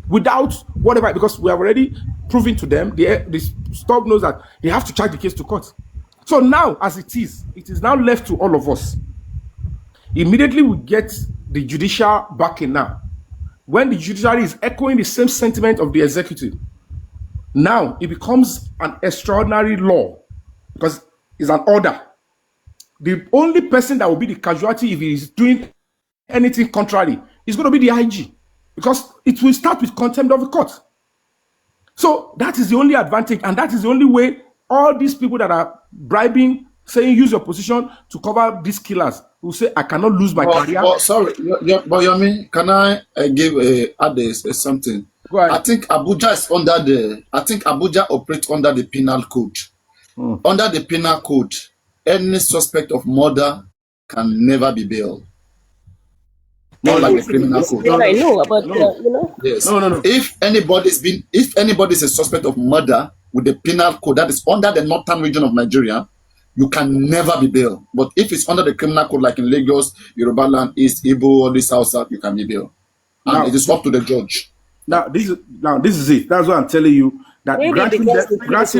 without whatever, because we have already proven to them, the stop knows that they have to charge the case to court. So now, as it is now left to all of us. Immediately we get the judicial backing now. When the judiciary is echoing the same sentiment of the executive, now it becomes an extraordinary law because it's an order. The only person that will be the casualty if he is doing anything contrary is going to be the IG, because it will start with contempt of the court. So that is the only advantage, and that is the only way all these people that are bribing, saying use your position to cover these killers, who say I cannot lose my career. Sorry, but Yomi, can I add something? Go ahead. I think Abuja operates under the penal code. Under the penal code, any suspect of murder can never be bailed. Not like the criminal code. Yeah, I know, but you know. Yes. No. If anybody is a suspect of murder with the penal code that is under the northern region of Nigeria, you can never be bailed. But if it's under the criminal code, like in Lagos, Yoruba land, East, Igbo, all this South, you can be bailed. And it is up to the judge. Now this is it. That's what I'm telling you. That granting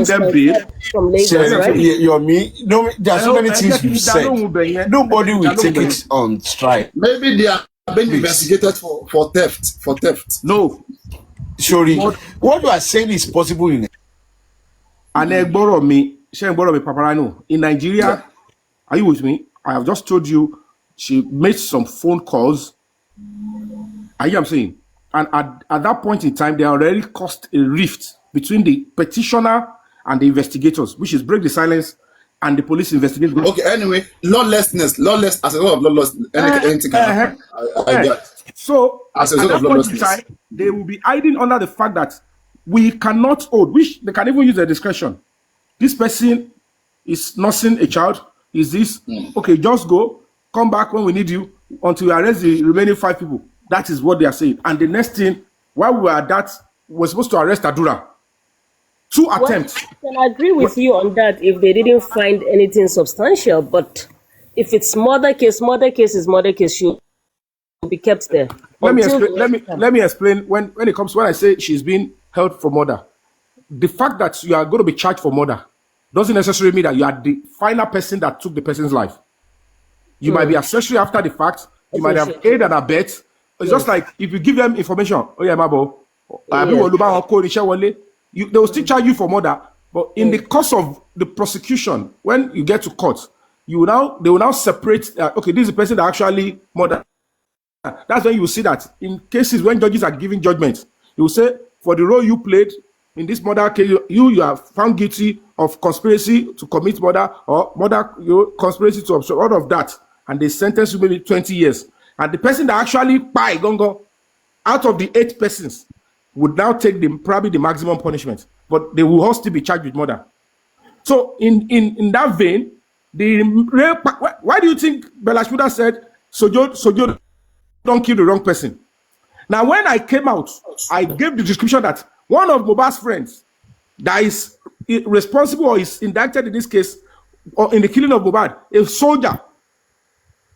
them bail from Lagos, right? No, there are so many things you said. Nobody will take it on strike. Maybe they are being investigated for theft. No. Sorry. What you are saying is possible in Papariano. In Nigeria, are you with me? I have just told you she made some phone calls. Are you I'm saying? And at that point in time, they already caused a rift between the petitioner and the investigators, which is break the silence and the police investigation. Okay, anyway, lawlessness, as a result of lawlessness, anything can happen. I get. So, as a result of lawlessness, time, they will be hiding under the fact that we cannot hold, which they can even use their discretion. This person is nursing a child. Is this okay? Just go, come back when we need you until we arrest the remaining 5 people. That is what they are saying. And the next thing, while we were at that, we're supposed to arrest Adura. 2 attempts. I can agree with you on that if they didn't find anything substantial. But if it's murder case should be kept there. Let me explain. When I say she's being held for murder, the fact that you are going to be charged for murder doesn't necessarily mean that you are the final person that took the person's life. You might be accessory after the fact. You might have aided and abet. It's just like if you give them information. Oh yeah, Mabo. They will still charge you for murder. But in the course of the prosecution, when you get to court, they will now separate. Okay, this is the person that actually murdered. That's when you will see that in cases when judges are giving judgment, you will say for the role you played in this murder case, you are found guilty of conspiracy to commit murder or conspiracy to obstruct, all of that, and they sentence you maybe 20 years. And the person that actually gongo out of the 8 persons would now take probably the maximum punishment, but they will all still be charged with murder. So in that vein, why do you think Belashmuda said Sojo don't kill the wrong person? Now, when I came out, I gave the description that one of Mohbad's friends that is responsible or is indicted in this case or in the killing of Mohbad, a soldier,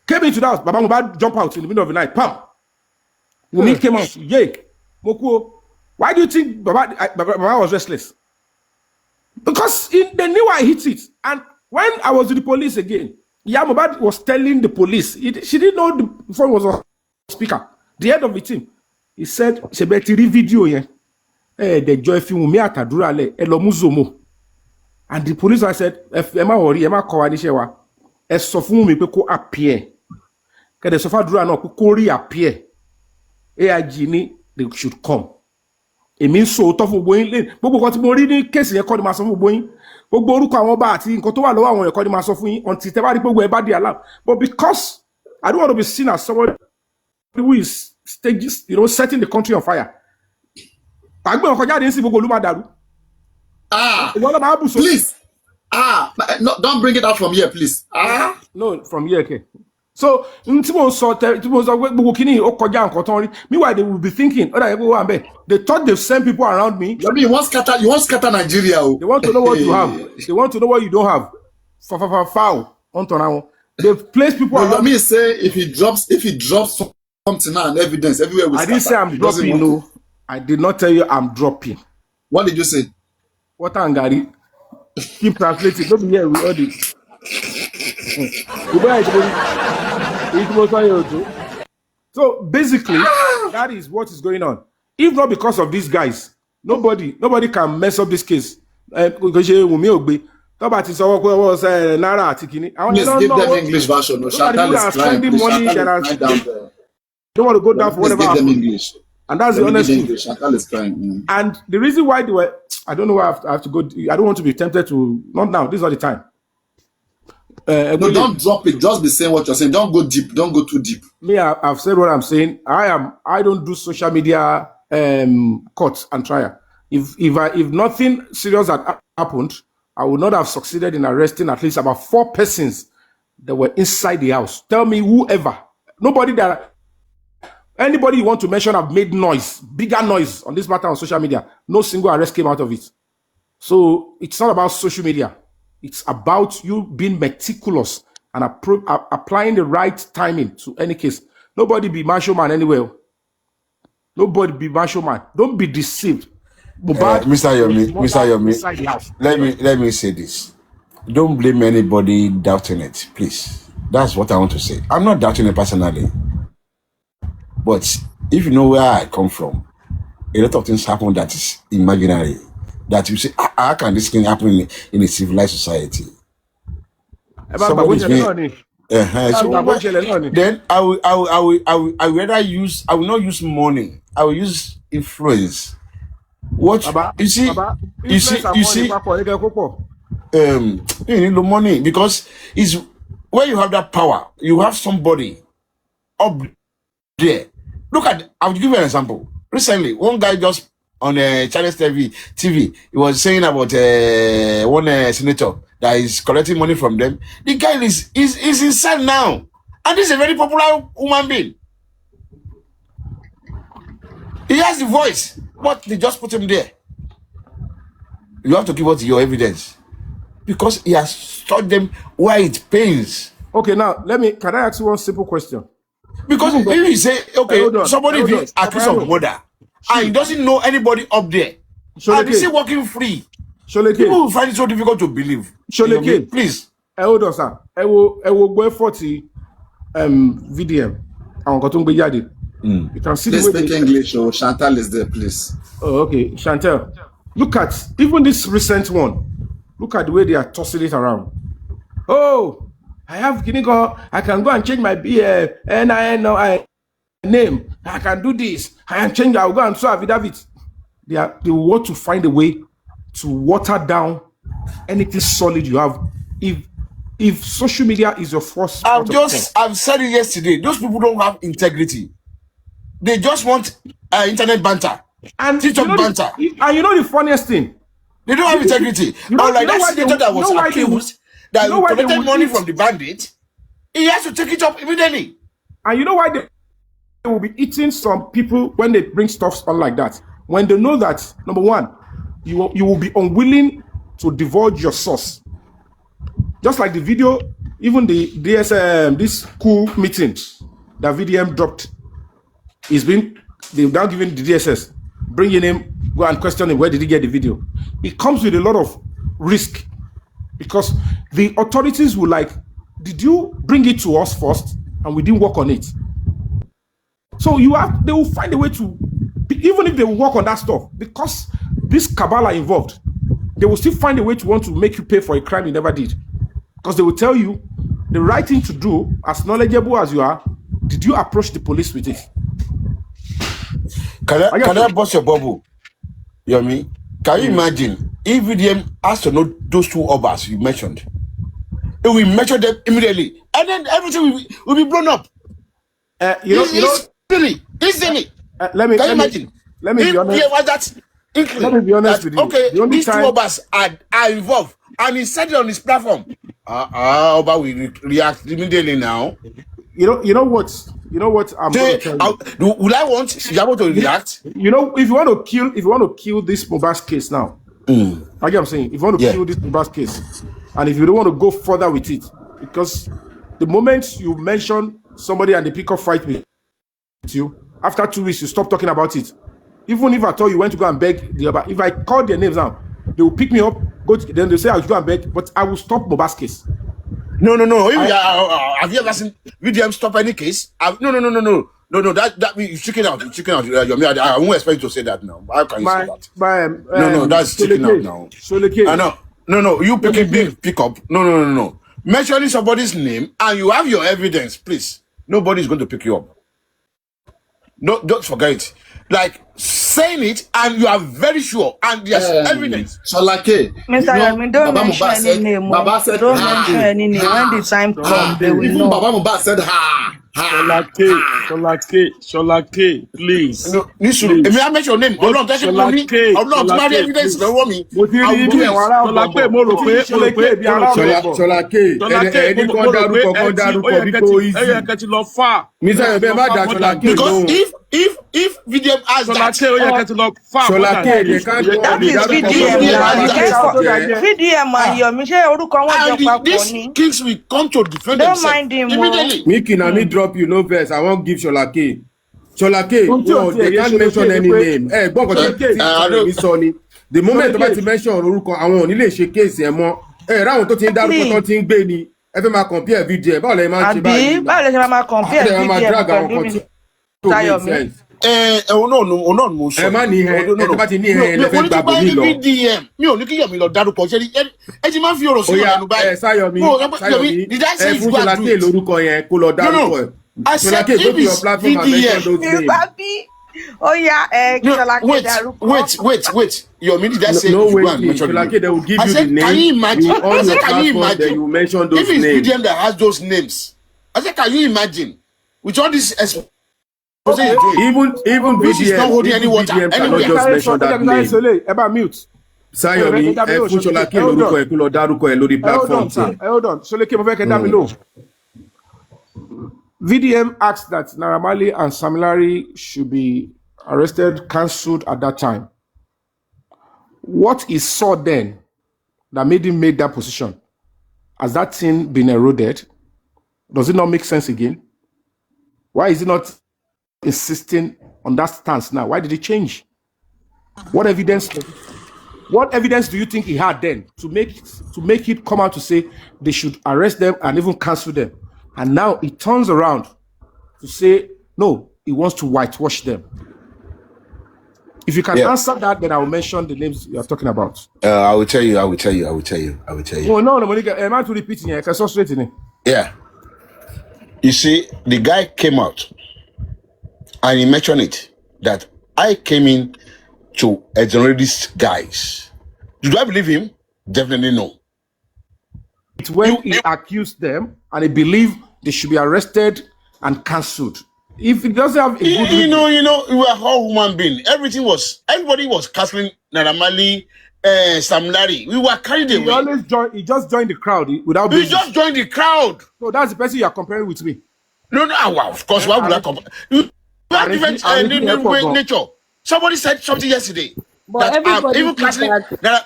came into the house. Baba Mohbad jumped out in the middle of the night. Pam. Wunmi came out. Yay. Mokuo. Why do you think Baba was restless? Because they knew I hit it. And when I was with the police again, Mohbad was telling the police. She didn't know the phone was on speaker. The head of the team. He said, "She better video here. The joy film me atadura le elomuzomo." And the police said, "Emma worry, Emma kawanishewa. Esofun mi pe ko appear. Ke the sofa dura na ko reappear. AIG ni they should come." It means so tough for going lane. Gbogbo kan tí mo rí ní case yẹn kọ́ ni ma sọ fún gbogbo yín. Gbogbo orúkọ àwọn ọba àti nǹkan tó wà lọ́wọ́ àwọn yẹn kọ́ ni ma sọ fún yín until tẹ́ bá rí gbogbo ẹ bá di alarm. But because I don't want to be seen as someone who is setting the country on fire. Agbe ọkọ jáde nsi gbogbo olú ma dàrú. Please. No, don't bring it out from here, please. No, from here, okay. So, meanwhile, they will be thinking, they thought they've sent people around me. I mean, you want scatter Nigeria. They want to know what you have. They want to know what you don't have. Foul. They've placed people around. Let me say, if he drops something now and evidence everywhere. I didn't say I'm dropping. No, I did not tell you I'm dropping. What did you say? What Angari? Keep translating. Don't be here with all this. So basically, that is what is going on. If not because of these guys, nobody can mess up this case. Please give them English version. No, Chantal is crying. Please, money Chantal is crying down there. Don't want to go down for whatever. Give them English. And that's the honest truth. Chantal is crying. And the reason why they were, I don't know why I have to go. I don't want to be tempted to. Not now. This is not the time. No, don't drop it. Just be saying what you're saying. Don't go deep. Don't go too deep. Me, I've said what I'm saying. I don't do social media court and trial. If nothing serious had happened, I would not have succeeded in arresting at least about 4 persons that were inside the house. Tell me whoever. Anybody you want to mention have made noise, bigger noise on this matter on social media. No single arrest came out of it. So it's not about social media. It's about you being meticulous and applying the right timing to any case. Nobody be macho man anywhere. Nobody be macho man. Don't be deceived. Mr. Yomi, let me say this. Don't blame anybody doubting it, please. That's what I want to say. I'm not doubting it personally. But if you know where I come from, a lot of things happen that is imaginary. That you say, how can this thing happen in a civilized society? Somebody's being, then I will not use money. I will use influence. What you see, you need the money because it's when you have that power, you have somebody up there. Look at, I'll give you an example. Recently, one guy just on Chinese TV, he was saying about one senator that is collecting money from them. The guy is inside now, and this is a very popular human being. He has the voice, but they just put him there. You have to give us your evidence because he has taught them why it pains. Okay, now can I ask you one simple question? Because if you say, okay, somebody is accused of murder and he doesn't know anybody up there, and he's still working free, people will find it so difficult to believe. Please. Hold on, sir. I will go 40 VDM. You can see please speak English, or Chantal is there, please. Oh, okay. Chantal, look at even this recent one. Look at the way they are tossing it around. Oh, I have Kiniko. I can go and change my NIN name. I can do this. I can change. I'll go and show affidavit. They want to find a way to water down anything solid you have. If social media is your first, I've said it yesterday. Those people don't have integrity. They just want internet banter and TikTok banter. And you know the funniest thing? They don't have integrity. Like that senator that was accused that collected money from the bandit, he has to take it up immediately. And you know why they will be eating some people when they bring stuff on like that? When they know that, number one, you will be unwilling to divulge your source. Just like the video, even the DSM, this cool meeting that VDM dropped, they've now given the DSS, bringing him, go and question him, where did he get the video? It comes with a lot of risk because the authorities will did you bring it to us first and we didn't work on it? So they will find a way to, even if they will work on that stuff, because this cabal are involved, they will still find a way to want to make you pay for a crime you never did. Because they will tell you the right thing to do, as knowledgeable as you are, did you approach the police with it? Can I bust your bubble? Yomi? Can you imagine if VDM has to know those 2 obas you mentioned? It will measure them immediately, and then everything will be blown up. Let me be honest. Let me be honest with you. Okay, these 2 obas are involved, and he said it on his platform. Oba will react immediately now. You know what I'm going to tell you. Will I want Jabo to react? If you want to kill this Mohbad's case now, like I'm saying, if you want to kill this Mohbad's case, and if you don't want to go further with it, because the moment you mention somebody and they pick up fight with you, after 2 weeks you stop talking about it. Even if I told you went to go and beg the other, if I call their names now, they will pick me up, then they say I should go and beg, but I will stop Mohbad's case. No. Have you ever seen VDM stop any case? No. That you're chicken out. You're chicken out. I won't expect you to say that now. How can you say that? No, that's chicken out now. No. You pick up. No. Mentioning somebody's name and you have your evidence, please. Nobody's going to pick you up. No, don't forget it. Like saying it and you are very sure and there's evidence. Sholake, Mr. Yomi, don't mention any name. Baba said, don't mention any name. When the time comes, they will even know. Baba Mohbad said, ha. Sholake, please. No, may I mention your name? I'm not touching money. I'm not married evidence. No woman. Sholake, mo rò pé ẹni kan dárúkọ bíkó easy. Mr. Yomi, má dá Sholake. Because if VDM has that, Sholake, they can't do that is VDM and Yomi. Ṣé orúkọ wọn jọ papọ̀ ni? These kings will come to defend Don't themselves mind him, immediately. Miki, na me drop you, no verse. I won't give Sholake. Sholake, no, they can't mention any name. The moment about to mention orúkọ àwọn ò ní lè ṣe case ẹ mọ́. Ráwọn tó ti ń dárúkọ tó ti ń gbé ni. Ẹ fẹ́ máa compare video. Báwo lẹ máa ṣe báyìí? Àbí báwo lẹ ṣe máa compare video pẹ̀lú mi? Tayomi. No, ẹ má ní ẹ bá ti ní ẹ lẹ́fẹ̀ẹ́ gbà bò mí lọ. Mi ò ní kí Yomi lọ dárúkọ ṣe ẹ ti máa ń fi ọ̀rọ̀ sí ọ̀rọ̀ báyìí. Sáyọ̀mí did I say fún Sholake lórúkọ yẹn kó lọ dárúkọ ẹ. Sholake, go to your platform and mention those names. Oh yeah, Sholake dárúkọ. Wait. Yomi, did I say no you way, go and mention Sholake, they will give you the name. Can you imagine? You on your platform, then you mention those if it's names. VDM that has those names, I said, can you imagine? With all this Even This is not holding any water VDM cannot anywhere. just mention that name. About mute. Sáyọ̀mí, ẹ fún Sholake lórúkọ ẹ kó lọ dárúkọ ẹ lórí platform tiẹ̀. Hold on. Sholake, mo fẹ́ kẹ́ dá mi lóhùn. VDM asked that Naira Marley and Sam Larry should be arrested, cancelled at that time. What he saw then that made him make that position? Has that thing been eroded? Does it not make sense again? Why is he not insisting on that stance now? Why did he change? What evidence do you think he had then to make it come out to say they should arrest them and even cancel them? And now he turns around to say, no, he wants to whitewash them. If you can answer that, then I will mention the names you are talking about. I will tell you. Oh, no, Monica, am I to repeat it? I can straight in it. Yeah. You see, the guy came out and he mentioned it that I came in to exonerate these guys. Do I believe him? Definitely no. It's when he accused them and he believed they should be arrested and cancelled. If it doesn't have a good you know, we were all human beings. Everybody was canceling Naira Marley, Sam Larry. We were carried away. He just joined the crowd without. He just joined the crowd. So that's the person you are comparing with me. No, well, of course. Why would I compare? You have different nature. Somebody said something yesterday. But that I'm even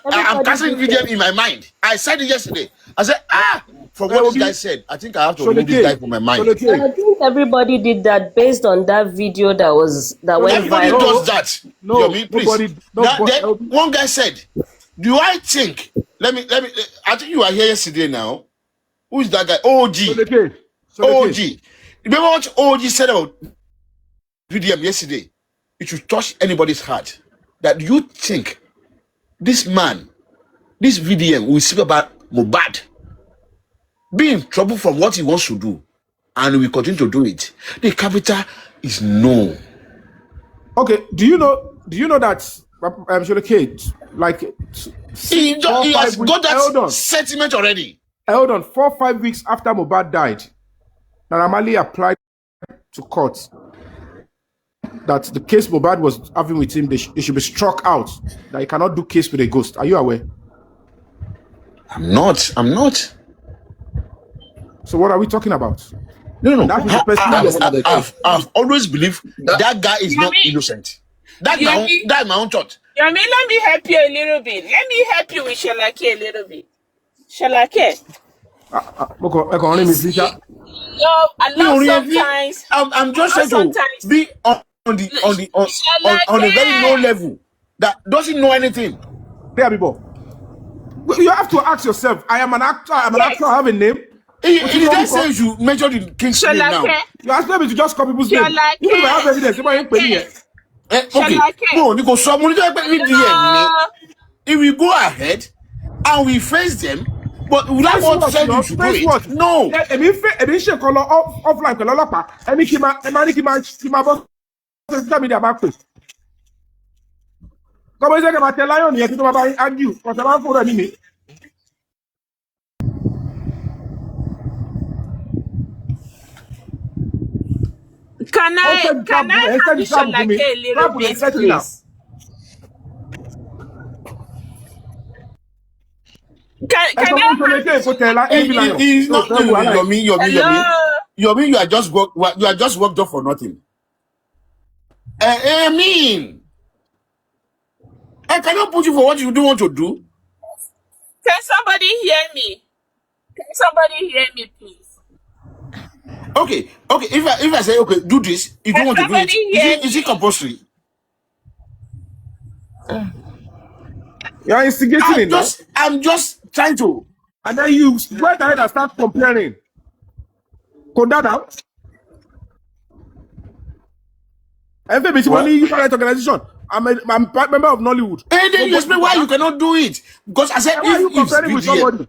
I'm casting video in my mind. I said it yesterday. I said, from what this guy said, I think I have to remove this guy from my mind. I think everybody did that based on that video that went everybody viral. does that. No, Yomi, please. One guy said, do I think, let me, I think you are here yesterday now. Who is that guy? OG. OG. Remember what OG said about VDM yesterday? It should touch anybody's heart. That you think this man, this VDM will speak about Mohbad, be in trouble from what he wants to do, and we continue to do it. The capital is no. Okay, do you know that Sholake, like he has got that sentiment already. Hold on, 4 or 5 weeks after Mohbad died, Naira Marley applied to court that the case Mohbad was having with him, they should be struck out, that he cannot do case with a ghost. Are you aware? I'm not. So what are we talking about? No. That is the person I've always believed that guy is not innocent. That's my own thought. Yomi, let me help you a little bit. Let me help you with Sholake a little bit. Sholake. Sometimes I'm just trying to be on a very low level that doesn't know anything. There, people. You have to ask yourself, I am an actor, I have a name. He just says you mentioned the king's name now. You ask me to just copy people's name. You don't have evidence. Okay. No, because someone if we go ahead and we face them, but without what said you should do it. No. Offline, comment c'est que ma telle lion yet to my argue because I'm for enemy. Can I have you like a little bit, please? Can I? He's not Yomi. You are just worked up for nothing. I mean, I cannot put you for what you don't want to do. Can somebody hear me? Can somebody hear me, please? Okay. If I say okay, do this, you don't want to do it. Is it compulsory? You are instigating it. I'm just trying to. And then you went ahead and start comparing. Kodada. Everybody, organization. I'm a member of Nollywood. And then you explain why you cannot do it. Because I said, why are you comparing with somebody?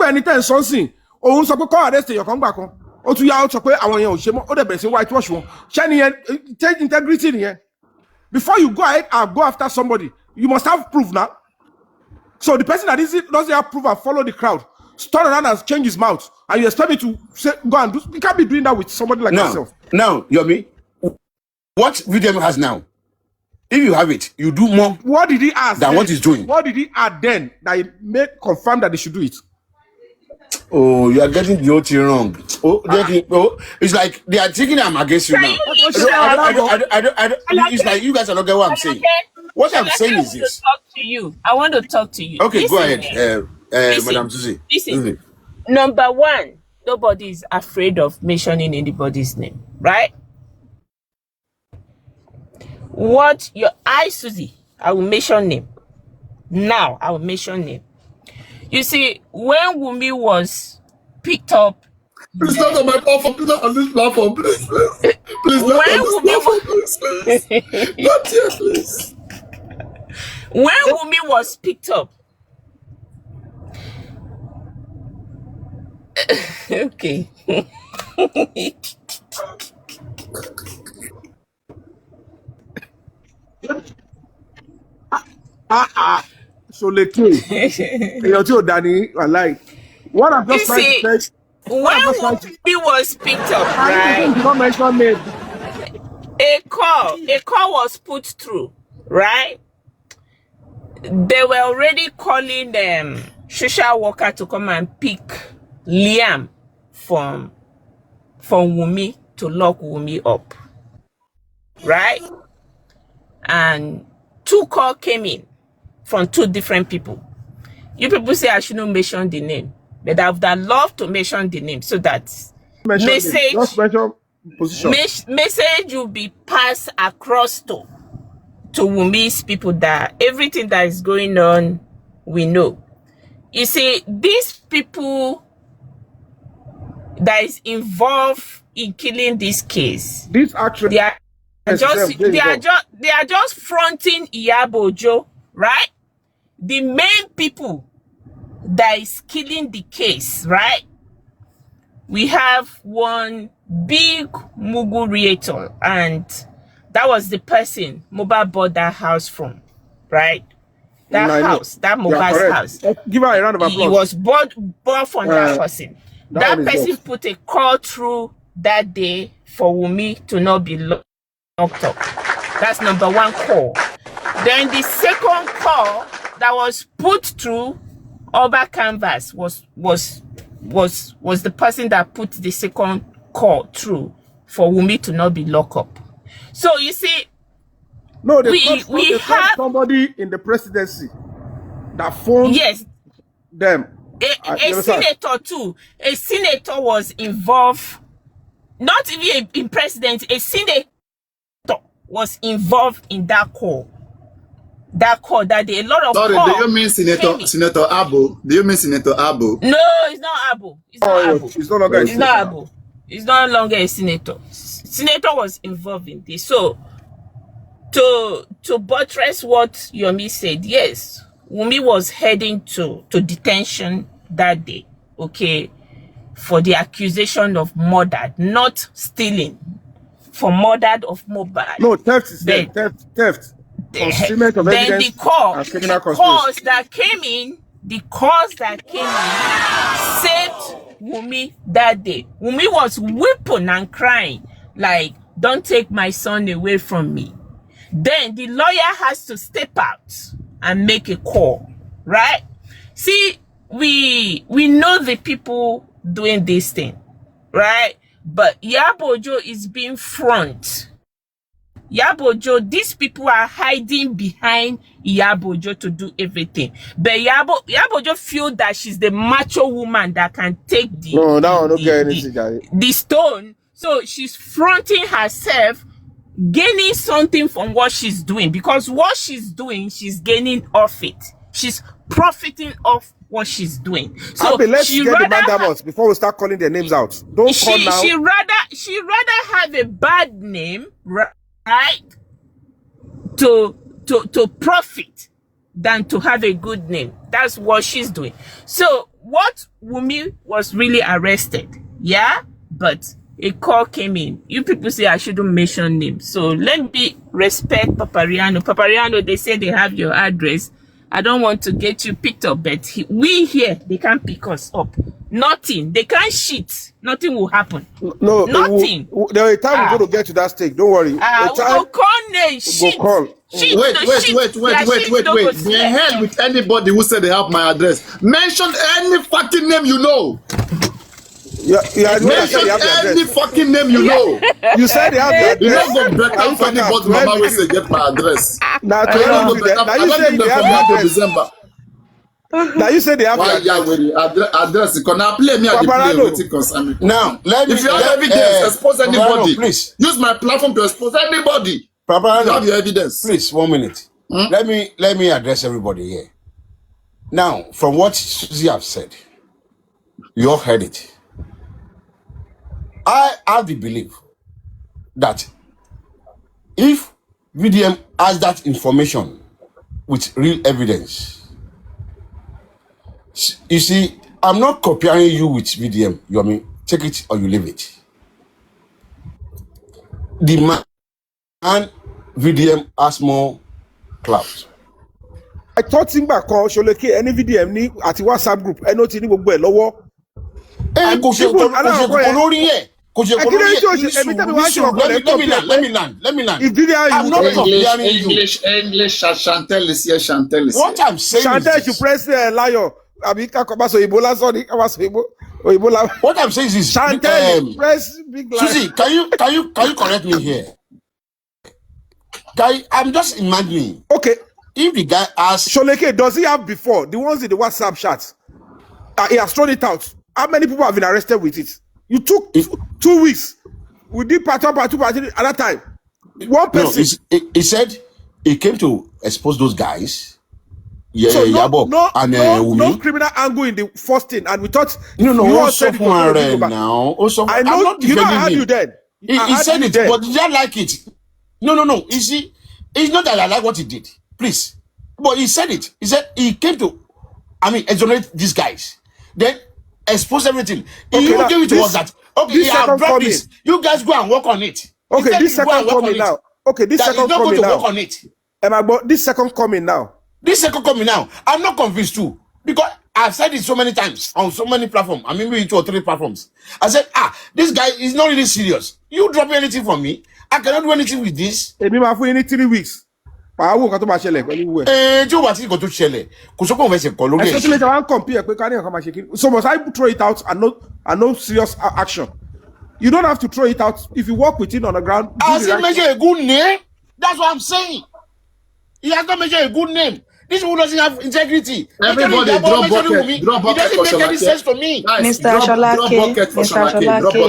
Anytime something, or sọ pé call arrest your come back on. O tún yá o sọ pé àwọn yẹn ò ṣe mọ́, ó dẹ̀ bẹ̀rẹ̀ sí whitewash wọn. Ṣé nìyẹn take integrity nìyẹn? Before you go ahead and go after somebody, you must have proof now. So the person that doesn't have proof and follow the crowd, turn around and change his mouth, and you expect me to say, go and do. You can't be doing that with somebody like yourself. Now, Yomi, what VDM has now? If you have it, you do more. What did he ask than what he's doing? What did he add then that he made confirm that they should do it? Oh, you are getting the whole thing wrong. It's like they are thinking I'm against you now. It's like you guys are not getting what I'm saying. What I'm saying is this. I want to talk to you. Okay, go ahead, Madam Susie. Listen. Number one, nobody is afraid of mentioning anybody's name, right? Susie, I will mention name. Now, I will mention name. You see, when Wumi was picked up... Please not on my platform, please not on this platform, please. Please not on this platform, please. Not here, please. When Wumi was picked up... Okay. So let me. What I'm just trying to say. When Wumi was picked up, right? A call was put through, right? They were already calling them social worker to come and pick Liam from Wumi to lock Wumi up, right? And 2 calls came in from 2 different people. You people say I shouldn't mention the name, but I would have loved to mention the name so that message will be passed across to Wumi's people that everything that is going on, we know. You see, these people that is involved in killing this case, this actually they are just fronting Iyabojo, right? The main people that is killing the case, right? We have one big Mugu realtor, and that was the person Moba bought that house from, right? That house, that Moba's house. Give her a round of applause. He was bought from that person. That person put a call through that day for Wumi to not be locked up. That's number 1 call. Then the second call that was put through Oba Canvas was the person that put the second call through for Wumi to not be locked up. So you see, no, we have somebody in the presidency that phoned them. A senator too. A senator was involved, not even in president, a senator was involved in that call. That call that day, a lot of Sorry, call do you mean Senator Abu? Do you mean Senator Abu? No, it's not Abu. It's not Abu. It's no longer. It's not Abu. It's no longer a senator. Senator was involved in this. So to buttress what Yomi said, yes, Wumi was heading to detention that day, okay, for the accusation of murder, not stealing, for murder of mobile. No, theft is there. Theft. Concealment of evidence Then the call, and criminal the conspiracy. calls that came in saved Wumi that day. Wumi was weeping and crying, like, don't take my son away from me. Then the lawyer has to step out and make a call, right? See, we know the people doing this thing, right? But Yabojo is being front. Yabojo, these people are hiding behind Yabojo to do everything. But Yabojo feel that she's the macho woman that can take the stone. So she's fronting herself, gaining something from what she's doing, because what she's doing, she's gaining off it. She's profiting off what she's doing. So let's get the mandamus before we start calling their names out. Don't call now. She rather have a bad name, right, to profit than to have a good name. That's what she's doing. So what Wumi was really arrested, yeah, but a call came in. You people say I shouldn't mention names, so let me respect Papariano. Papariano, they say they have your address. I don't want to get you picked up, but we here, they can't pick us up. Nothing. They can't shit. Nothing will happen. No, nothing. There is time we're going to get to that stage. Don't worry. We'll call name. Shit. Wait. The hell with anybody who said they have my address. Mention any fucking name you know. Mention any fucking name you know. You said they have the address. You don't go break up anybody mama will say get my address. Now you say they have the address. December. Now you say they have address. You can play me at the play. Now, if you have evidence, expose anybody. Please use my platform to expose anybody. Papariano, you have your evidence. Please, 1 minute. Let me address everybody here. Now, from what Susie have said, you all heard it. I have the belief that if VDM has that information with real evidence, you see, I'm not comparing you with VDM. You mean take it or you leave it. The man VDM has more clout. I thought Simba called Sholeke any VDM ni at WhatsApp group. I know Tini gbogbo ẹ lọ́wọ́. Let me land. I'm not comparing you. English, Chantel is here, Chantel is here. What I'm saying Chantel is should press lion. What I'm saying is Chantel, press big lion. Susie, can you correct me here? I'm just imagining. Okay. If the guy asks Sholeke, does he have before? The ones in the WhatsApp chat. He has thrown it out. How many people have been arrested with it? You took 2 weeks. We did part 1, part 2, part 3 at that time. One person. No, he said he came to expose those guys. Yeah, so no criminal angle in the first thing, and we thought now. Also, I'm not defending him. Then. He said it, but did I like it? No. You see, it's not that I like what he did. Please. But he said it. He said he came to, exonerate these guys. Then expose everything. He even gave it to us that, okay, he have brought this. You guys go and work on it. Okay, this second coming now. Okay, this second coming now. Work on it. This second coming now. This second coming now. I'm not convinced too. Because I've said it so many times on so many platforms. Maybe 2 or 3 platforms. I said, this guy is not really serious. You drop anything from me, I cannot do anything with this. Maybe my phone in 3 weeks. Especially if I compare, so must I throw it out and no serious action? You don't have to throw it out if you work with it on the ground. Has he measured a good name? That's what I'm saying. He has not measured a good name. This one doesn't have integrity. Everybody drop bucket. It doesn't make any sense to me. Mr. Sholake,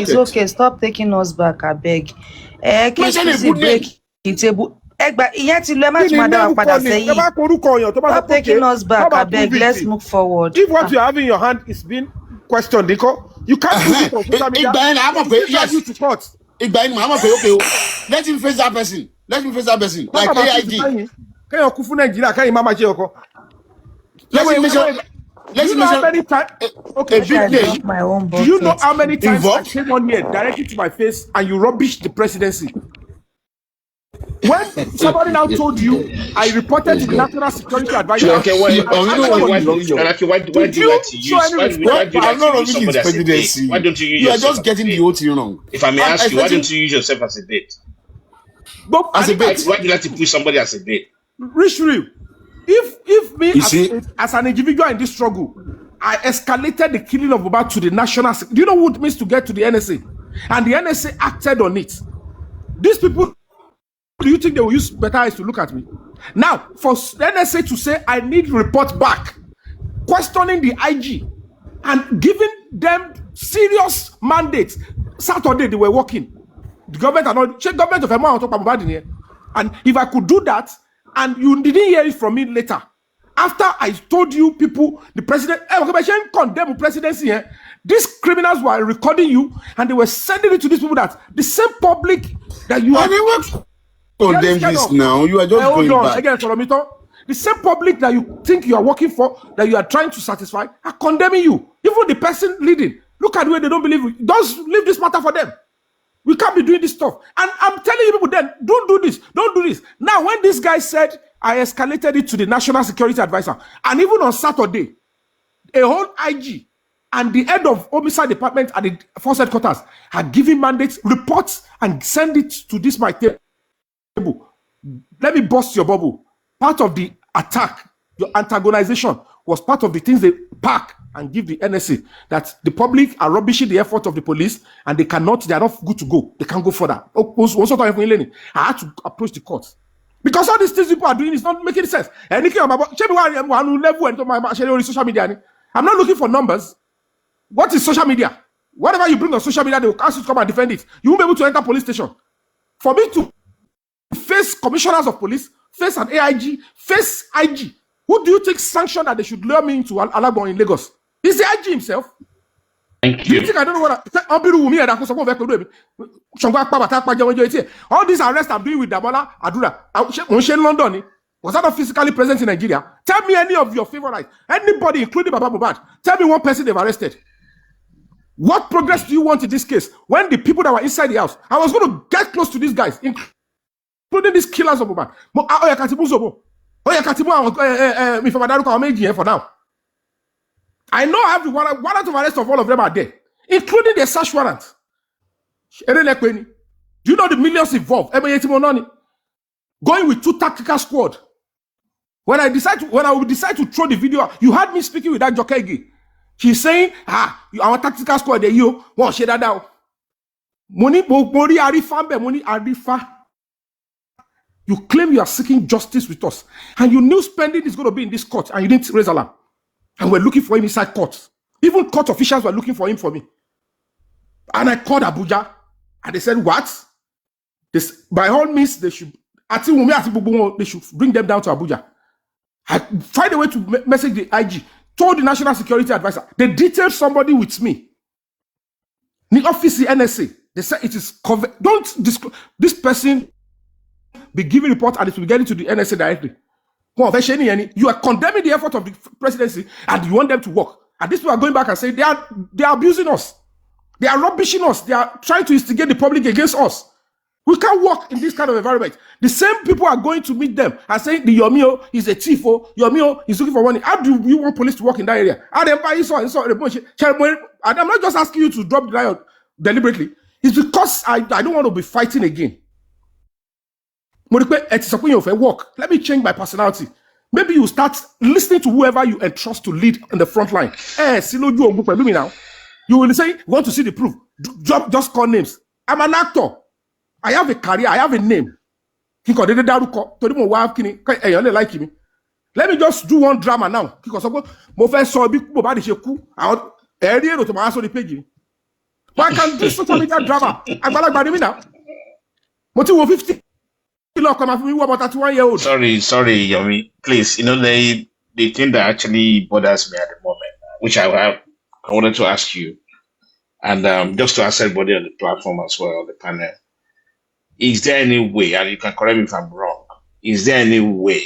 it's okay. Stop taking us back, I beg. Mention a good name. table. Stop taking us back, I beg. Let's move forward. If what you have in your hand is being questioned, you can't do it on social media. Yes. Okay. Let him face that person. Like AIG. Let's mention how many times? Okay, do you know how many times I came on here directly to my face and you rubbish the presidency? When somebody now told you, I reported to the National Security Advisor. Okay, why do you like to use? Why do you like to use somebody as a bait? Why don't you use yourself? You are just getting the whole thing wrong. If I may ask you, why don't you use yourself as a bait? As a bait? Why do you like to push somebody as a bait? Rich real. If me as an individual in this struggle, I escalated the killing of Mohbad to the national. Do you know what it means to get to the NSA? And the NSA acted on it. These people, do you think they will use better eyes to look at me? Now, for NSA to say I need report back, questioning the IG and giving them serious mandates. Saturday they were working. The government government of Emma on top of Mohbad in here. And if I could do that, and you didn't hear it from me later, after I told you people, the president, condemn presidency here, these criminals were recording you and they were sending it to these people that the same public that you are. Condemn this now. You are just going back. Again, the same public that you think you are working for, that you are trying to satisfy, are condemning you. Even the person leading. Look at the way they don't believe you. Just leave this matter for them. We can't be doing this stuff. And I'm telling you people then, don't do this. Don't do this. Now, when this guy said, I escalated it to the National Security Advisor, and even on Saturday, a whole IG and the head of homicide department at the force headquarters had given mandates, reports, and send it to this my table. Let me bust your bubble. Part of the attack, your antagonization, was part of the things they pack and give the NSA, that the public are rubbishing the effort of the police and they are not good to go. They can't go further. I had to approach the court. Because all these things people are doing is not making sense. I'm not looking for numbers. What is social media? Whatever you bring on social media, they will ask you to come and defend it. You won't be able to enter police station. For me to face commissioners of police, face an AIG, face IG, who do you think sanctioned that they should lure me into Alagbon in Lagos? Is the IG himself? Thank you. Do you think I don't know what all these arrests I'm doing with Damola Adura, in London, was that not physically present in Nigeria? Tell me any of your favorites, anybody, including Baba Mohbad. Tell me one person they've arrested. What progress do you want in this case? When the people that were inside the house, I was going to get close to these guys, including these killers of Mohbad. For now. I know I have the warrant of arrest of all of them are there, including the search warrant. Do you know the millions involved? Going with 2 tactical squad. When I will decide to throw the video, you heard me speaking with that Jokegi. She's saying, our tactical squad, you want share that down. Money Arifa. You claim you are seeking justice with us, and you knew spending is going to be in this court, and you didn't raise alarm. And we're looking for him inside court. Even court officials were looking for him for me. And I called Abuja, and they said, what? This, by all means, they should bring them down to Abuja. I find a way to message the IG, told the National Security Advisor. They detailed somebody with me. The office, the NSA, they said it is covered. Don't disclose. This person be giving report and it will be getting to the NSA directly. You are condemning the effort of the presidency and you want them to work. And these people are going back and saying they are abusing us. They are rubbishing us. They are trying to instigate the public against us. We can't work in this kind of environment. The same people are going to meet them and saying the Yomio is a thief, Yomio is looking for money. How do you want police to work in that area? And I'm not just asking you to drop the riot deliberately. It's because I don't want to be fighting again. Let me change my personality. Maybe you start listening to whoever you entrust to lead in the front line. You will say, want to see the proof. Just call names. I'm an actor. I have a career. I have a name. Let me just do one drama now. But I can do social media drama. I'm like now. 50 about 31-year-old. Sorry, Yomi. Please, the thing that actually bothers me at the moment, which I wanted to ask you, and just to ask everybody on the platform as well, on the panel, is there any way, and you can correct me if I'm wrong, is there any way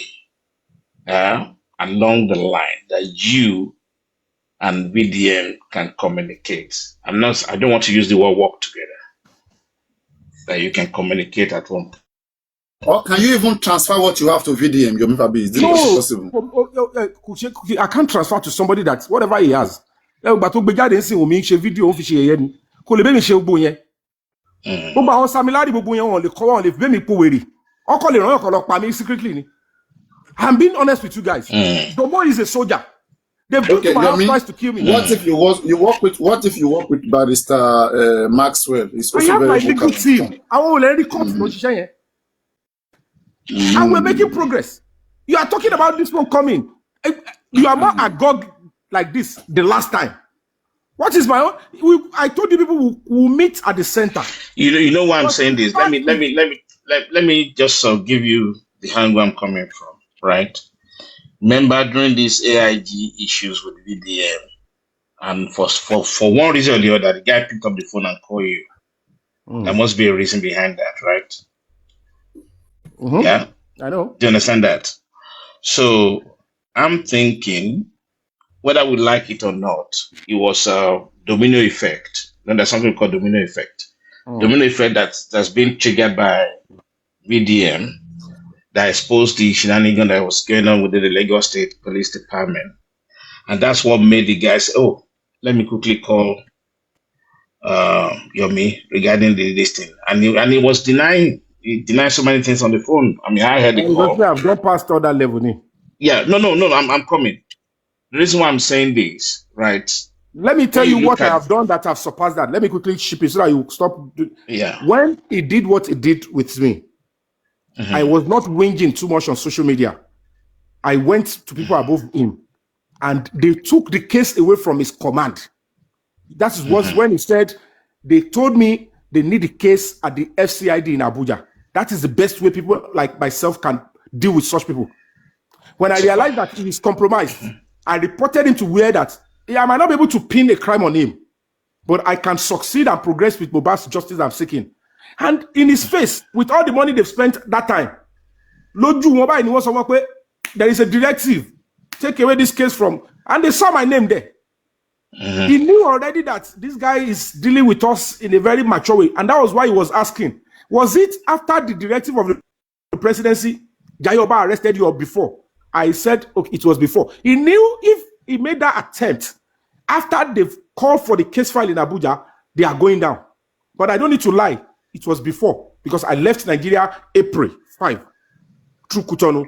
along the line that you and VDM can communicate? I don't want to use the word work together. That you can communicate at one point. Or can you even transfer what you have to VDM, Yomi Fabi? Is this possible? I can't transfer to somebody that whatever he has. But video secretly. I'm being honest with you guys. Domo is a soldier. They've been to my house twice to kill me. What if you work with Barrister Maxwell? I have my legal team. I will already come to and we're making progress. You are talking about this one coming. You are not agog like this the last time. What is my own? I told you people will meet at the center. You know why I'm saying this? Let me just give you the angle I'm coming from. Right? Remember during these AIG issues with VDM, and for one reason or the other, the guy picked up the phone and called you. There must be a reason behind that, right? Yeah, I know. Do you understand that? So I'm thinking, whether we like it or not, it was a domino effect. Then there's something called domino effect. Domino effect that's been triggered by VDM that exposed the shenanigans that was going on within the Lagos State Police Department. And that's what made the guys say, oh, let me quickly call Yomi regarding this thing. And he was denying. He denied so many things on the phone. I mean, I heard the call. I've gone past all that level. Yeah, no, I'm coming. The reason why I'm saying this, right? Let me tell you what I have done that have surpassed that. Let me quickly ship it so that you stop. Yeah. When he did what he did with me, I was not whinging too much on social media. I went to people above him, and they took the case away from his command. That was when he said, they told me they need the case at the FCID in Abuja. That is the best way people like myself can deal with such people. When I realized that he is compromised, I reported him to where that I might not be able to pin a crime on him, but I can succeed and progress with Mohbad's justice I'm seeking. And in his face, with all the money they've spent that time, there is a directive, take away this case from, and they saw my name there. He knew already that this guy is dealing with us in a very mature way, and that was why he was asking, was it after the directive of the presidency, Jayoba arrested you or before? I said, okay, it was before. He knew if he made that attempt, after they've called for the case file in Abuja, they are going down. But I don't need to lie. It was before, because I left Nigeria April 5 through Cotonou.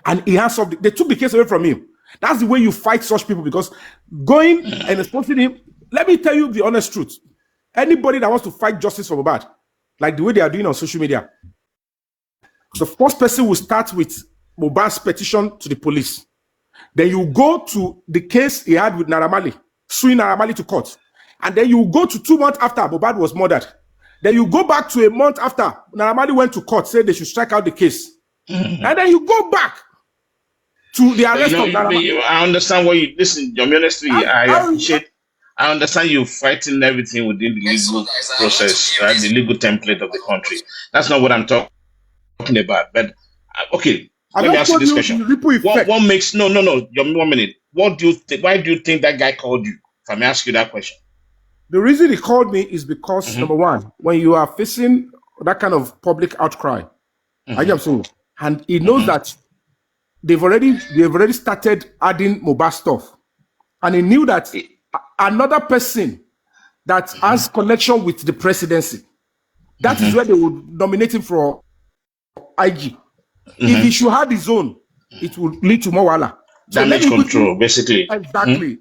And he has they took the case away from him. That's the way you fight such people, because going and exposing him, let me tell you the honest truth. Anybody that wants to fight justice for Mohbad, like the way they are doing on social media, the first person will start with Mohbad's petition to the police. Then you go to the case he had with Naira Marley, suing Naira Marley to court. And then you go to 2 months after Mohbad was murdered. Then you go back to a month after Naira Marley went to court, said they should strike out the case. And then you go back to the arrest of Naira Marley. I understand what you listen, John, honestly, I appreciate. I understand you fighting everything within the legal process, right? The legal template of the country. That's not what I'm talking about. But okay, let me ask you this question. What makes no, John, 1 minute. What do you think? Why do you think that guy called you? If I may ask you that question. The reason he called me is because number one, when you are facing that kind of public outcry, and he knows that they've already started adding mobile stuff, and he knew that another person that has connection with the presidency, that is where they would nominate him for IG. If he should have his own, it would lead to more wala. Damage control, basically. Exactly.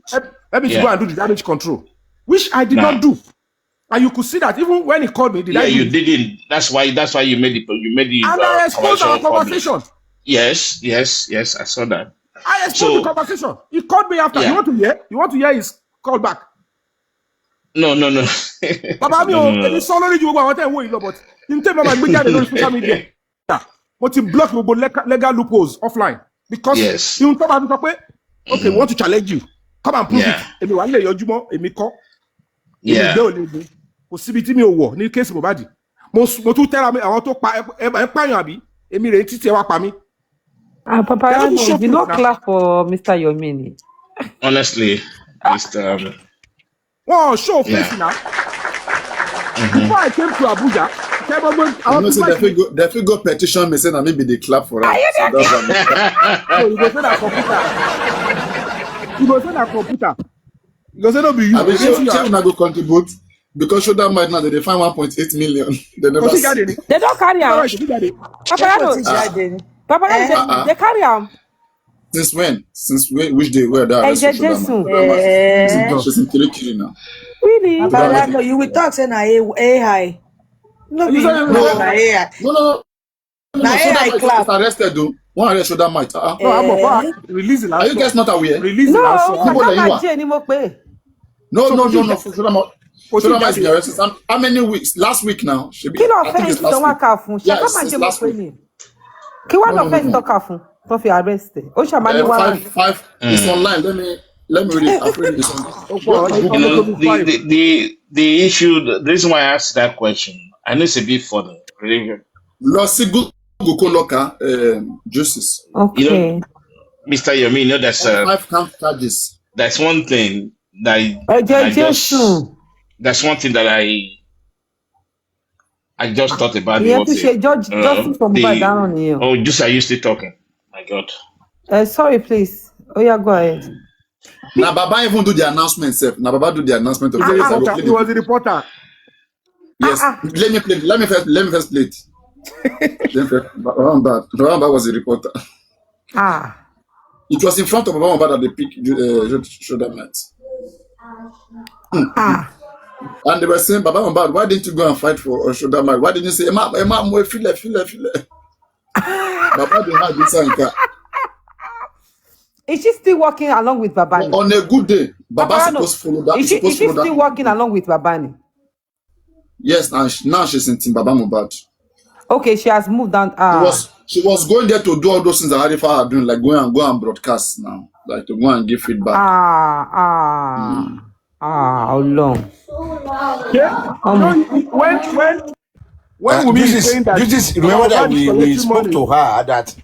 Let me go and do the damage control, which I did not do. And you could see that even when he called me, you didn't. That's why you made the and I exposed our conversation. Yes, I saw that. I exposed the conversation. He called me after. You want to hear? You want to hear his call back? No. Baba, but in social media. But you block legal loopholes offline because Yes. you come and talk, okay, we want to challenge you. Come and prove Yeah. it. Èmi wà nílẹ̀ yọjú mọ́, èmi kọ́. Èmi Yeah. gbé òlego. Kò síbi tí mi ò wọ̀ ní kéèsì Mohbad. Mo tún tẹ́ra mi àwọn tó pa ẹ̀ pààyàn àbí èmi rè títí ẹ wá pa mí. Papariano, you not clap for Mr. Yomi. Honestly, Mr. Wọ́n show face now. Before I came to Abuja, they fit go petition me saying that maybe they clap for us. So you go say that computer. You go say that computer. You go say no be you. I mean, so una go contribute because show that might now they find 1.8 million. They never. They don't carry out. Papariano, they carry out. Since when? Since which day? Where that? She's in Kirikiri now. Really? Papariano, you will talk say na AI. No, be AI. No. AI clap. Arrested though. One arrest show that might. No, I'm about release it. Are you guys not aware? Release it. No, No. Show that might be arrested. How many weeks? Last week now. Should be. I think it's last week. Yes, it's last week. Five. It's online. Let me read it. I've read this one. The issue, the reason why I asked that question, I know it's a bit funny. Justice. Okay. You know, Mr. Yomi, you know that's 5 count charges. That's one thing that that's one thing that I just thought about. Just are you still talking? My God. Sorry, please. Oh yeah, go ahead. Now Baba even do the announcement, sir. Now Baba do the announcement of he was a reporter. Yes. Let me first play it. Baba was a reporter. It was in front of Baba that they picked shoulder mat. And they were saying, Baba Mohbad, why didn't you go and fight for shoulder mat? Why didn't you say, Emma, feel it? Baba didn't have this anchor. Is she still working along with Babani? On a good day, Baba supposed to follow that. Is she still working along with Babani? Yes, now she's in Team Baba Mohbad. Okay, she has moved down. She was going there to do all those things that Harifa are doing, like go and broadcast now, like to go and give feedback. How long? Yeah. When we saying that, remember that we spoke to her that.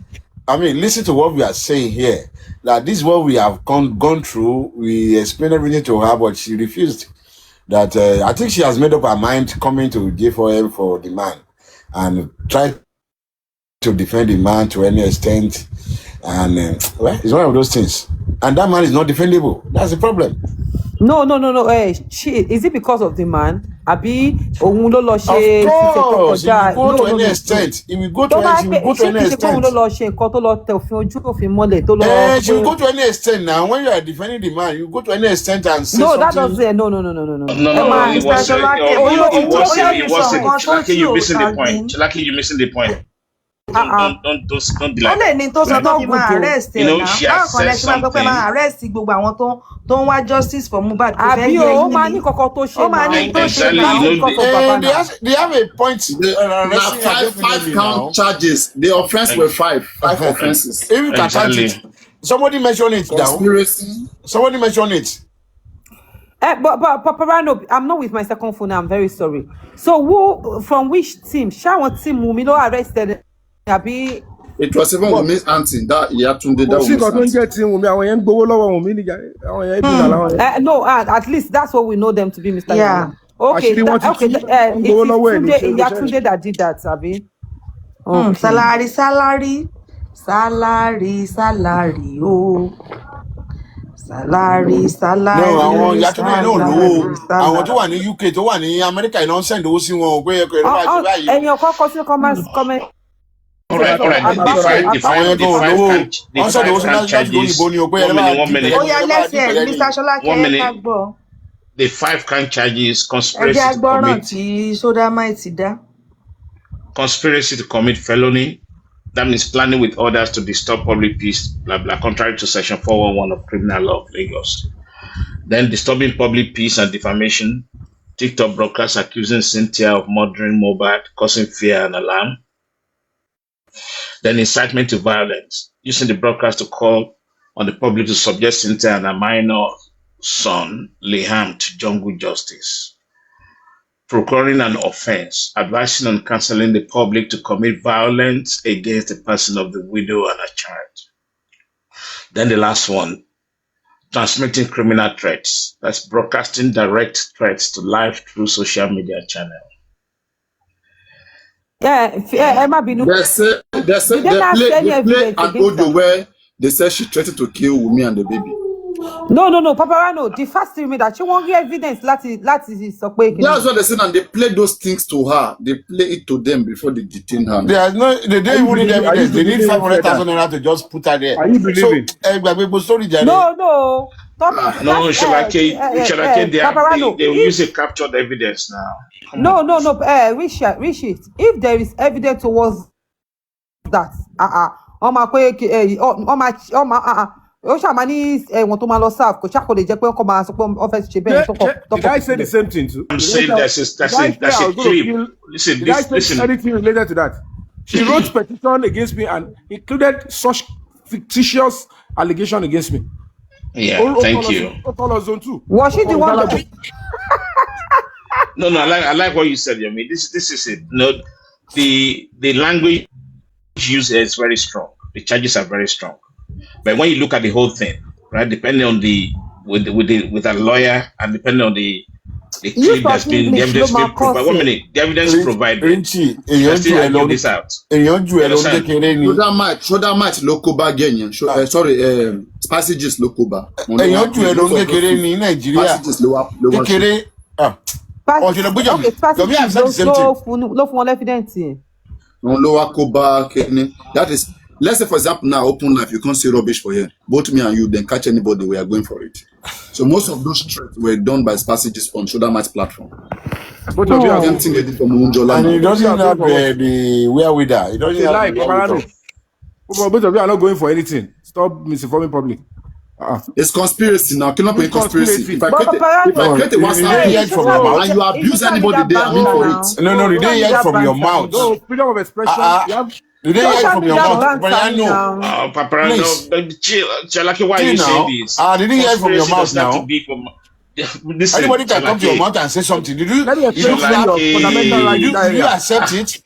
I mean, listen to what we are saying here. That this is what we have gone through. We explained everything to her, but she refused. That I think she has made up her mind coming to J4M for the man and try to defend the man to any extent. And it's one of those things. And that man is not defendable. That's the problem. No. Is it because of the man? Abi of course, if you go to any extent, if you go to any extent, she will go to any extent now. When you are defending the man, you go to any extent and say something. That doesn't. No. You're missing the point. Lucky, you're missing the point. Don't delay. She has said something. Justice for Mohbad. They have a point. 5 count charges. The offense were 5 offenses. If you can count it, somebody mention it down. Somebody mention it. But Papariano, I'm not with my second phone. I'm very sorry. So who from which team? Shawan team Mumino arrested. It was even Wumi's auntie that Yatunde that no, at least that's what we know them to be, Mr. Yeah. Okay, it is Yatunde that did that, Abi. Salary. Oh. Salary. No, Yatunde no. Àwọn tó wà ní UK, tó wà ní America, iná send owó sí wọn pé comment. All right. The five count charges: conspiracy to commit felony. That means planning with others to disturb public peace, blah blah, contrary to Section 411 of Criminal Law of Lagos. Then disturbing public peace and defamation. TikTok broadcast accusing Cynthia of murdering Mohbad, causing fear and alarm. Then incitement to violence, using the broadcast to call on the public to subject Cynthia and her minor son, Liam, to jungle justice. Procuring an offense, advising and counseling the public to commit violence against the person of the widow and her child. Then the last one, transmitting criminal threats. That's broadcasting direct threats to life through social media channel. Emma Binu. They play an audio where they say she threatened to kill Wumi and the baby. No, Papariano, the first thing that she won't get evidence. That's what they said, and they play those things to her. They play it to them before they detain her. They don't even need evidence. They need 500,000 naira to just put her there. Are you believing? No. No, Shalake, they will use a captured evidence now. No. Richard, if there is evidence towards that, the guy said the same thing too. I'm saying that's a clip. Listen. Anything related to that? She wrote petition against me and included such fictitious allegation against me. Yeah, thank you. Was she the one? No, I like what you said, Yomi. This is it. No, the language used is very strong. The charges are very strong. But when you look at the whole thing, right, depending on with a lawyer and depending on the clip that's been the evidence being provided. 1 minute, the evidence provided. Still this out. Show that match Lokoba Genyan. Passages Lokoba. That is, let's say for example now open life, you can't say rubbish for here. Both me and you then catch anybody, we are going for it. So most of those threats were done by passages on Shoulder Match platform. Both of you are something they did from Munjola. And he doesn't have the wherewithal. He doesn't have the both of you are not going for anything. Stop misinforming public. It's conspiracy now. Cannot be conspiracy. If I create a WhatsApp from your mouth and you abuse anybody there, I mean for it. No, you didn't hear it from your mouth. No, freedom of expression. You didn't hear it from your mouth. Papariano, Chalake, why are you saying this? I didn't hear it from your mouth now. Listen, anybody can come to your mouth and say something. Did you accept it?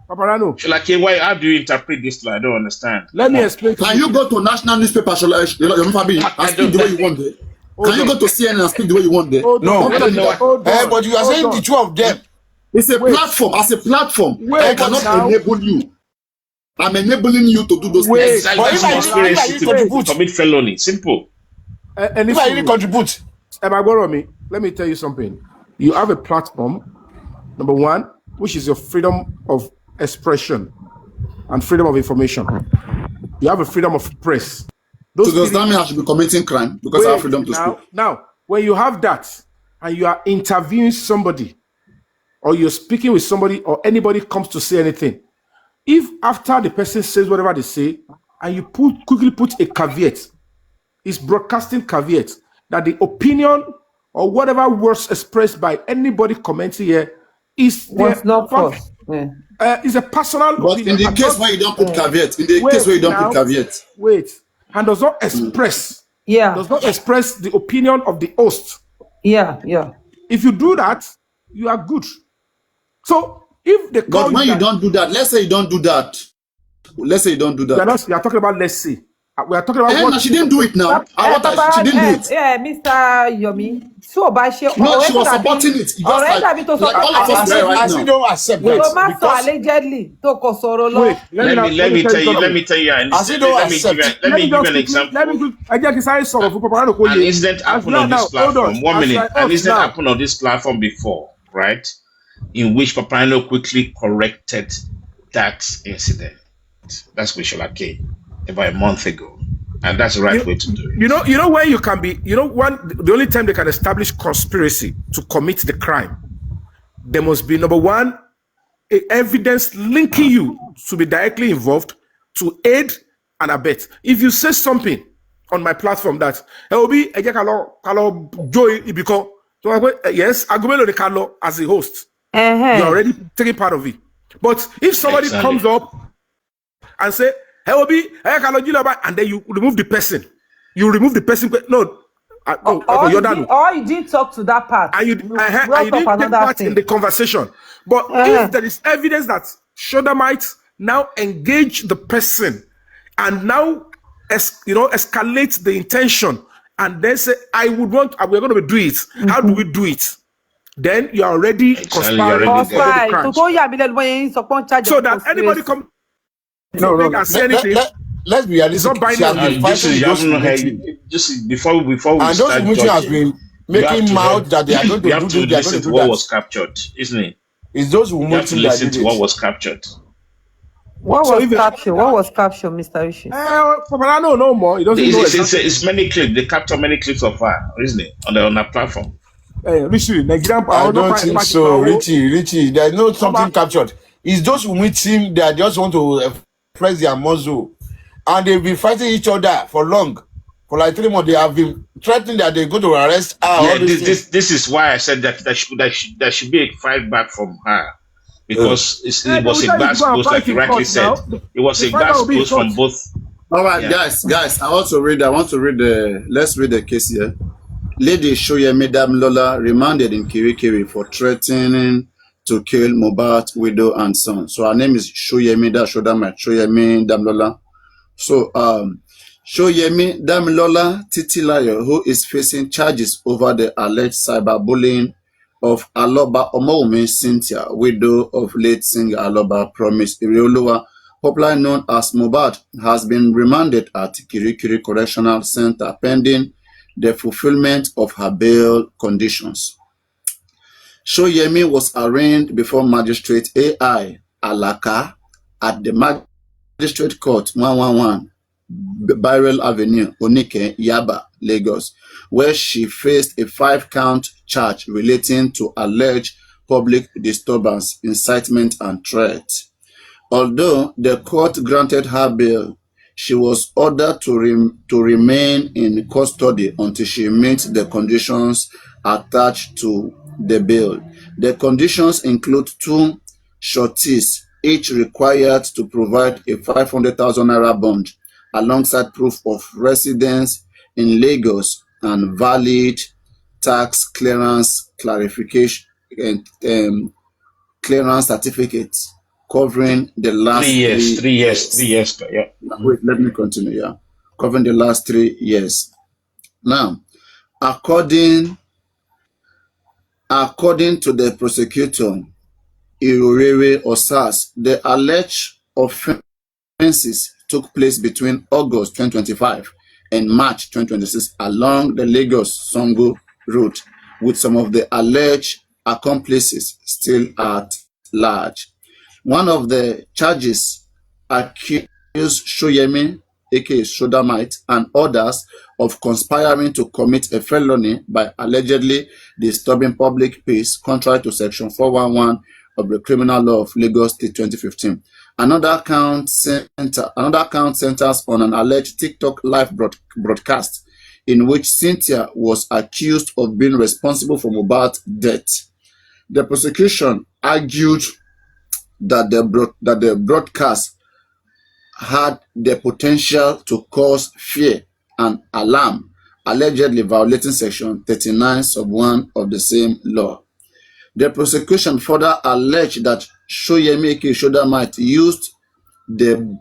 Papariano. Shalake, how do you interpret this law? I don't understand. Let me explain. Can you go to national newspaper, Fabiyi, and speak the way you want there? Can you go to CNN and speak the way you want there? No. But you are saying the two of them. It's a platform. As a platform, I cannot enable you. I'm enabling you to do those things. But if I contribute, commit felony. Simple. And if I really contribute, let me tell you something. You have a platform, number one, which is your freedom of expression and freedom of information. You have a freedom of press. So does that mean I should be committing crime because I have freedom to speak? Now, when you have that and you are interviewing somebody or you're speaking with somebody or anybody comes to say anything, if after the person says whatever they say and you quickly put a caveat, it's broadcasting caveat that the opinion or whatever words expressed by anybody commenting here is not false. Is a personal but opinion. In the case where you don't put caveat, and does not express, does not express the opinion of the host. If you do that, you are good. So if they call but when you don't do that, let's say you don't do that. You are talking about let's say. We are talking about what she didn't do it now. She didn't do it. Yeah, Mr. Yomi. So by she no, she was supporting it. Just like all of us right now. Don't accept that. Because allegedly, let me tell you. Let me give you an example. An incident happened on this platform. 1 minute. An incident happened on this platform before, right? In which Papariano quickly corrected that incident. That's with Shalake about a month ago, and that's the right way to do it. You know where you can be. The only time they can establish conspiracy to commit the crime, there must be number one, evidence linking you to be directly involved, to aid and abet. If you say something on my platform that yes, Agumelo de Carlo as a host, you're already taking part of it. But if somebody comes up and say, hey, Obi, hey, and then you remove the person. You remove the person. No, or you didn't talk to that part. And you didn't take part in the conversation. But if there is evidence that shoulder might now engage the person and now escalate the intention and then say, we're going to do it. How do we do it? Then you are already conspiring so that anybody come let's be realistic. Just before we and start those has been making mouth that they are going to do this, they are going to do what that. was captured, isn't it? It's those who have to listen to what was captured. What was captured, Mr. Rishi? Papariano no more. He doesn't know it's many clips. They capture many clips of her, isn't it? On the platform. Rishi, I don't think so, Richie. There's no something captured. It's those who meet him that just want to press their muzzle, and they've been fighting each other for long. For like 3 months, they have been threatening that they're going to arrest her. Yeah, this is why I said that there should be a fight back from her. Because it was a glass post, like you rightly said. It was a glass post from both. All right, guys. I want to read let's read the case here. Lady Shoyemi Damilola remanded in Kirikiri for threatening to kill Mohbad's widow and son. So her name is Shoyemi Damilola. So Shoyemi Damilola Titilayo, who is facing charges over the alleged cyberbullying of Aloba Omowumi Cynthia, widow of late singer Aloba Promise Irioluwa, popularly known as Mohbad, has been remanded at Kirikiri Correctional Center pending the fulfillment of her bail conditions. Shoyemi was arraigned before Magistrate A.I. Alaka at the Magistrate Court 111 Byrel Avenue, Onike, Yaba, Lagos, where she faced a 5-count charge relating to alleged public disturbance, incitement, and threat. Although the court granted her bail, she was ordered to remain in custody until she meets the conditions attached to the bail. The conditions include 2 sureties, each required to provide a 500,000 naira bond, alongside proof of residence in Lagos and valid tax clearance clarification and clearance certificates covering the last 3 years. 3 years. 3 years. Yeah. Wait, let me continue. Yeah, covering the last 3 years. Now, according to the prosecutor, Irorere Osas, the alleged offenses took place between August 2025 and March 2026 along the Lagos-Songo route, with some of the alleged accomplices still at large. One of the charges accused Shoyemi, aka Shodamite, and others of conspiring to commit a felony by allegedly disturbing public peace contrary to Section 411 of the Criminal Law of Lagos State 2015. Another count centers on an alleged TikTok live broadcast in which Cynthia was accused of being responsible for Mohbad's death. The prosecution argued that the broadcast had the potential to cause fear and alarm, allegedly violating Section 39 sub 1 of the same law. The prosecution further alleged that Shoyemi Shodamite used the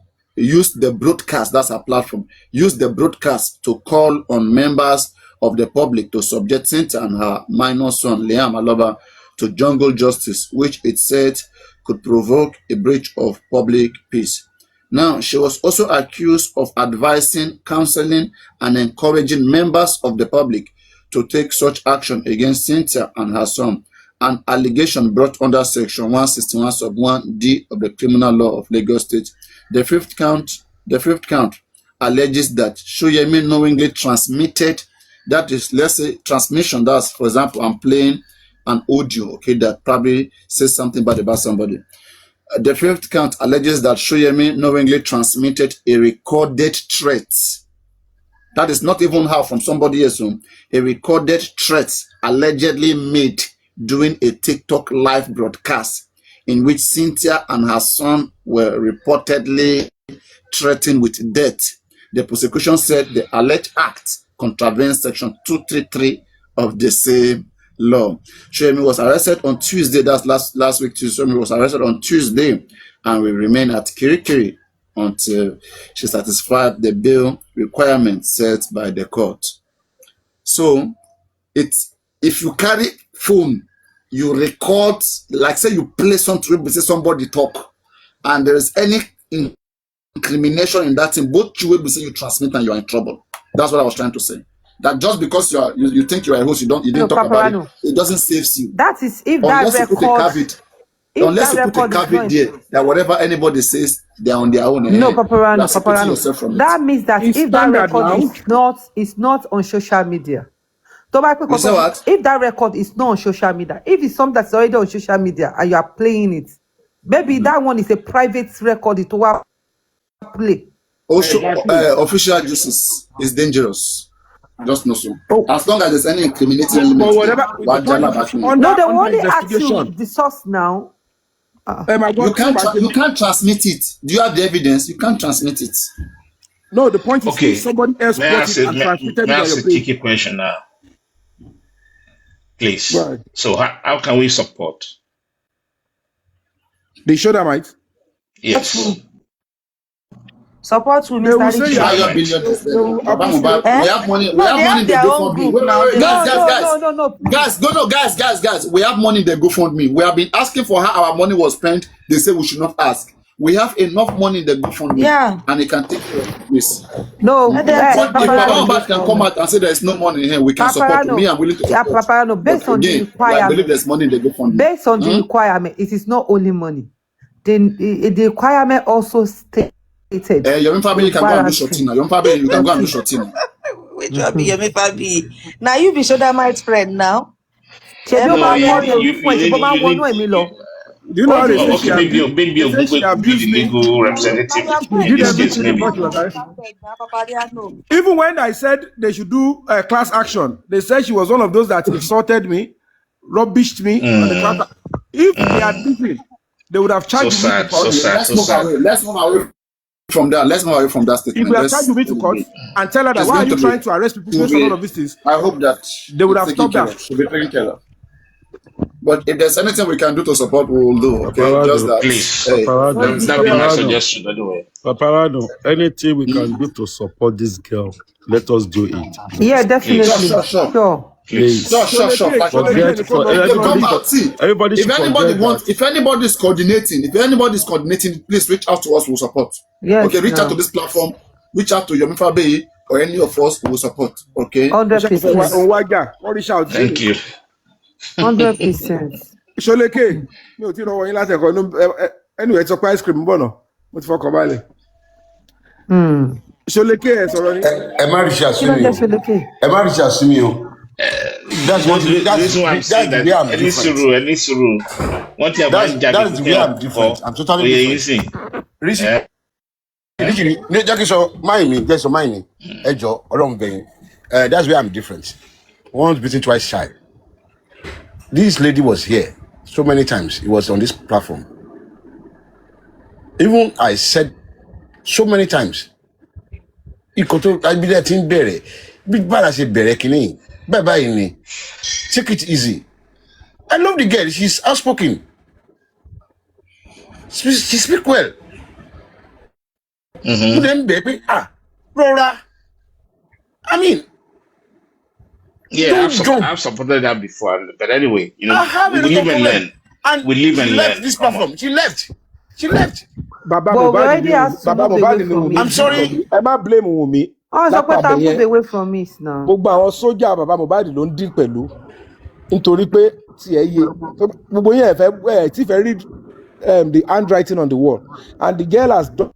broadcast, that's a platform, used the broadcast to call on members of the public to subject Cynthia and her minor son, Liam Aloba, to jungle justice, which it said could provoke a breach of public peace. Now, she was also accused of advising, counseling, and encouraging members of the public to take such action against Cynthia and her son, an allegation brought under Section 161 sub 1D of the Criminal Law of Lagos State. The fifth count alleges that Shoyemi knowingly transmitted, that is, let's say transmission, that's, for example, I'm playing an audio, okay, that probably says something bad about somebody. The fifth count alleges that Shoyemi knowingly transmitted a recorded threat. That is not even how from somebody else. A recorded threat allegedly made during a TikTok live broadcast in which Cynthia and her son were reportedly threatened with death. The prosecution said the alleged act contravenes section 233 of the same law. Yomi was arrested on Tuesday. That's last week. Yomi was arrested on Tuesday and will remain at Kirikiri until she satisfied the bail requirements set by the court. So, if you carry phone, you record, like say you play something, say somebody talk, and there is any incrimination in that thing, both you will say you transmit and you are in trouble. That's what I was trying to say. That just because you think you are a host, you didn't talk about it, it doesn't save you. That is if unless that record. Unless you put a caveat there that whatever anybody says, they're on their own. No, Papariano. That means that if that record is not on social media. You say what? If that record is not on social media, if it's something that's already on social media and you are playing it, maybe that one is a private record it will play. Also, official justice is dangerous. Just know so. As long as there's any incriminating element, they only ask you the source now. You can't transmit it. Do you have the evidence? You can't transmit it. No, the point is if somebody else may I ask a tricky question now? Please. Right. So how can we support? The Shodamite? Yes. Support with Mr. We have money. We have money in the GoFundMe. Guys. We have money in the GoFundMe. We have been asking for how our money was spent. They say we should not ask. We have enough money in the GoFundMe, and it can take care of this. No, if Baba can come out and say there is no money in here, we can support. Me, I'm willing to support. Papariano, based on the requirement, I believe there's money in the GoFundMe. Based on the requirement, it is not only money. The requirement also states. Your family can go and do shorting. Your family, you can go and do shorting. Which will be your fabiyi. Now you be Shodamite's friend now. Do you know how they say maybe you'll be the legal representative in this case, maybe. Even when I said they should do a class action, they said she was one of those that insulted me, rubbished me on the class. If they had listened, they would have charged me. Let's move away from that. Let's move away from that statement. If they have charged me to court and tell her that why are you trying to arrest people based on all of these things, I hope that they would have stopped that. Should be taken care of. But if there's anything we can do to support, we will do. Okay, just that. Please. That'd be my suggestion anyway. Paparano, anything we can do to support this girl, let us do it. Yeah, definitely. Sure. Please. Sure. If anybody is coordinating, please reach out to us. We'll support. Yes, okay, reach out to this platform. Reach out to Yomi Fabiyi or any of us who will support. Okay. 100%. Thank you. 100%. Sholeke, mi ò tí ì rọwọ́ yín láti ẹ̀kọ́ anyway it's a ice cream bọ̀ náà mo ti fọkàn balẹ̀. Sholeke ẹ sọ̀rọ̀ ni. Ẹ má rí ṣe àsúnmí o. That's the way I'm different. That's the way I'm different. I'm totally different. That's where I'm different. Once bitten, twice shy. This lady was here so many times. It was on this platform. Even I said so many times. Take it easy. I love the girl. She's outspoken. She speaks well. Baby, Rora. I mean, yeah, I've supported that before. But anyway, we live and learn. We live and learn. Left this platform. She left. Baba I'm sorry. I'm not blaming me. Oh, so put away from me now. Gbogbo àwọn sójà bàbá Mohbad ló ń dín pẹ̀lú nítorí pé tí ẹ yé gbogbo yẹn fẹ́ tí fẹ́ read the handwriting on the wall and the girl has done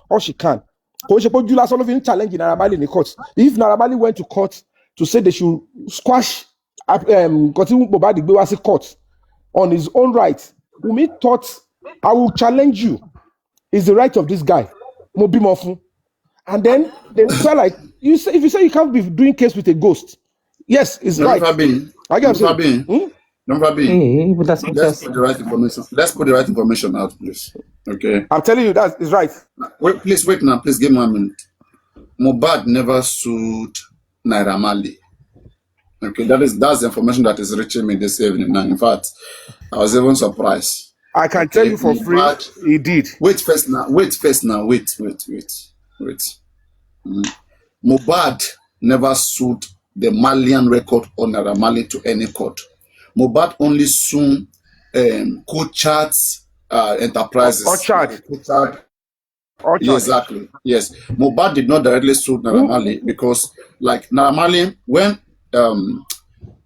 all she can. Kò ṣe pé ojú lásán ló fi ń challenge Naira Marley ní court. If Naira Marley went to court to say they should squash nǹkan tí Mohbad gbé wá sí court on his own right, Wunmi thought I will challenge you. It's the right of this guy. Mo bímọ fún. And then they felt like you say if you say you can't be doing case with a ghost, yes, it's right. I get Number B. Hey, but that's Let's put interesting. the right information. Let's put the right information out, please. Okay. I'm telling you, that is right. Wait, please wait now. Please give me 1 minute. Mohbad never sued Naira Marley. Okay, that's the information that is reaching me this evening. Now, in fact, I was even surprised. I can tell you for free, he did. Wait first now. Wait. Mohbad never sued the Malian record or Naira Marley to any court. Mohbad only sued Kuchat's enterprises. Orchard. Yeah, exactly. Yes. Mohbad did not directly sue Naira Marley because, like, Naira Marley, when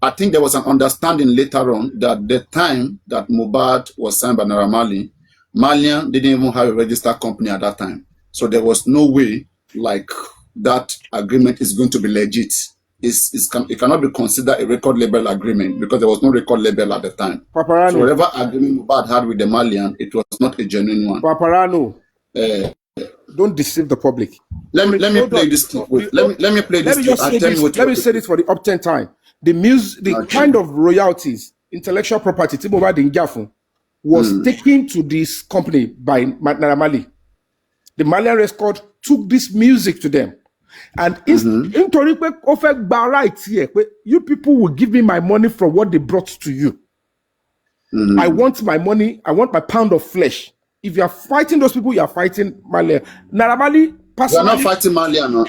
I think there was an understanding later on that the time that Mohbad was signed by Naira Marley, Malian didn't even have a registered company at that time. So there was no way, like, that agreement is going to be legit. It cannot be considered a record label agreement because there was no record label at the time. Papariano. So whatever agreement Mohbad had with the Malian, it was not a genuine one. Papariano. Don't deceive the public. Let me play this clip. Let me play this clip. Let me say this for the up 10 time. The music, the kind of royalties, intellectual property, Mohbad Ngafun, was taken to this company by Naira Marley. The Malian record took this music to them. And you people will give me my money from what they brought to you. I want my money. I want my pound of flesh. If you are fighting those people, you are fighting Malian. Naira Marley, you are not fighting Malian. No.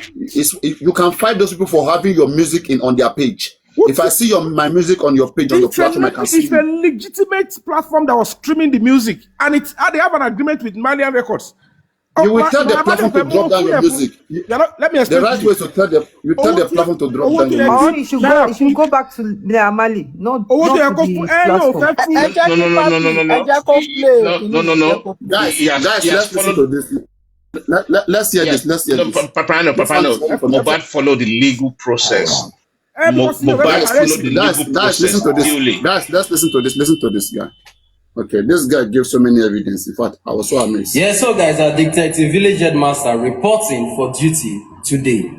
You can fight those people for having your music on their page. If I see my music on your page, on your platform, I can see it's a legitimate platform that was streaming the music. And they have an agreement with Malian Records. You will tell the platform to drop down your music. Let me explain. The right way to tell the platform to drop down your music. You should go back to Naira Marley, not to the platform. No. Guys, let's listen to this. Let's hear this. Papariano, Mohbad followed the legal process. Mohbad followed the legal process. Listen to this. Guys, let's listen to this. Listen to this guy. Okay, this guy gives so many evidence. In fact, I was so amazed. Yeah, so guys, our Detective Village Headmaster reporting for duty today.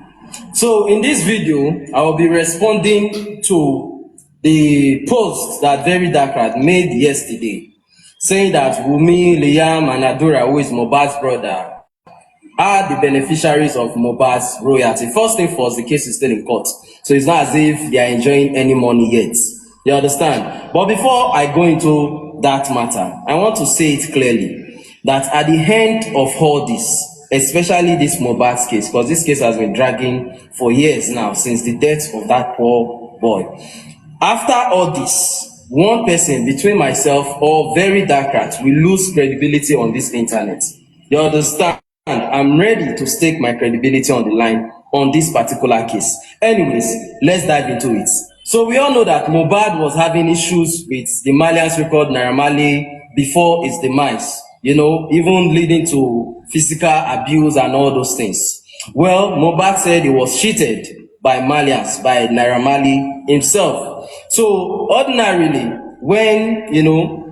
So in this video, I will be responding to the post that Very Dark Rat made yesterday, saying that Wumi, Liam, and Adura, who is Mohbad's brother, are the beneficiaries of Mohbad's royalty. First thing first, the case is still in court. So it's not as if they are enjoying any money yet. You understand? But before I go into that matter, I want to say it clearly that at the end of all this, especially this Mohbad's case, because this case has been dragging for years now, since the death of that poor boy. After all this, one person between myself or Very Dark Rat will lose credibility on this internet. You understand? I'm ready to stake my credibility on the line on this particular case. Anyways, let's dive into it. So we all know that Mohbad was having issues with the Malian's record, Naira Marley, before his demise, you know, even leading to physical abuse and all those things. Well, Mohbad said he was cheated by Malians, by Naira Marley himself. So ordinarily, when, you know,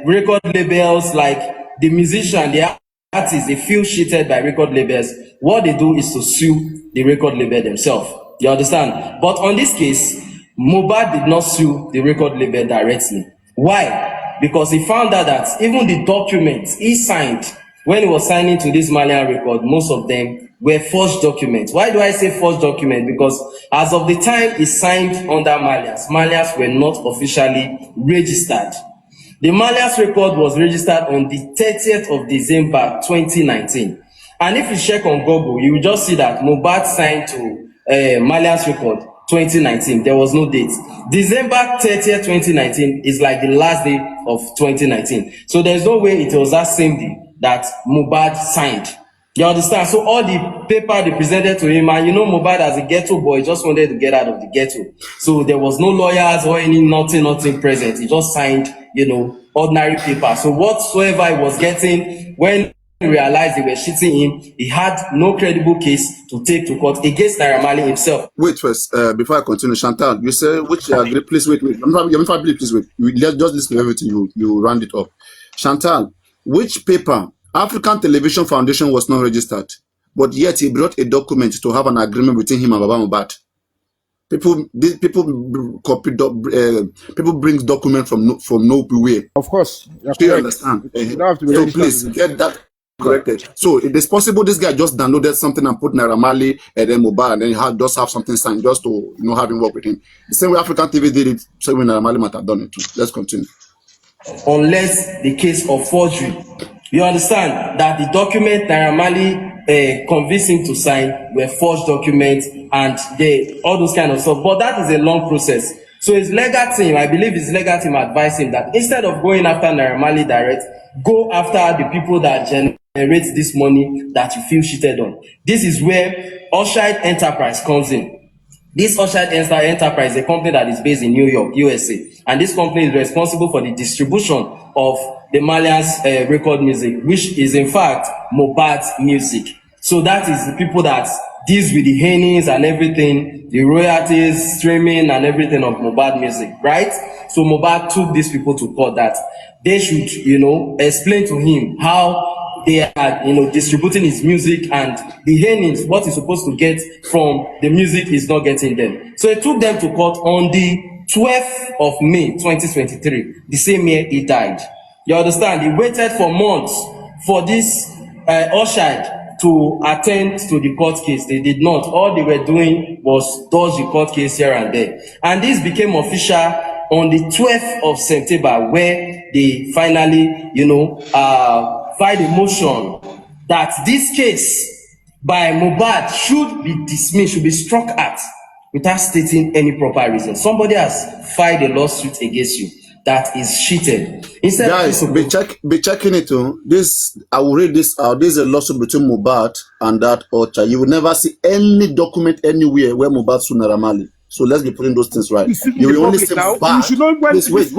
record labels like the musician, the artists, they feel cheated by record labels, what they do is to sue the record label themselves. You understand? But on this case, Mohbad did not sue the record label directly. Why? Because he found out that even the documents he signed when he was signing to this Malian record, most of them were forged documents. Why do I say forged documents? Because as of the time he signed under Malians were not officially registered. The Malians record was registered on the 30th of December 2019. And if you check on Google, you will just see that Mohbad signed to Malians record 2019. There was no date. December 30th, 2019 is like the last day of 2019. So there's no way it was that same day that Mohbad signed. You understand? So all the paper they presented to him, and you know Mohbad as a ghetto boy just wanted to get out of the ghetto. So there was no lawyers or nothing present. He just signed, you know, ordinary paper. So whatsoever he was getting, when he realized they were cheating him, he had no credible case to take to court against Naira Marley himself. Wait first, before I continue, Chantal, you say which please wait. Please wait. Let's just listen to everything. You round it up. Chantal, which paper? African Television Foundation was not registered, but yet he brought a document to have an agreement between him and Baba Mohbad. People copy people bring documents from nowhere. Of course, you're Do you correct. understand? You don't have to be So registered please with get that corrected. So it is possible this guy just downloaded something and put Naira Marley and then mobile and then just have something signed just to have him work with him. The same way African TV did it, same way Naira Marley might have done it too. Let's continue. Unless the case of forgery. You understand that the document Naira Marley convinced him to sign were forged documents and all those kind of stuff. But that is a long process. So his legal team, I believe his legal team advised him that instead of going after Naira Marley direct, go after the people that generate this money that you feel cheated on. This is where Oshide Enterprise comes in. This Oshide Enterprise is a company that is based in New York, USA, and this company is responsible for the distribution of the Malians' record music, which is in fact Mohbad's music. So that is the people that deals with the earnings and everything, the royalties, streaming and everything of Mohbad music, right? So Mohbad took these people to court that they should, explain to him how they are, distributing his music and the earnings, what he's supposed to get from the music is not getting them. So he took them to court on the 12th of May, 2023, the same year he died. You understand? He waited for months for this Oshide to attend to the court case. They did not. All they were doing was dodge the court case here and there. And this became official on the 12th of September, where they finally, filed a motion that this case by Mohbad should be dismissed, should be struck at without stating any proper reason. Somebody has filed a lawsuit against you that is cheated. Instead Guys, be checking it too. I will read this out. This is a lawsuit between Mohbad and that Ocha. You will never see any document anywhere where Mohbad sued Naira Marley. So let's be putting those things right. You will only see Mohbad. You should not Please wait.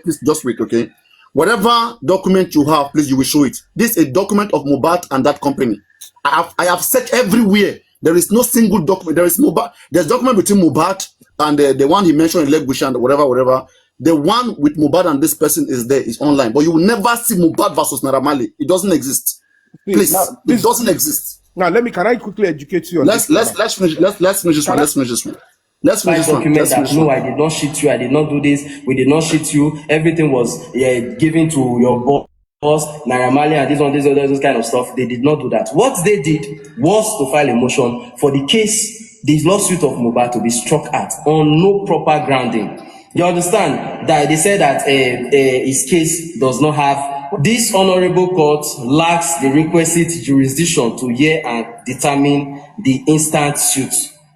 Please just wait, okay? Whatever document you have, please, you will show it. This is a document of Mohbad and that company. I have searched everywhere. There is no single document. There is Mohbad. There's document between Mohbad and the one he mentioned in Lake Bush and whatever. The one with Mohbad and this person is online. But you will never see Mohbad versus Naira Marley. It doesn't exist. Please, it doesn't exist. Now, can I quickly educate you on this? Let's finish this one. Document that no, I did not cheat you, I did not do this, we did not cheat you, everything was given to your boss, Naira Marley, and this kind of stuff. They did not do that. What they did was to file a motion for the case, the lawsuit of Mohbad, to be struck at on no proper grounding. You understand that they said that his case does not have, this honorable court lacks the requisite jurisdiction to hear and determine the instant suit.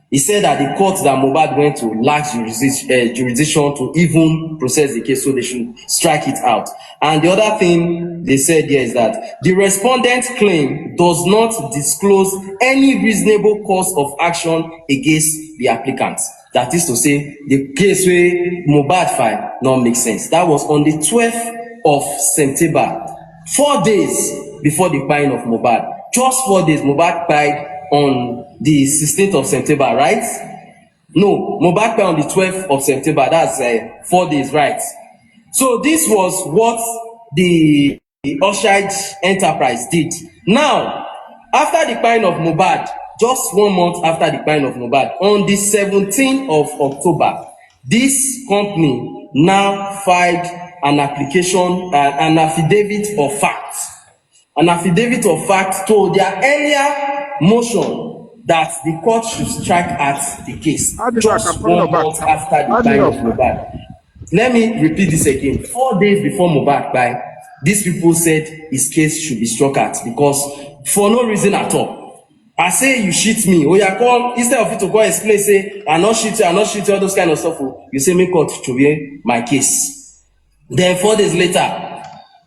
He said that the court that Mohbad went to lacks jurisdiction to even process the case, so they should strike it out. And the other thing they said here is that the respondent's claim does not disclose any reasonable course of action against the applicant. That is to say, the case where Mohbad filed not make sense. That was on the 12th of September, 4 days before the filing of Mohbad. Just 4 days, Mohbad filed on the 16th of September, right? No, Mohbad filed on the 12th of September. That's 4 days, right? So this was what the Oshide Enterprise did. Now, after the filing of Mohbad, just 1 month after the filing of Mohbad, on the 17th of October, this company now filed an application, an affidavit of fact. An affidavit of fact to their earlier motion that the court should strike at the case just 1 month after the filing of Mohbad. Let me repeat this again. 4 days before Mohbad died, these people said his case should be struck at because for no reason at all. I say you cheat me, or you come, instead of you to go explain, say I not cheat you, all those kind of stuff. You say make court to be my case. Then 4 days later,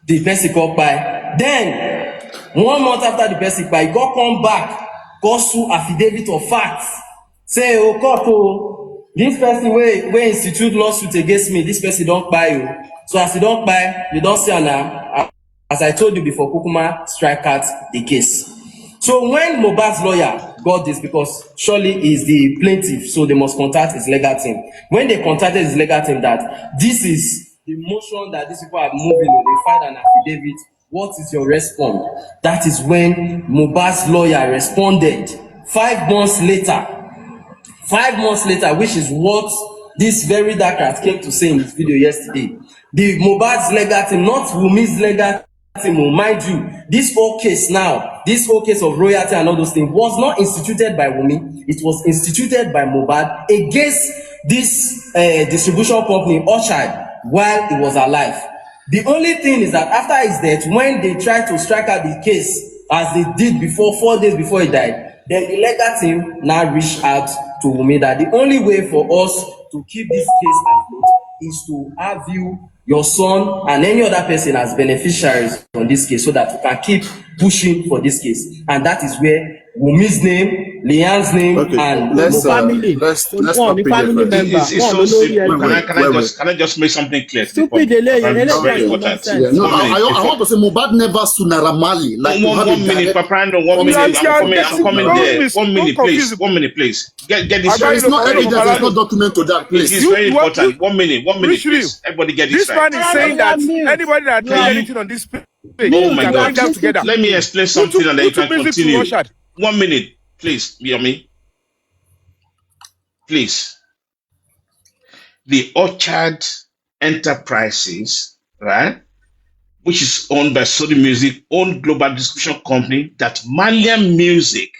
the person called by. Then 1 month after the person by, go come back, go sue affidavit of facts. Say, oh court, oh, this person wey institute lawsuit against me, this person don't buy you. So as you don't buy, you don't see now. As I told you before, Kukuma strike out the case. So when Mohbad's lawyer got this, because surely is the plaintiff, so they must contact his legal team. When they contacted his legal team that this is the motion that these people are moving on, they filed an affidavit. What is your response? That is when Mohbad's lawyer responded 5 months later, 5 months later, which is what this very dark rat came to say in his video yesterday, the Mohbad's legal team, not Wumi's legal team, mind you, this whole case now, this whole case of royalty and all those things was not instituted by Wumi, it was instituted by Mohbad against this distribution company, Orchard, while he was alive. The only thing is that after his death, when they tried to strike out the case, as they did before, 4 days before he died, then the legal team now reached out to Wumi that the only way for us to keep this case afloat is to have you, your son, and any other person as beneficiaries on this case so that we can keep pushing for this case. And that is where Wumi's name, Leanne's name, and let's family. Let's family member. It's so simple. Can I just make something clear? Stupid delay. Very important. Yeah, no, I want to say Mohbad never sued Naira Marley. Like one minute, Papariano, 1 minute. I'm coming there. 1 minute, please. 1 minute, please. Get this there right. is no evidence, there is no document to that, It please. is very important. 1 minute, please. Everybody get this right. This man is saying that anybody that does anything on this page, Oh my can God. bring them together. Let me explain something and then you can continue. 1 minute, please, Yomi. Please. The Orchard Enterprises, right, which is owned by Sony Music, owned global distribution company that Malian Music,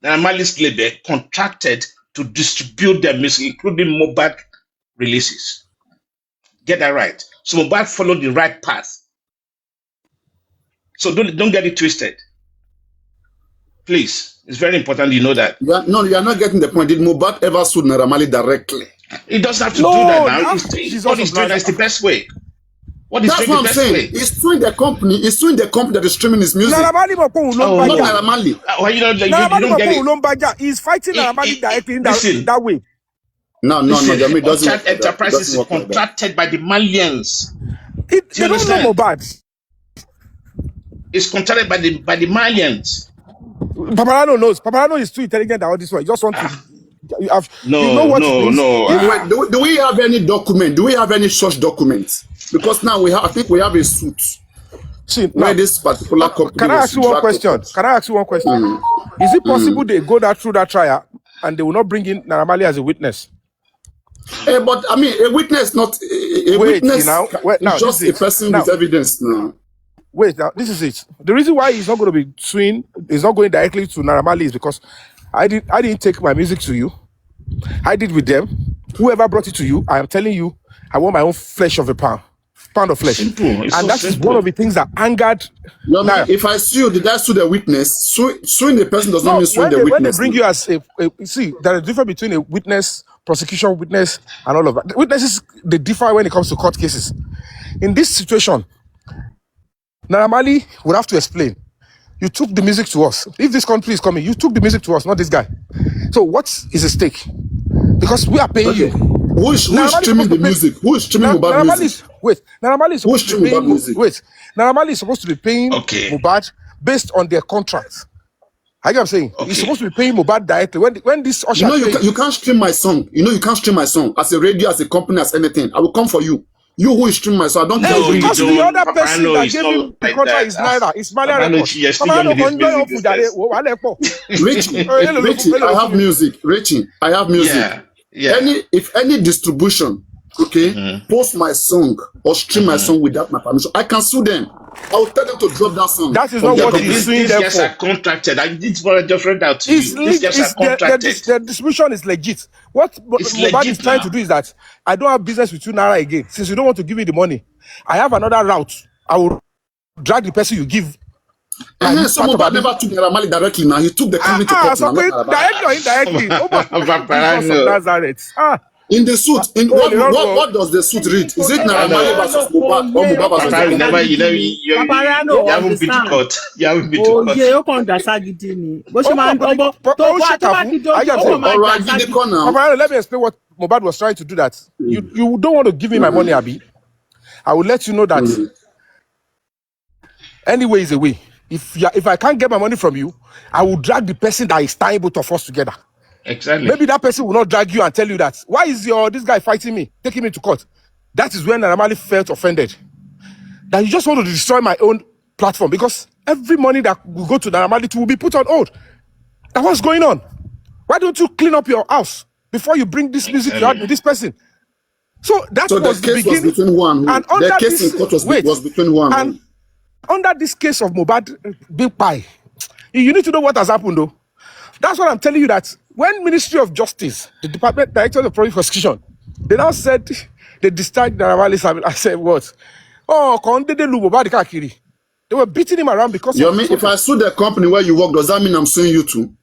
Mali's label, contracted to distribute their music, including Mohbad releases. Get that right. So Mohbad followed the right path. So don't get it twisted. Please, it's very important you know that. You are not getting the point. Did Mohbad ever sue Naira Marley directly? It doesn't have to do that now. What is doing that's the best way. What is That's doing what the I'm best saying. way? He's suing the company. He's suing the company that is streaming his music. Naira Marley Not Naira Marley. Why you don't get it? He's fighting Naira Marley directly in that way. No. Listen, doesn't Orchard Enterprises is contracted by the Malians. They don't know Mohbad. It's contracted by the Malians. Papariano knows. Papariano is too intelligent than all this one. He just want to. Wait, do we have any document? Do we have any such documents? Because now I think we have a suit. See, where this particular company. Can I ask you one question? Is it possible they go through that trial and they will not bring in Naira Marley as a witness? But I mean, a witness, not a witness. Now, just a person with evidence now. Wait, now this is it. The reason why he's not going to be suing, he's not going directly to Naira Marley is because I didn't take my music to you. I did with them. Whoever brought it to you, I am telling you, I want my own flesh of a pound of flesh. Simple. And that is one of the things that angered. If I sue you, did I sue the witness? Suing the person does not mean suing the witness. When they bring you as see, there is a difference between a witness, prosecution witness, and all of that. The witnesses, they differ when it comes to court cases. In this situation, Naira Marley would have to explain. You took the music to us. If this country is coming, you took the music to us, not this guy. So what is at stake? Because we are paying you. Who is streaming the music? Who is streaming Mohbad music? Naira Marley is supposed to be paying Naira Marley is supposed to be paying Mohbad based on their contract. I get what I'm saying. He's supposed to be paying Mohbad directly. When this Usher you can't stream my song. You can't stream my song as a radio, as a company, as anything. I will come for you. You who is streaming my song, I don't care who because the other person that gave him the contract is Naira. It's Malian Richie, I have music. Richie, I have music. Yeah. If any distribution, post my song or stream my song without my permission, I can sue them. I will tell them to drop that song. That is not what he's suing them for. These guys are contracted. This is what I just read out to you. These guys are contracted. The distribution is legit. What Mohbad is trying to do is that I don't have business with you, Naira, again. Since you don't want to give me the money, I have another route. I will drag the person you give. So Mohbad never took Naira Marley directly now. He took the company to court. Directly or indirectly. In the suit, what does the suit read? Is it Naira Marley versus Mohbad or Mohbad versus Mohbad? You haven't been to court. You haven't been to court. Let me explain what Mohbad was trying to do. That you don't want to give me my money, Abi. I will let you know that anyway is a way. If I can't get my money from you, I will drag the person that is tying both of us together. Exactly. Maybe that person will not drag you and tell you that. Why is this guy fighting me, taking me to court? That is when Naira Marley felt offended. That you just want to destroy my own platform because every money that will go to Naira Marley will be put on hold. That what's going on? Why don't you clean up your house before you bring this music you had with this person? So that was the case was between one. And the case in court was between one. And under this case of Mohbad being pie, you need to know what has happened, though. That's what I'm telling you. That when Ministry of Justice, the Department Director of the Public Prosecution, they now said they discharged Naira Marley. I said what? Oh, Mohbad. They were beating him around because. If I sue the company where you work, does that mean I'm suing you too?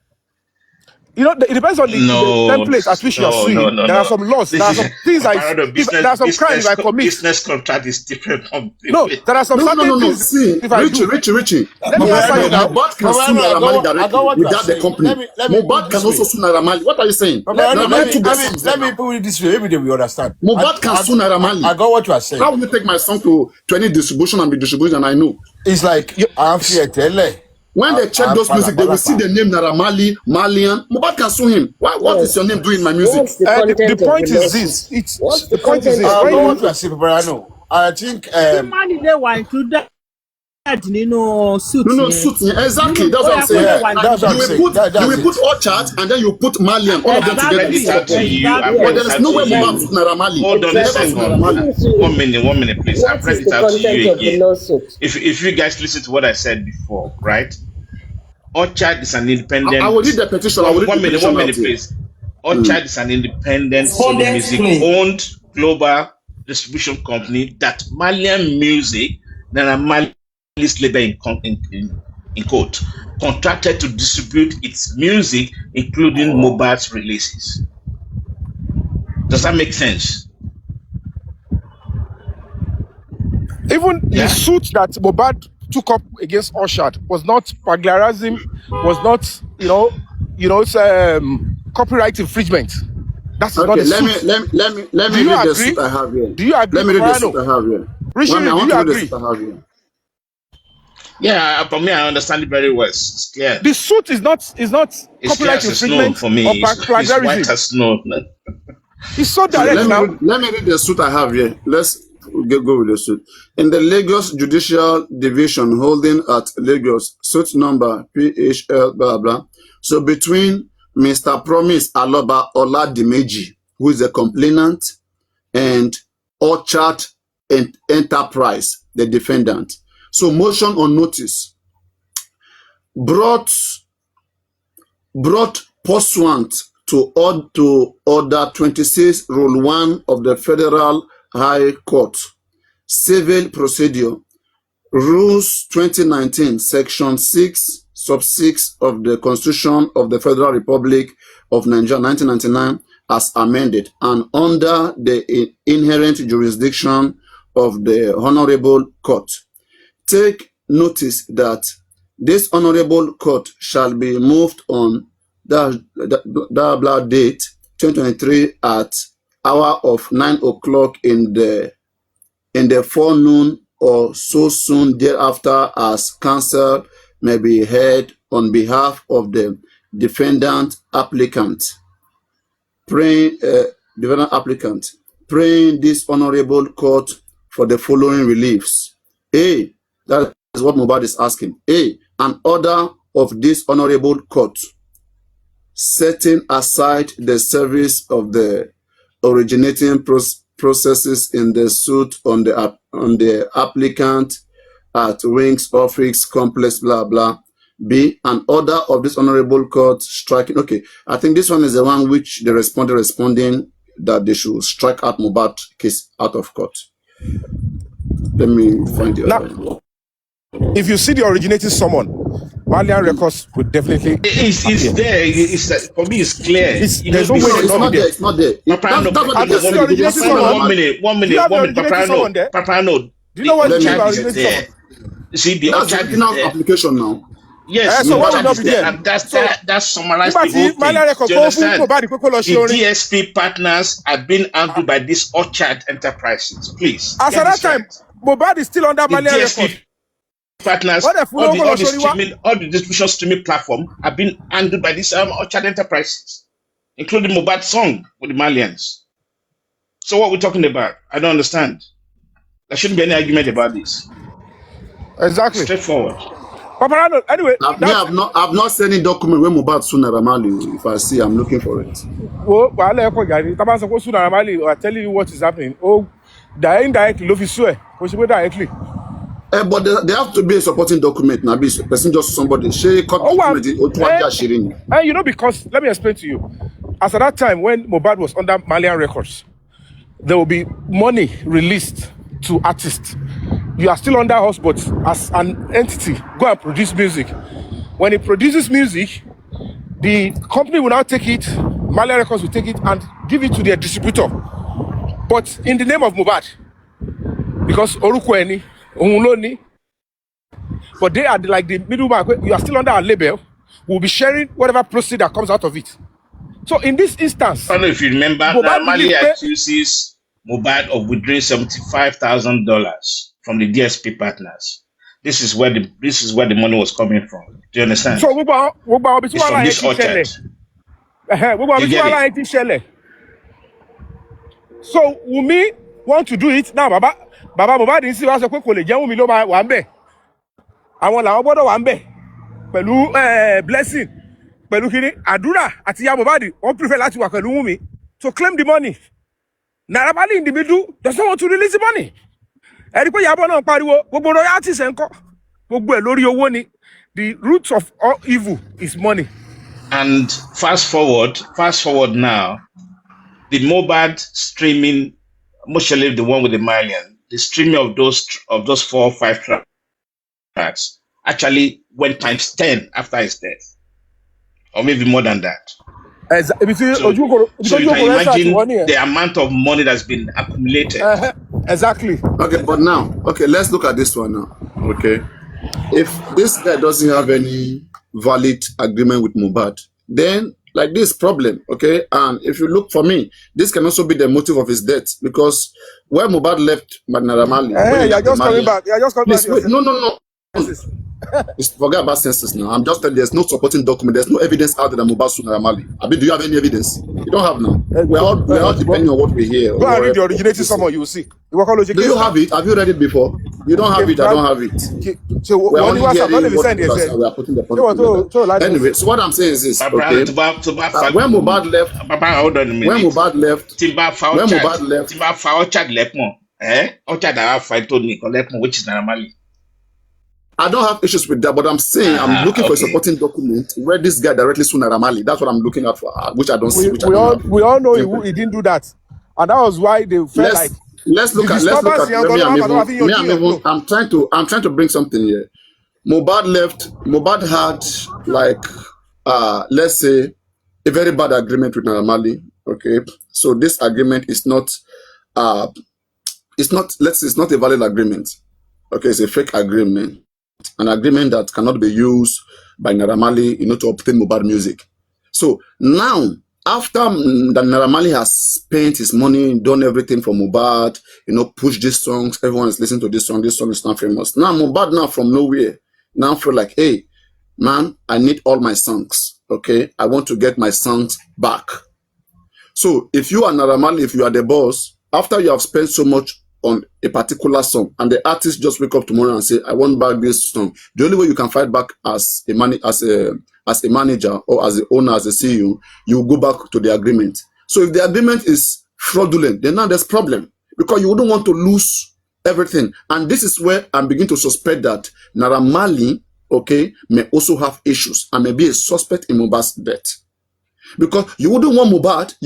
You know, it depends on the template at which you are suing. There are some laws. There are some things there are some crimes I commit. Business contract is different from. No, there are some certain things. See, Richie. Mohbad can sue Naira Marley directly without the company. Mohbad can also sue Naira Marley. What are you saying? Let me put it this way. Maybe we understand. Mohbad can sue Naira Marley. I got what you are saying. How will you take my song to any distribution and be distributed? And I know it's like I'm here tell. When they check those music, they will see the name Naira Marley, Malian. Mohbad can sue him. What is your name doing in my music? The point is this. The point is this. I don't want to say, Papariano. I think. Money they were included. Suit. Exactly. That's what I'm saying. You will put Orchard and then you put Malian. All of them together. But there is no way Mohbad put Naira Marley. Hold on a second. 1 minute, please. I've read it out to you again. If you guys listen to what I said before, right? Orchard is an independent. I will read the petition. 1 minute, please. Orchard is an independent music-owned global distribution company that Malian Music, Naira Marley's label in quote, contracted to distribute its music, including Mohbad's releases. Does that make sense? Even the suit that Mohbad took up against Orchard was not plagiarism, was not, copyright infringement. That's not a suit. Let me read the suit I have here. Do you agree? Let me read the suit I have here. Rishi, do you agree? Yeah, for me, I understand it very well. It's clear. The suit is not copyright infringement for me. Or plagiarism. It's white as snow. It's so direct now. Let me read the suit I have here. Let's go with the suit. In the Lagos Judicial Division holding at Lagos, suit number PHL blah blah. So between Mr. Promise Aloba Oladimeji, who is the complainant, and Orchard Enterprise, the defendant. So motion on notice brought pursuant to order 26 Rule 1 of the Federal High Court Civil Procedure Rules 2019 Section 6 Sub 6 of the Constitution of the Federal Republic of Nigeria 1999 as amended and under the inherent jurisdiction of the Honorable Court. Take notice that this Honorable Court shall be moved on date 2023 at hour of 9 o'clock in the forenoon or so soon thereafter as counsel may be heard on behalf of the defendant applicant. Praying this Honorable Court for the following reliefs. A. That is what Mohbad is asking. A. An order of this Honorable Court setting aside the service of the originating processes in the suit on the applicant at Wings Office Complex blah blah. B. An order of this Honorable Court striking. Okay, I think this one is the one which the responding that they should strike out Mohbad case out of court. Let me find the other one. If you see the originating summon, Malian Records would definitely. It's there. It's for me. It's clear. There's no way it's not there. One minute. Papariano. Do you know what the originating summon? See the application now. Yes, so what will not be there? And that's summarized the whole thing. Do you understand? The DSP partners have been handled by this Orchard Enterprises. Please. As at that time, Mohbad is still under Malian Records. Partners, all the distribution streaming platform have been handled by this Orchard Enterprises, including Mohbad's song with the Malians. So what we're talking about? I don't understand. There shouldn't be any argument about this. Exactly. Straightforward. Papariano, anyway, I've not seen any document when Mohbad sue Naira Marley. If I see, I'm looking for it. Well, I tell you what is happening. Oh, they indirectly, love is swear. Directly. But they have to be a supporting document. Now, be person just somebody. She cut document. You know, because let me explain to you. As at that time when Mohbad was under Malian Records, there will be money released to artists. You are still under us, but as an entity, go and produce music. When it produces music, the company will now take it, Malian Records will take it and give it to their distributor. But in the name of Mohbad, because Orukweni, Onuloni, but they are like the middleman. You are still under our label. We'll be sharing whatever proceed that comes out of it. So in this instance, I don't know if you remember, Mali accuses Mohbad of withdrawing $75,000 from the DSP partners. This is where the money was coming from. Do you understand? So it's from this orchard. So Wumi want to do it now, Baba Mohbad didn't see us a quick college. Wumi lo ma wambe. I want our brother wambe. Pẹ̀lú blessing. Pẹ̀lú kini àdúrà àti ya Mohbad wọ́n prefer láti wà pẹ̀lú Wumi to claim the money. Naira Marley in the middle does not want to release the money. Ẹ̀rí pé Ìyábọ̀ náà pariwo gbogbo royalties ńkọ́ gbogbo ẹ̀ lórí owó ni. The root of all evil is money. And fast forward now, the Mohbad streaming, mostly the one with the Malian, the streaming of those 4 or 5 tracks actually went times 10 after his death, or maybe more than that. So you can imagine the amount of money that's been accumulated. Exactly. Okay, but now, let's look at this one now. Okay, if this guy doesn't have any valid agreement with Mohbad, then like this problem, okay, and if you look for me, this can also be the motive of his death, because when Mohbad left Naira Marley, you're just coming back. Please, wait, no. Forget about census now. I'm just telling you, there's no supporting document. There's no evidence out there that Mohbad sued Naira Marley. I mean, do you have any evidence? You don't have now. We're all depending on what we hear. Go and read the originating summary, you will see. Do you have it? Have you read it before? You don't have it. I don't have it. So we're only hearing what we are putting the point. Anyway, so what I'm saying is this. Okay? When Mohbad left, which is Naira Marley. I don't have issues with that, but I'm saying I'm looking for a supporting document where this guy directly sued Naira Marley. That's what I'm looking at for, which I don't see. We all know he didn't do that, and that was why they felt like. Let's look at. I'm trying to bring something here. Mohbad left. Mohbad had like let's say a very bad agreement with Naira Marley. Okay, so this agreement is not it's not a valid agreement. Okay, it's a fake agreement. An agreement that cannot be used by Naira Marley, to obtain Mohbad music. So now, after the Naira Marley has spent his money, done everything for Mohbad, pushed these songs, everyone is listening to this song is not famous. Now Mohbad now from nowhere, now feel like, hey, man, I need all my songs, okay? I want to get my songs back. So if you are Naira Marley, if you are the boss, after you have spent so much on a particular song, and the artist just wake up tomorrow and say, I want back this song. The only way you can fight back as a manager or as the owner, as a CEO, you go back to the agreement. So if the agreement is fraudulent, then now there's problem, because you wouldn't want to lose everything. And this is where I'm beginning to suspect that Naira Marley, okay, may also have issues and may be a suspect in Mohbad's death. Because you wouldn't want Mohbad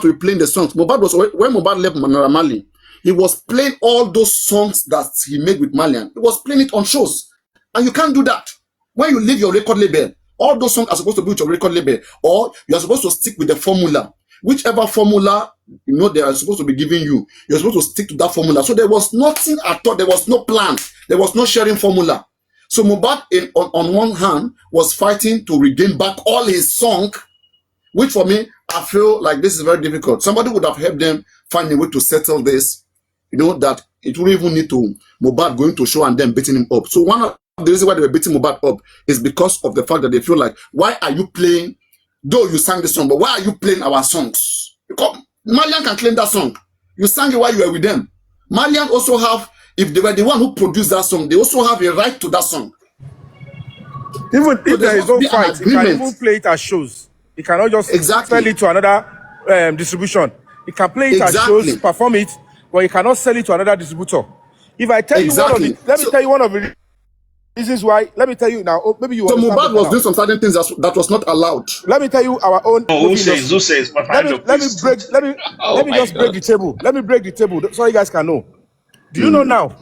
to be playing the songs. When Mohbad left Naira Marley, he was playing all those songs that he made with Malian. He was playing it on shows. And you can't do that. When you leave your record label, all those songs are supposed to be with your record label. Or you are supposed to stick with the formula. Whichever formula, they are supposed to be giving you, you're supposed to stick to that formula. So there was nothing at all. There was no plan. There was no sharing formula. So Mohbad, on one hand, was fighting to regain back all his song, which for me, I feel like this is very difficult. Somebody would have helped them find a way to settle this. That it wouldn't even need to Mohbad going to show and then beating him up. So one of the reasons why they were beating Mohbad up is because of the fact that they feel like, why are you playing, though you sang the song, but why are you playing our songs? Because Malian can claim that song. You sang it while you were with them. Malian also have, if they were the one who produced that song, they also have a right to that song. Even if there is supposed to no be an fight, he can agreement. even play it as shows. He cannot just Exactly. sell it to another distribution. He can play it as shows, Exactly. perform it, but he cannot sell it to another distributor. If I tell you Exactly. let me tell you one of the reasons why. Let me tell you now. Maybe you So understand Mohbad better was now. doing some certain things that was not allowed. Let me tell you our own No, movie industry. who says, Papariano, Let me please. break. Oh Let me my just break God. the table. Let me break the table so you guys can know. Do you know now?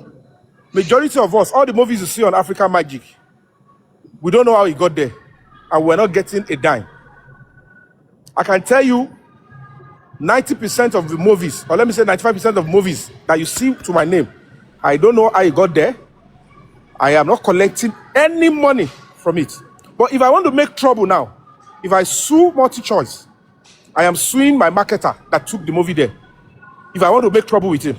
Majority of us, all the movies you see on African Magic, we don't know how he got there, and we're not getting a dime. I can tell you 90% of the movies, or let me say 95% of movies that you see to my name, I don't know how he got there. I am not collecting any money from it. But if I want to make trouble now, if I sue Multi-Choice, I am suing my marketer that took the movie there. If I want to make trouble with him.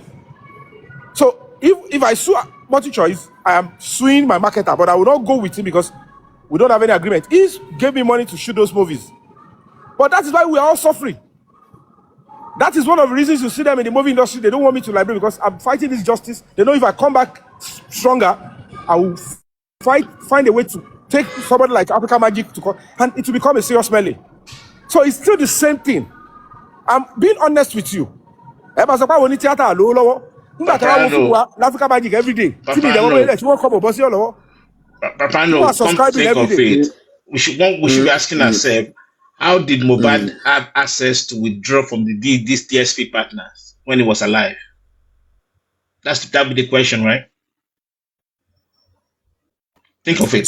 So if I sue Multi-Choice, I am suing my marketer, but I will not go with him because we don't have any agreement. He gave me money to shoot those movies. But that is why we are all suffering. That is one of the reasons you see them in the movie industry. They don't want me to liberate because I'm fighting this justice. They know if I come back stronger, I will find a way to take somebody like African Magic to court, and it will become a serious melee. So it's still the same thing. I'm being honest with you. Papariano, African Magic every day. Papariano, People are Papariano, come to subscribing think every of day. it, we should be asking ourselves, how did Mohbad have access to withdraw from these DSP partners when he was alive? That be the question, right? Think of it.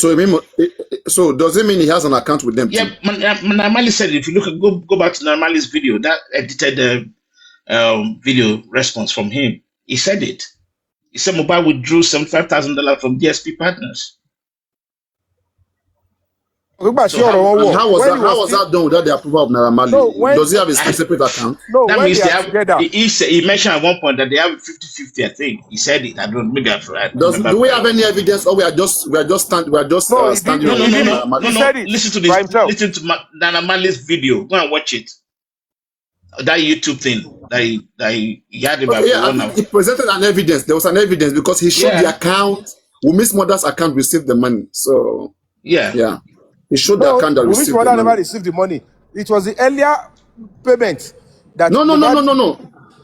So does it mean he has an account with them too? Yeah, Normally said, if you look at go back to Normali's video, that edited video response from him, he said it. He said Mohbad withdrew $75,000 from DSP partners. So how was that done without the approval of Naira Marley? Does he have a separate account? No, that when means they they are have. together. He mentioned at one point that they have 50-50. I think he said it. I don't. Maybe I've read. Do we have any evidence, or we are just standing on Naira Marley? No. Listen to this. Listen to Naira Marley's video. Go and watch it. That YouTube thing that he had about I think he presented an evidence. There was an evidence because he showed the account. Wumi's mother's account received the money. So yeah. He showed the account that received the money. Never received the money. It was the earlier payment that. No.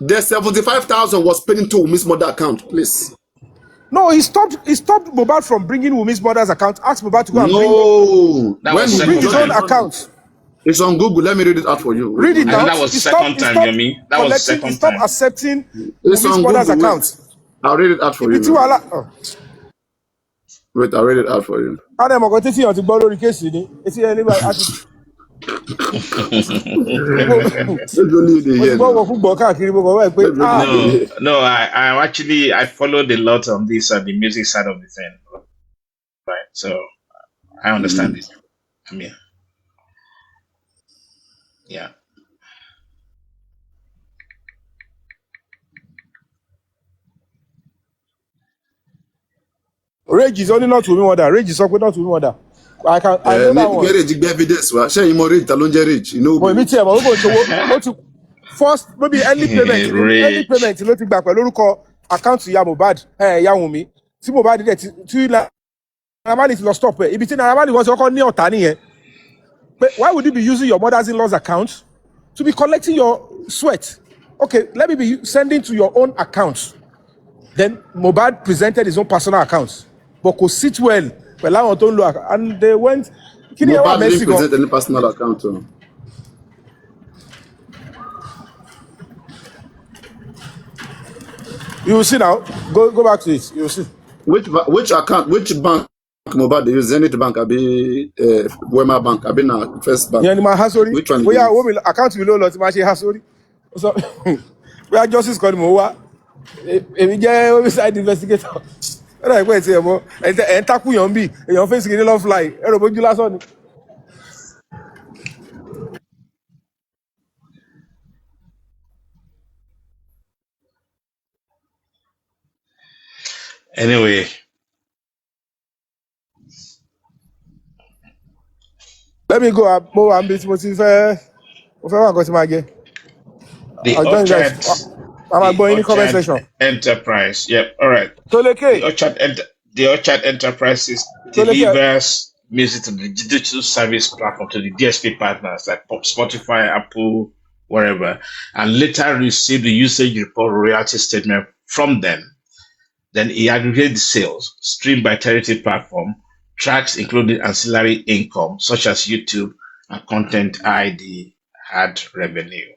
The 75,000 was paid into Wumi's mother account, please. No, he stopped Mohbad from bringing Wumi's mother's account. Asked Mohbad to go and bring his own account. It's on Google. Let me read it out for you. Read it out. That was second time, Yomi. That was second time. Stop accepting Wumi's mother's account. I'll read it out for you. Wait, I'll read it out for you. No, I followed a lot on this the music side of the thing, right? So I understand it. I mean, yeah. Rage is only not to me mother. Rage is not to me mother. I know that one. Evidence. You know. First, maybe early payment. Early payment. Ló ti gbà pẹ̀lú orúkọ account ìyá Mohbad, ìyá Wunmi. Tí Mohbad dẹ̀ tí Naira Marley ti lọ stop ẹ̀. Ibi tí Naira Marley wọ́n ti kọ́kọ́ ní ọ̀tá nìyẹn. But why would you be using your mother-in-law's account to be collecting your sweat? Okay, let me be sending to your own account. Then Mohbad presented his own personal account. But could sit well. And they went. Mohbad didn't present any personal account. You will see now. Go back to it. You will see. Which account? Which bank? Mohbad they use Zenith Bank. Abi Wema Bank. Abi na First Bank. Which one? We are account below lot. Hasori. So we are justice calling Mowa. Homicide investigator. Anyway. Let me go up more ambitious. The Orchard Enterprise. Yep. All right. The Orchard Enterprises delivers music to the digital service platform, to the DSP partners like Spotify, Apple, wherever, and later receive the usage report royalty statement from them. Then he aggregates the sales, streamed by charity platform, tracks including ancillary income such as YouTube and content ID ad revenue.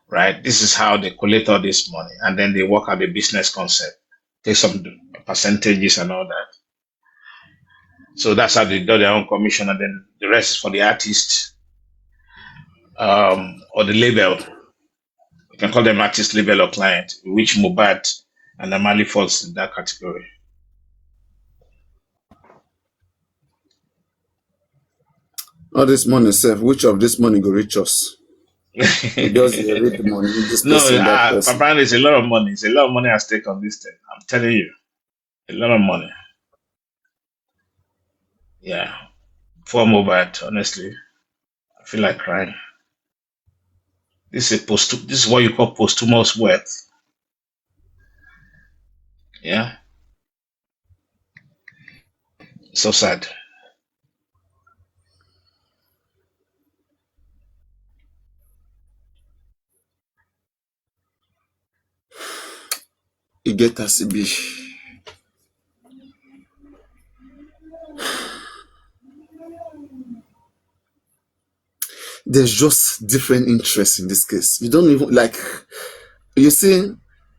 Right? This is how they collect all this money, and then they work out the business concept, take some percentages and all that. So that's how they do their own commission, and then the rest is for the artist or the label. You can call them artist, label, or client, which Mubad and Amali falls in that category. All this money, self, which of this money go reach us? It does read the money. This No, person, that person. apparently it's a lot of money. It's a lot of money at stake on this thing. I'm telling you, a lot of money. Yeah, for Mubad, honestly, I feel like crying. This is what you call posthumous wealth. Yeah, so sad. You get us a bit. There's just different interests in this case. You don't even like. You see,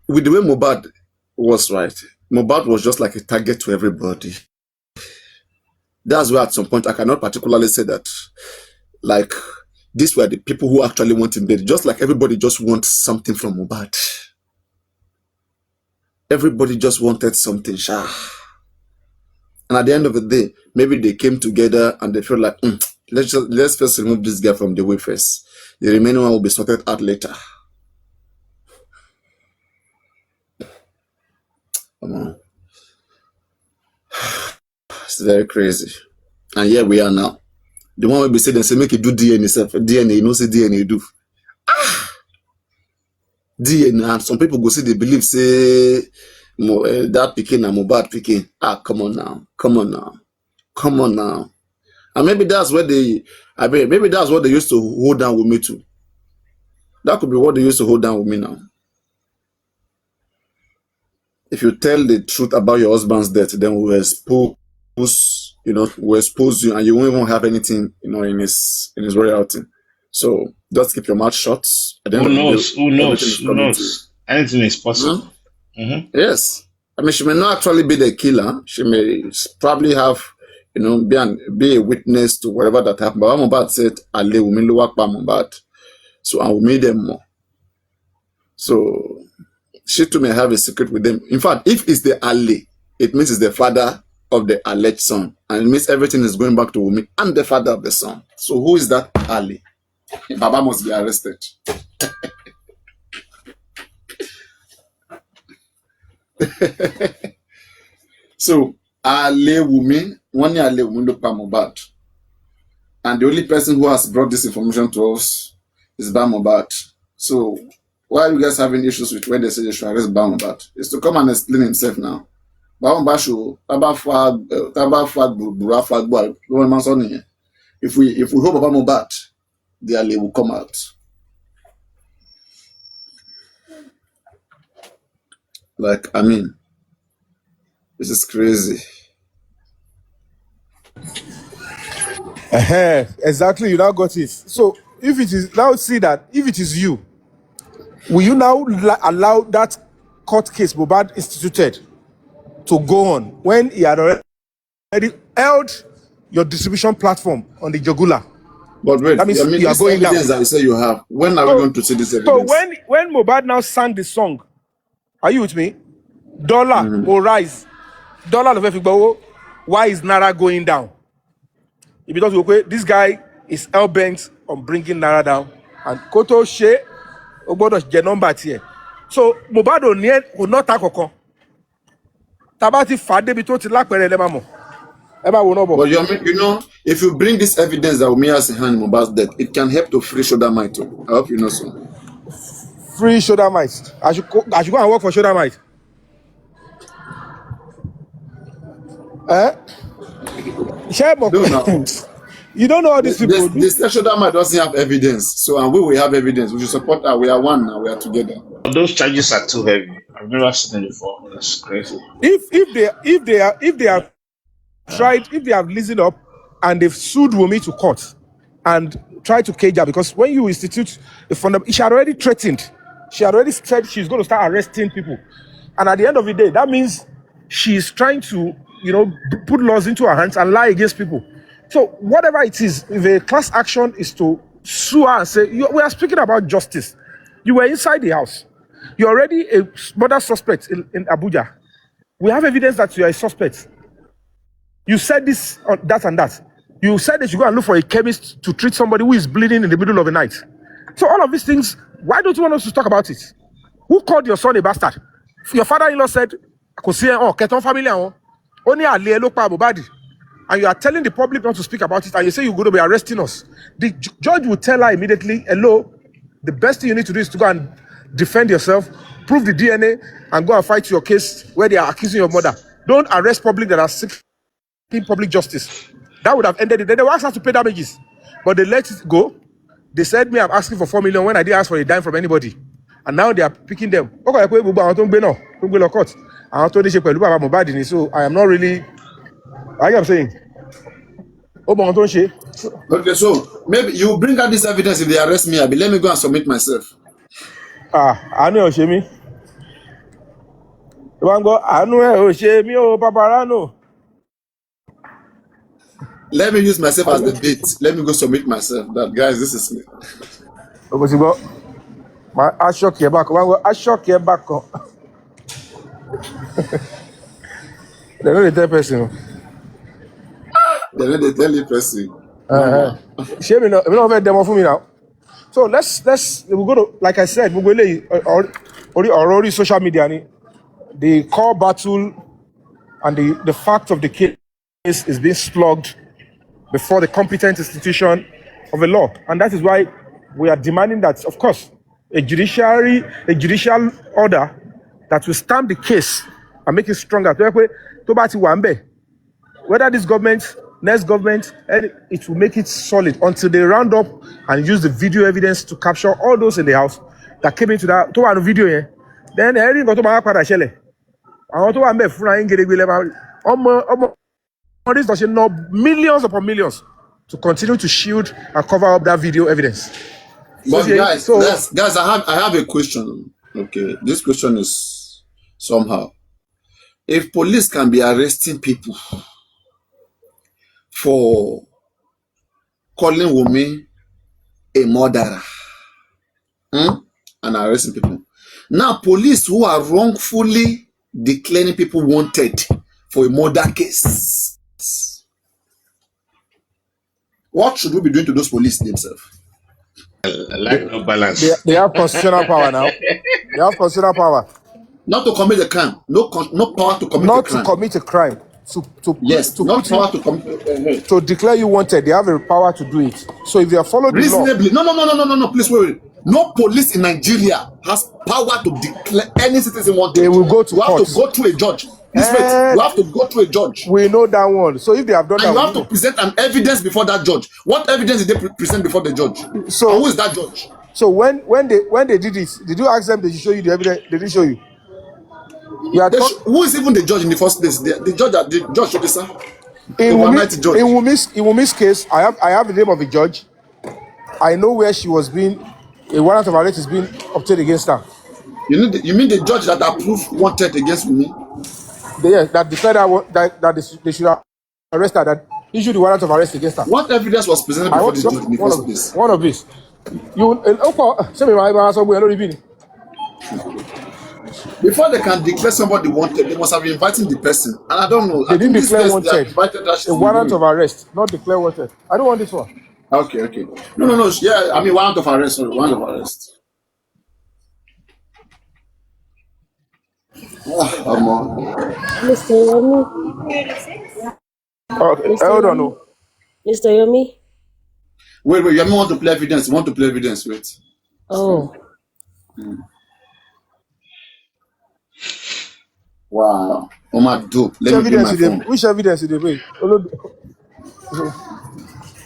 with the way Mubad was, right? Mubad was just like a target to everybody. That's why at some point I cannot particularly say that, like, these were the people who actually want him dead. Just like everybody just wants something from Mubad. Everybody just wanted something, Shah. And at the end of the day, maybe they came together and they feel like, let's first remove this guy from the way first. The remaining one will be sorted out later. Come on. It's very crazy. And here we are now. The one will be saying, say, make you do DNA self. DNA, you know, say DNA do. DNA, and some people go see, they believe, say, that picking and Mubad picking. Come on now. And maybe that's where maybe that's what they used to hold down with me too. That could be what they used to hold down with me now. If you tell the truth about your husband's death, then we'll expose you, and you won't even have anything, in his royalty. So just keep your mouth shut. Who knows? Anything is possible. Mm-hmm. Yes. I mean, she may not actually be the killer. She may probably have, be a witness to whatever that happened. But Mubad said, Ale, we will work by Mubad. So I will meet them more. So she too may have a secret with them. In fact, if it's the Ali, it means it's the father of the alleged son. And it means everything is going back to Wumi and the father of the son. So who is that Ali? Baba must be arrested. So Ale Wumi, one year Ale Wumi Mubad. And the only person who has brought this information to us is Mubad. So why are you guys having issues with when they say they should arrest Mubad? It's to come and explain himself now. If we hope about Mubad, the Ali will come out. Like, I mean, this is crazy. Exactly, you now got it. So if it is now, see that if it is you, will you now allow that court case Mubad instituted to go on when he had already held your distribution platform on the jugular? But wait, that means you are going down. That you say you have. When are we going to see this evidence? So when Mubad now sang the song, are you with me? Dollar will rise. Dollar of everybody. Why is Naira going down? Because this guy is hell bent on bringing Naira down, and Koto She Obodo Genomba here. So Mubad will not take Okon. Tabati Fade Bitoti Lakpere Lebamo. But if you bring this evidence that Umi has in hand in Mubad's death, it can help to free shoulder might too. I hope you know so. Free shoulder might. I should go and work for shoulder might. No, no. You don't know all these people. The sexual drama doesn't have evidence. So, and we have evidence. We should support her. We are one now. We are together. Those charges are too heavy. I've never seen it before. That's crazy. If they have tried, if they have listened up and they've sued Wumi to court and tried to cage her, because when you institute a fundamental, she had already threatened. She had already said she's going to start arresting people. And at the end of the day, that means she's trying to, put laws into her hands and lie against people. So whatever it is, if a class action is to sue her and say, we are speaking about justice. You were inside the house. You're already a murder suspect in Abuja. We have evidence that you are a suspect. You said this, that, and that. You said that you go and look for a chemist to treat somebody who is bleeding in the middle of the night. So all of these things, why don't you want us to talk about it? Who called your son a bastard? Your father-in-law said, Keton family, only a look Mohbad. And you are telling the public not to speak about it, and you say you're going to be arresting us. The judge will tell her immediately, hello, the best thing you need to do is to go and defend yourself, prove the DNA, and go and fight your case where they are accusing your mother. Don't arrest public that are seeking public justice. That would have ended it. Then they will ask us to pay damages. But they let it go. They said me, I'm asking for 4 million when I didn't ask for a dime from anybody. And now they are picking them. So I am not really, I am saying. Okay, so maybe you bring out this evidence if they arrest me. Let me go and submit myself. I know Shemi. Papariano. Let me use myself as the bait. Let me go submit myself. That guys, this is me. I shock you back. I shock you back. They know the third person. They know the third person. Shame no, we don't have demo for me now. So let's we go to, like I said, we go already social media. The core battle and the fact of the case is being slugged before the competent institution of the law, and that is why we are demanding that, of course, a judicial order that will stamp the case and make it stronger. Whether this government, next government, it will make it solid until they round up and use the video evidence to capture all those in the house that came into that video here. Then everything got to my father shele. I want to make flying get this doesn't know millions upon millions to continue to shield and cover up that video evidence. But guys, I have a question. Okay, this question is somehow. If police can be arresting people for calling Wumi a murderer and arresting people, now police who are wrongfully declaring people wanted for a murder case, what should we be doing to those police themselves? No balance. They have constitutional power now. They have constitutional power. Not to commit a crime. No power to commit a crime. Not to commit a crime. To declare you wanted, they have a power to do it. So if they are following reasonably, the law, no, please wait. No police in Nigeria has power to declare any citizen wanted. They will go to court. You have to go to a judge. You have to go to a judge. We know that one. So if they have done that, you have to present an evidence before that judge. What evidence did they present before the judge? So and who is that judge? So when they did it, did you ask them? Did you show you the evidence? They didn't show you. Who is even the judge in the first place? The judge should decide. In Wumi's case, I have the name of the judge. I know where she was being. A warrant of arrest is being obtained against her. You mean the judge that approved wanted against me? That declared that they should arrest her, that issued the warrant of arrest against her. What evidence was presented before the judge in the first place? One of these. Before they can declare somebody wanted, they must have invited the person. And I don't know. They didn't declare wanted. A warrant of arrest, not declare wanted. I don't want this one. Okay. No. Yeah, I mean warrant of arrest. Sorry, warrant of arrest. Mr. Yomi. Hold on, no. Mr. Yomi. Wait, Yomi want to play evidence. Wait. Oh. Wow. Oma, do. Which Let me bring evidence my did they? phone. Which evidence did they bring?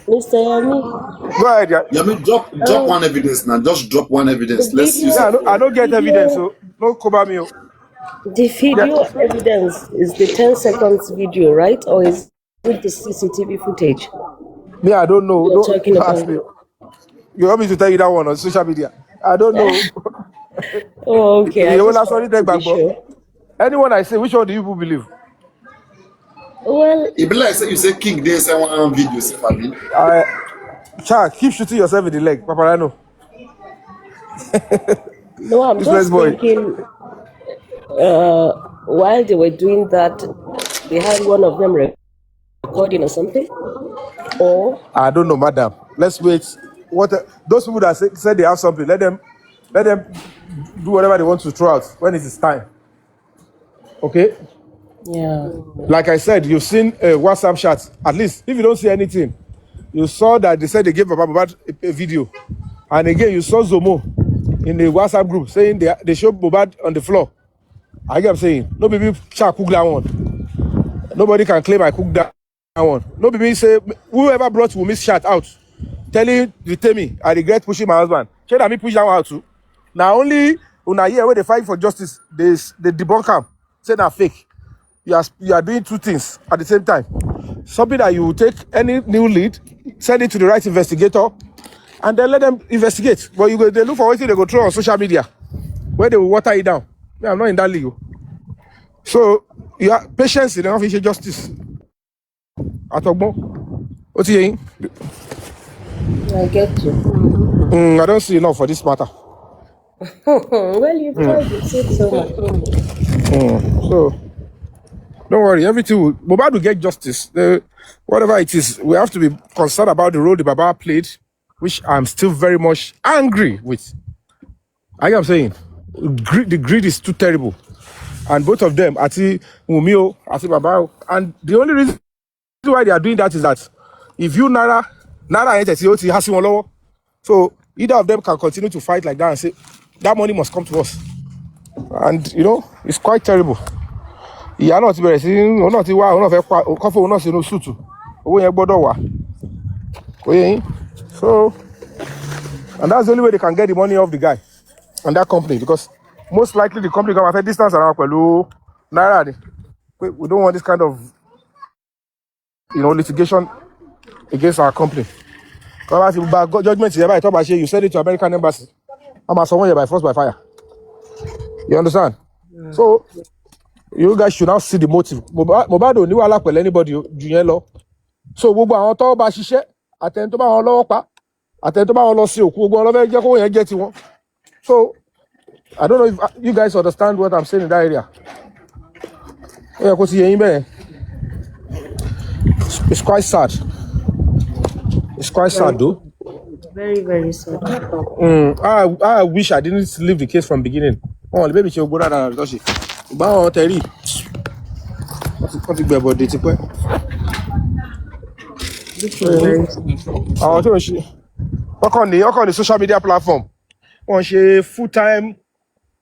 Mr. Yami, Go ahead, yeah. Yeah, drop um, one evidence now. Just drop one evidence. the Let's use video, it. I don't get evidence, video, so no cover me. the Yeah. video evidence is the 10 seconds video, right? Or is it the CCTV footage Me, I don't know. you're Don't talking ask about? me. You want me to tell you that one on social media? I don't know. Oh, okay. I You will just not sorry, wanted to take be back, but sure. anyone I say, which one do you people believe? Well, It be like say you say King Day say one video, say Fabi. Keep shooting yourself in the leg, Papariano. no, I'm Useless just boy. thinking while they were doing that, they had one of them recording or something. Or I don't know, madam. Let's wait. Those people that said they have something, let them do whatever they want to throw out when it is time. Okay? yeah. Like I said, you've seen WhatsApp chats. At least, if you don't see anything, you saw that they said they gave Bobad a video. And again, you saw Zomo in the WhatsApp group saying they showed Bobad on the floor. I get what I'm saying. No baby shall cook that one. Nobody can claim I cooked that one. No baby say whoever brought Wumi's chat out, telling the Temi, I regret pushing my husband. Say that me push that one out too. Now only when I hear where they fight for justice, they debunk him. Say that fake. You are doing two things at the same time. Something that you take any new lead, send it to the right investigator, and then let them investigate. But they look for what they go throw on social media, where they will water it down. Yeah, I'm not in that league. So you have patience in the office of justice. What's he? I get you. I don't see enough for this matter. Well, you've tried, you've said so much. So don't worry, everything will Baba will get justice. Whatever it is, we have to be concerned about the role the Baba played, which I'm still very much angry with. I am saying the greed is too terrible. And both of them, Ati Mumio, Ati Baba, and the only reason why they are doing that is that if you Naira has one lower, so either of them can continue to fight like that and say that money must come to us. And it's quite terrible. Ìyá náà ti bẹ̀rẹ̀ sí òun náà ti wá òun náà fẹ́ pa kọ́fọ́ òun náà sínú súùtù owó yẹn gbọ́dọ̀ wà kò yẹ yín so and that's the only way they can get the money off the guy and that company because most likely the company kan máa fẹ́ distance around pẹ̀lú náírà ni we don't want this kind of litigation against our company kọ́ bá ti gba judgement yẹn báyìí tó bá ṣe you send it to American embassy wọ́n máa sọ wọ́n yẹn by force by fire you understand so. You guys should now see the motive. Mohbad ò ní wàhálà pẹ̀lú anybody jù yẹn lọ. So gbogbo àwọn tó bá ṣiṣẹ́ àtẹni tó bá wọn lọ́wọ́ pa àtẹni tó bá wọn lọ sí òkú gbogbo ọlọ́fẹ́ jẹ́ kó yẹn jẹ́ tiwọn. So I don't know if you guys understand what I'm saying in that area. Ó yẹ kó ti yẹ yín bẹ́ẹ̀. It's quite sad. It's quite sad though. Very, very sad. I wish I didn't leave the case from beginning. Oh, the baby she go down and she. Báwọn tẹ̀rí wọ́n ti gbẹ̀bọ̀ dé tipẹ́. Àwọn tó ń ṣe ọkàn ní social media platform wọ́n ṣe full-time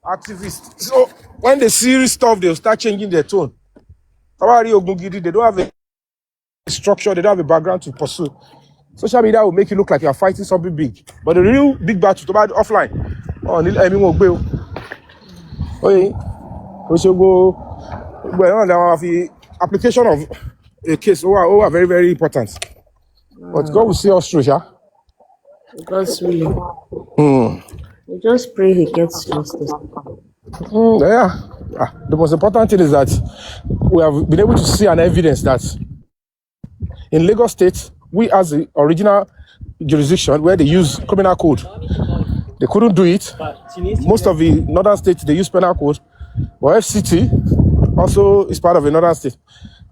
activists. So when they see stuff they will start changing their tone. Káwárí ogun gidi they don't have a structure, they don't have a background to pursue. Social media will make you look like you are fighting something big, but the real big battle tó bá offline ẹ̀mí wọn ò gbé o. Oye. The application of a case are very, very important. But God will see us through, yeah? God's will. We just pray he gets justice. Yeah. The most important thing is that we have been able to see an evidence that in Lagos State, we as the original jurisdiction where they use criminal code, they couldn't do it. Most of the northern states, they use penal code. But FCT also is part of another state,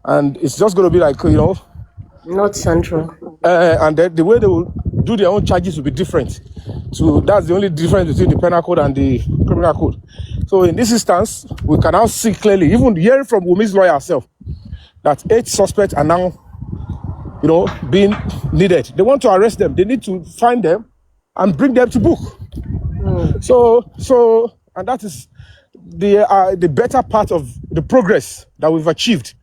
and it's just going to be like Not central. And the way they will do their own charges will be different. So that's the only difference between the penal code and the criminal code. So in this instance, we can now see clearly, even hearing from Wumi's lawyer herself, that 8 suspects are now, being needed. They want to arrest them. They need to find them and bring them to book. So, and that is. the better part of the progress that we've achieved.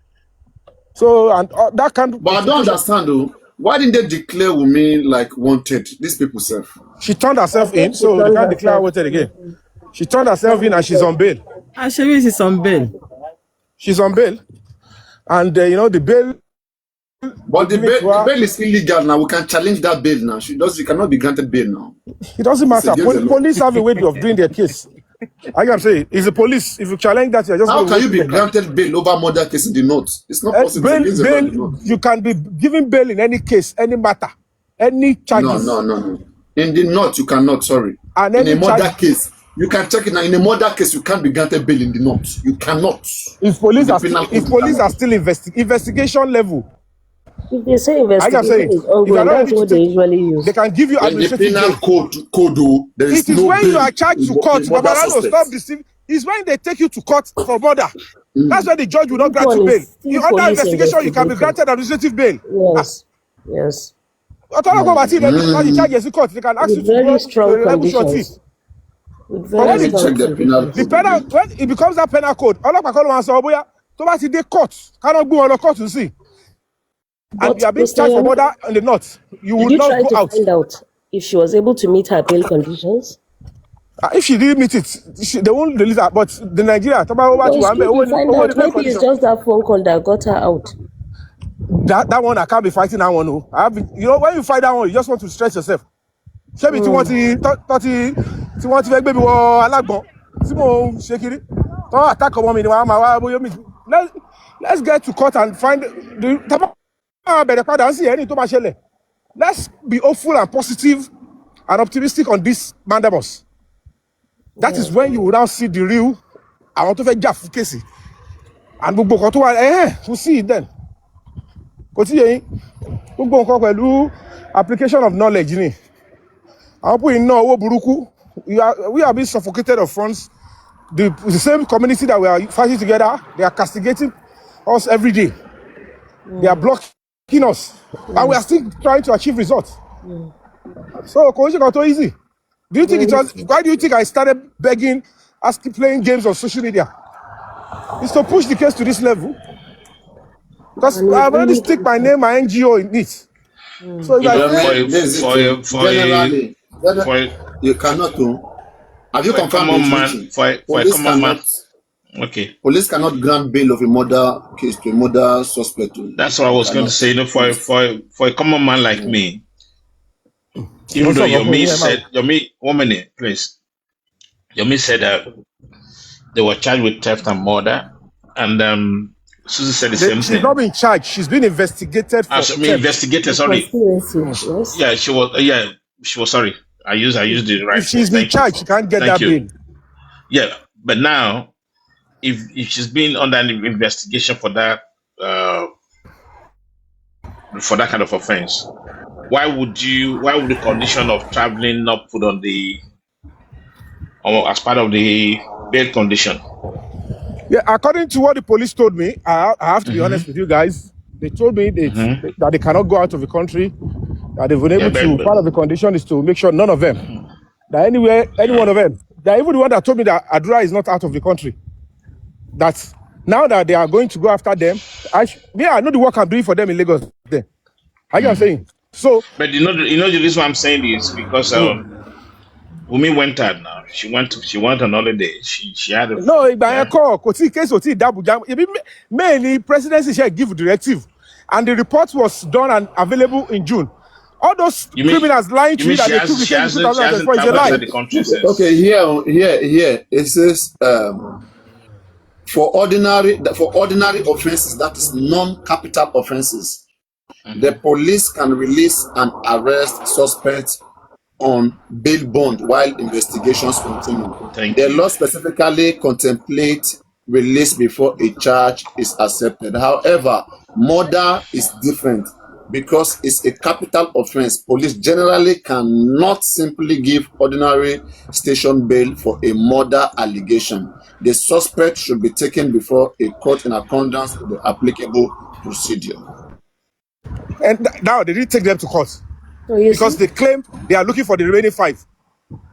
So, and that can't. But I don't understand though. Why didn't they declare Wunmi like wanted? These people self. She turned herself in, so they can't declare wanted again. She turned herself in and she's on bail. Actually, she's on bail. She's on bail. And, the bail... But the bail is illegal now. We can challenge that bail now. She cannot be granted bail now. It doesn't matter. Police have a way of doing their case. I can say, it's the police. If you challenge that, you're just... How can you be granted bail over murder case in the north? It's not possible. Bail, you can be given bail in any case, any matter, any charges. No. In the north, you cannot, sorry. And in a murder case, you can check it now. In a murder case, you can't be granted bail in the north. You cannot. If police are still investigation level. If they say investigation is ongoing, that's what they usually use. They can give you administrative penal code. There is it is when you are charged to court. Papariano, stop deceiving. It's when they take you to court for murder. That's why the judge will not grant you bail. Under investigation, you can be granted administrative bail. Yes. They can ask you very strong conditions. When it becomes that penal code, cannot go on the court to see. And you are being charged for murder in the north. You will not go out. Find out if she was able to meet her bail conditions? If she didn't meet it, they won't release her. But the Nigeria, maybe it's just that phone call that got her out. That one, I can't be fighting that one. No. When you fight that one, you just want to stretch yourself. Let's get to court and find the. Let's be hopeful and positive and optimistic on this mandamus. That is when you will now see the real. I want to get Jaff Casey. And we'll see it then. Application of knowledge. We are being suffocated of funds. The same community that we are fighting together, they are castigating us every day. They are blocking us, and we are still trying to achieve results. So, easy. Do you think it was? Why do you think I started begging, playing games on social media? It's to push the case to this level. Because I've already stick my name, my NGO in it. So you cannot do. Have you confirmed Okay. Police cannot grant bail of a murder case to a murder suspect. That's what I was going to say. For a common man like me, even though Yomi said, Yomi said that they were charged with theft and murder, and Susie said the same thing. She's not been charged. She's been investigated for theft. Investigated. Sorry. Yeah, she was. She was. Sorry, I used the right. If she's been charged, she can't get that bail. Yeah, but now. If she's been under an investigation for that kind of offense, why would the condition of traveling not put on as part of the bail condition? Yeah, according to what the police told me, I have to be honest with you guys. They told me that they cannot go out of the country. That they've been able to. Part of the condition is to make sure none of them, that any one of them, that even the one that told me that Adura is not out of the country. That now that they are going to go after them, I know the work I'm doing for them in Lagos. There, I'm saying. So, but the reason why I'm saying this because Wunmi went out now. She went on holiday. She had mainly presidency shall give directive, and the report was done and available in June. All those criminals lying to you that they took the case in 2004 is a lie. Okay, here it says. For ordinary offenses, that is non-capital offenses, the police can release and arrest suspects on bail bond while investigations continue. The law specifically contemplates release before a charge is accepted. However, murder is different because it's a capital offense. Police generally cannot simply give ordinary station bail for a murder allegation. The suspect should be taken before a court in accordance with the applicable procedure. And now they didn't take them to court because they claim they are looking for the remaining 5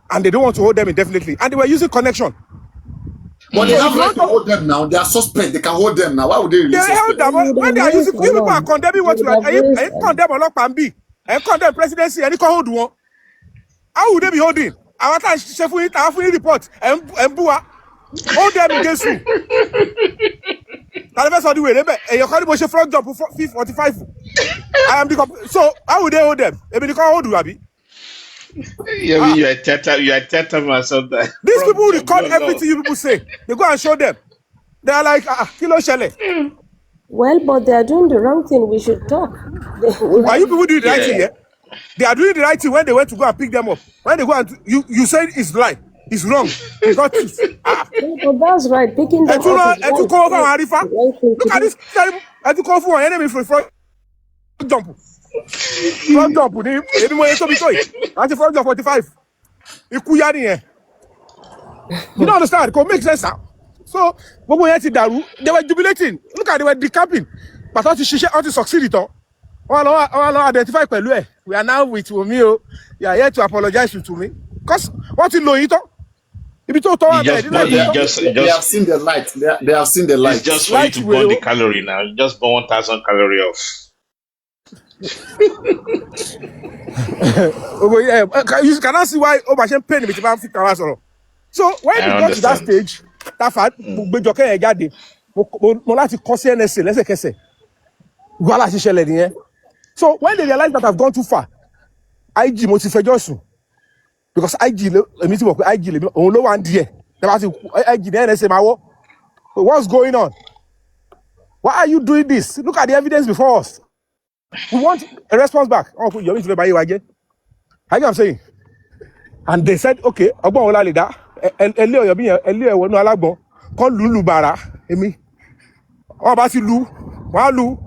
and they don't want to hold them indefinitely. And they were using connection. But they So have if you right don't to talk, hold them now. They are suspect. They can hold them now. Why would they they release held suspect? them. You would When have they are using, raised you people are alarm. condemning You what you would are. have raised I condemn a lot can be. I condemn presidency. And you can hold one. How would they be holding? I want to chef with it. Report. And Bua. Hold them against who? That's the way. And you're calling me front jump 45. I am the so how would they hold them? I mean, they can't hold you, Abi. Yeah, Ah, you are theater man sometimes. these people From job, record your love. everything you people say. They go and show them. They are like, kilo shele. Well, but they are doing the wrong thing. We should talk. Are you people doing the right Yeah. thing here? They are doing the right thing when they went to go and pick them up. When they go and you say it's lie, it's wrong, it's not truth. No, but that's right. Picking them And to up know, is and to right. come over and Arifa. The right thing to Look at do. this terrible. And to come for an enemy for front jump. Front jump. Maybe more to be toy. That's the front jump 45. Ikuya here. You don't understand? It makes sense now. So, when we had to Daru, they were jubilating. Look at they were decamping. But how to succeed it all. Identify Pelue. We are now with Omio. You are here to apologize to me. Because what you know it all? If you talk You about just burn, They have seen the light. They have seen the it's light. just for you light to burn will. the calorie now. You just burn 1,000 calorie off. You cannot see why Obashen pain with about 50 hours. So when I you got to that understand. stage, that fact, Bejoke Egade, mo láti kọ sí NSA lẹ́sẹ̀kẹsẹ̀. Wàhálà ti ṣẹlẹ̀ nìyẹn. So when they realize that I've gone too far, IG mo ti fẹjọ́ sùn. Because IG, èmi ti mọ̀ pé IG lèmi, òun ló wà ń díẹ̀. IG ní NSA máa wọ́. What's going on? Why are you doing this? Look at the evidence before us. We want a response back. Oh, you're going to buy you again. How you I'm saying? And they said, okay, Ogbon Ola Leda, Eli Oyobi, Eli Ewonu Alagbon, call Lulu Bara, Emi. Oh, ba ti lu, wa lu,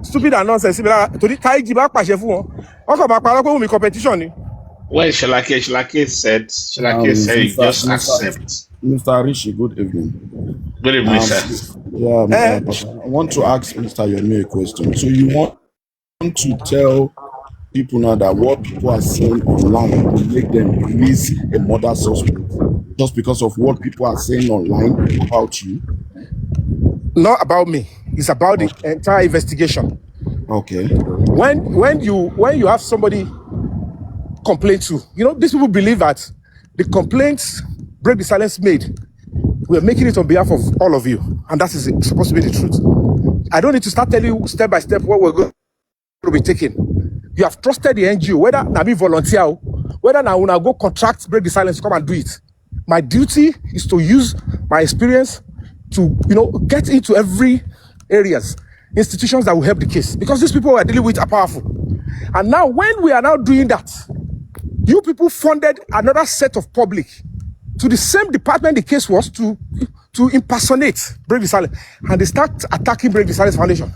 stupid and nonsense. To the Taiji back pàṣẹ fún wọn. Wọ́n kàn máa parọ́ pé wọ́n mi competition ni. Well, Shalake said you just accept. Mr. Rishi, good evening. Good evening, sir. Yeah, I want to ask Mr. Yomi a question. So you want to tell people now that what people are saying online will make them release a murder suspect just because of what people are saying online about you? Not about me. It's about the entire investigation. Okay. When you have somebody complain to, these people believe that the complaints break the silence made. We're making it on behalf of all of you, and that is supposed to be the truth. I don't need to start telling you step by step what we're going to be taking. You have trusted the NGO, whether I be volunteer, whether I will go contract, break the silence to come and do it. My duty is to use my experience to, get into every areas, institutions that will help the case, because these people we are dealing with are powerful. And now, when we are now doing that, you people funded another set of public to the same department the case was to impersonate Break the Silence, and they start attacking Break the Silence Foundation.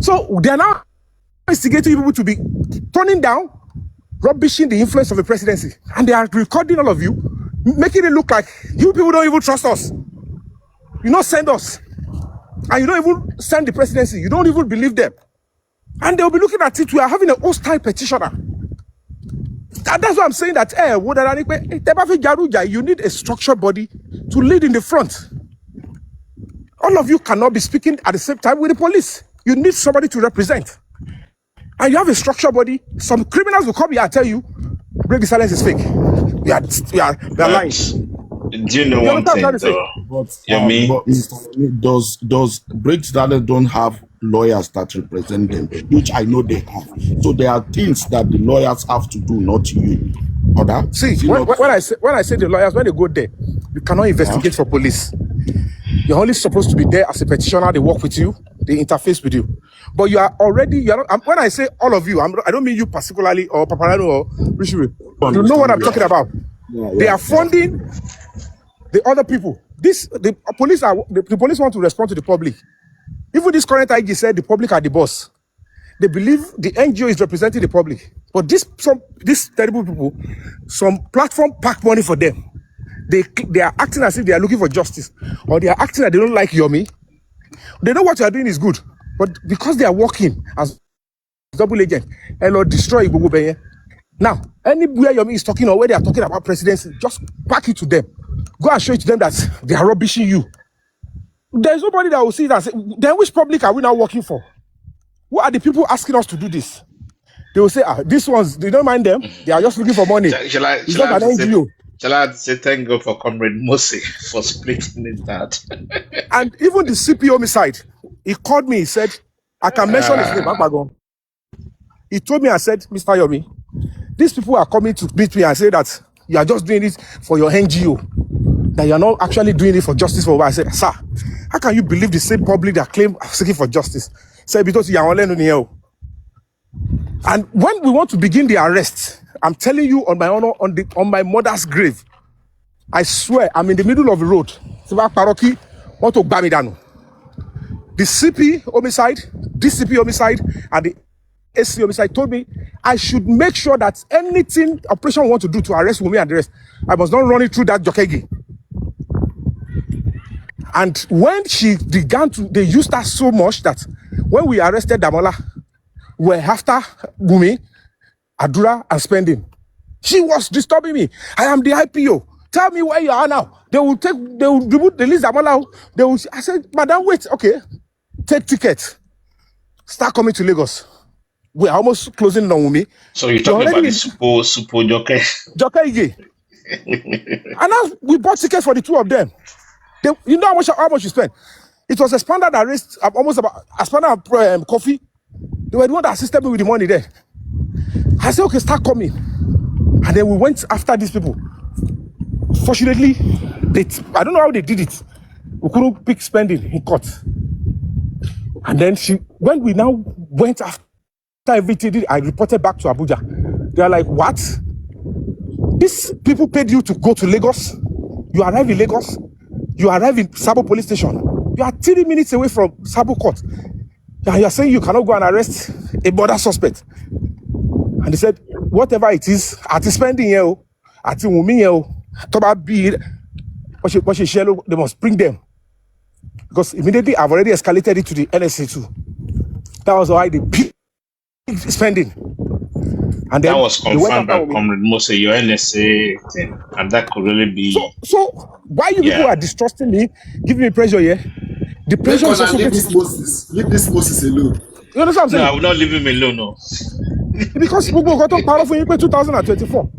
So they are now instigating people to be turning down, rubbishing the influence of the presidency, and they are recording all of you, making it look like you people don't even trust us. You don't send us, and you don't even send the presidency. You don't even believe them, and they'll be looking at it. We are having a hostile petitioner. That's why I'm saying that you need a structured body to lead in the front. All of you cannot be speaking at the same time with the police. You need somebody to represent. And you have a structured body. Some criminals will come here and tell you, Break the Silence is fake. We are lying. Do you know one thing though? Does Break the Silence don't have lawyers that represent them, which I know they have. So there are things that the lawyers have to do, not you. See, when I say the lawyers, when they go there, you cannot investigate for police. You're only supposed to be there as a petitioner. They work with you, they interface with you. But you are not, when I say all of you, I don't mean you particularly or Papariano or Rishi. You know what I'm talking about. They are funding the other people. The police want to respond to the public. Even this current IG said the public are the boss. They believe the NGO is representing the public. But these terrible people, some platform pack money for them. They are acting as if they are looking for justice. Or they are acting that they don't like Yomi. They know what you are doing is good. But because they are working as double agent, and will destroy Igbo. Now, anywhere Yomi is talking or where they are talking about presidency, just pack it to them. Go and show it to them that they are rubbishing you. There's nobody that will see that and say, then which public are we now working for? Who are the people asking us to do this? They will say, these ones, they don't mind them. They are just looking for money. Shall I It's not an NGO. Shall I say thank God for Comrade Mose for splitting it that? And even the CP homicide, he called me, he said, I can mention his name, Akbagon. He told me, I said, Mr. Yomi, these people are coming to meet me and say that you are just doing it for your NGO, that you are not actually doing it for justice for what I said, sir, how can you believe the same public that claim seeking for justice? Say, because you are on the. And when we want to begin the arrest, I'm telling you on my honor, on my mother's grave, I swear I'm in the middle of the road. Want to bam me down. The CP homicide, DCP homicide, and the SC homicide told me I should make sure that anything operation we want to do to arrest Wunmi and the rest, I must not run it through that Jokegi. And when she began to, they used her so much that when we arrested Damola, we're after Wunmi, Adura, and Spending. She was disturbing me. I am the IPO. Tell me where you are now. They will remove the list Damola. I said, Madam, wait, okay. Take ticket. Start coming to Lagos. We're almost closing on Wunmi. So you're talking about the Super Joke. Joke. And now we bought tickets for the two of them. You know how much you spent? It was a standard arrest, almost about a standard coffee. They were the one that assisted me with the money there. I said, okay, start coming. And then we went after these people. Fortunately, I don't know how they did it. We couldn't pick Spending in court. And then when we now went after everything, I reported back to Abuja. They are like, what? These people paid you to go to Lagos. You arrive in Lagos. You arrive in Sabo police station. You are 30 minutes away from Sabo court. And you are saying you cannot go and arrest a border suspect. And they said, whatever it is, at Spending here, at Wunmi here, they must bring them. Because immediately I've already escalated it to the NSA too. That was why they picked Spending. And then that was confirmed by Comrade Mose, your NSA thing, and that could really be. So why you people are distrusting me, giving me pressure here? The pressure is also leave this Moses alone. You understand what I'm saying? No, I will not leave him alone. No. Because we got to power for 2024.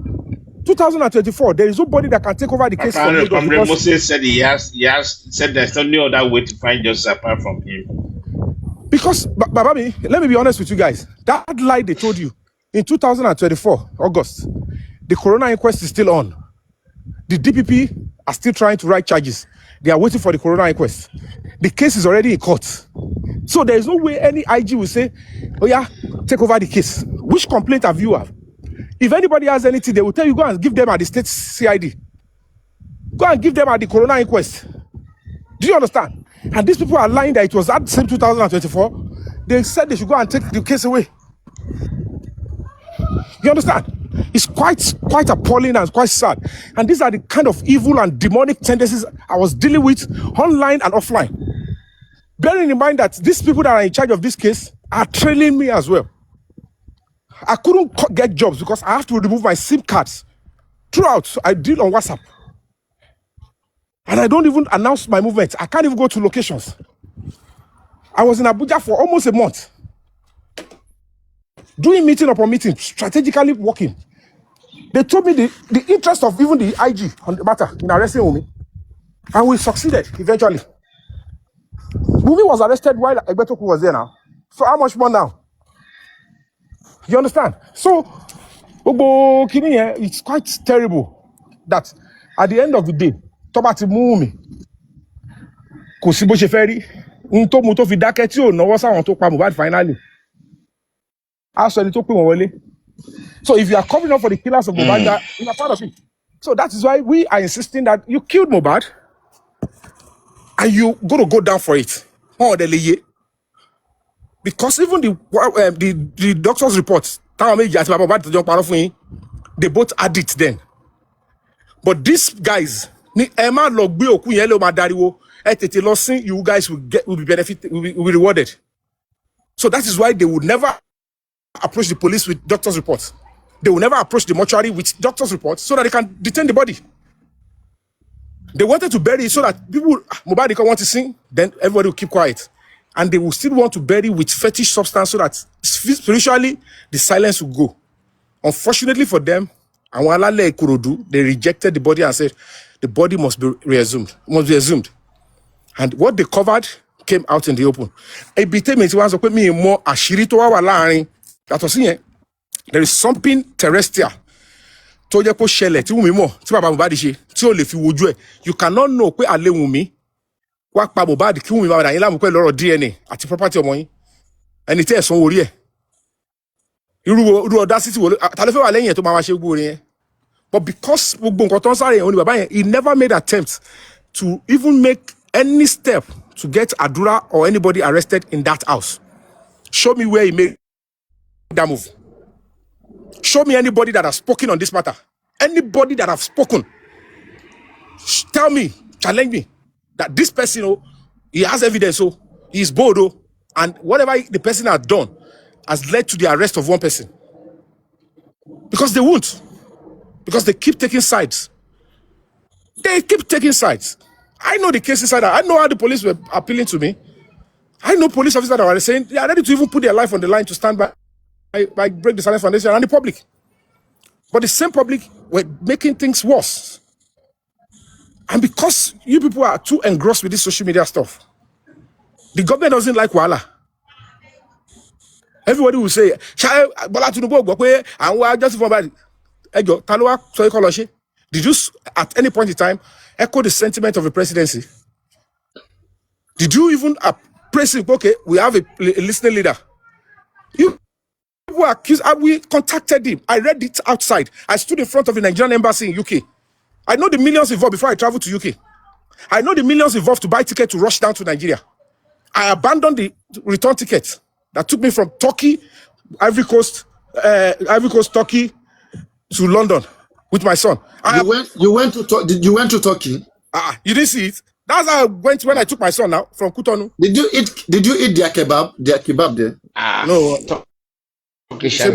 2024, there is nobody that can take over the case. Comrade Moses said he said there's no other way to find justice apart from him. Because, Babami, let me be honest with you guys. That lie they told you in 2024, August, the Corona inquest is still on. The DPP are still trying to write charges. They are waiting for the Corona inquest. The case is already in court. So there is no way any IG will say, oh yeah, take over the case. Which complaint have you have? If anybody has anything, they will tell you, go and give them at the state CID. Go and give them at the Corona inquest. Do you understand? And these people are lying that it was that same 2024. They said they should go and take the case away. You understand? It's quite appalling and quite sad. And these are the kind of evil and demonic tendencies I was dealing with online and offline. Bearing in mind that these people that are in charge of this case are trailing me as well. I couldn't get jobs because I have to remove my SIM cards. Throughout, I deal on WhatsApp. And I don't even announce my movement. I can't even go to locations. I was in Abuja for almost a month. Doing meeting upon meeting, strategically working. They told me the interest of even the IG on the matter in arresting Wunmi. And we succeeded eventually. Wunmi was arrested while Egbetoku was there now. So how much more now? You understand? So, it's quite terrible that at the end of the day, Tobati Wunmi, kò sí bó ṣe fẹ́ rí, n tó mú tó fi dákẹ́ tí ò náwó sáwọn tó pa Mohbad finally. Aṣọ ẹni tó pè wọ́n wọlé. So if you are covering up for the killers of Mohbad, you are part of it. So that is why we are insisting that you killed Mohbad and you going to go down for it. Because even the doctor's report, they both had it then. But these guys, you guys will be benefited, will be rewarded. So that is why they would never approach the police with doctor's reports. They will never approach the mortuary with doctor's reports so that they can detain the body. They wanted to bury it so that people, Mohbad can't want to sing, then everybody will keep quiet. And they will still want to bury with fetish substance so that spiritually the silence will go. Unfortunately for them, they rejected the body and said the body must be resumed. And what they covered came out in the open. There is something terrestrial. You cannot know where Ale Wumi, what Pabobad, Kumi, DNA, at the property of money. And it is so real. You audacity to but because he never made attempts to even make any step to get Adura or anybody arrested in that house. Show me where he made that move. Show me anybody that has spoken on this matter. Anybody that have spoken. Tell me, challenge me, that this person, he has evidence, he is bold, and whatever the person has done has led to the arrest of one person. Because they won't. Because they keep taking sides. They keep taking sides. I know the case inside. I know how the police were appealing to me. I know police officers that were saying they are ready to even put their life on the line to stand by break the silence foundation and the public. But the same public were making things worse. And because you people are too engrossed with this social media stuff, the government doesn't like Wala. Everybody will say, did you at any point in time echo the sentiment of the presidency? Did you even praise him? Okay, we have a listening leader. You people are accused, we contacted him. I read it outside. I stood in front of the Nigerian embassy in UK. I know the millions involved before I traveled to UK. I know the millions involved to buy ticket to rush down to Nigeria. I abandoned the return ticket that took me from Turkey, Ivory Coast, Turkey to London with my son. You went to Turkey? You didn't see it. That's how I went when I took my son now from Cotonou. Did you eat their kebab? Their kebab there? No. So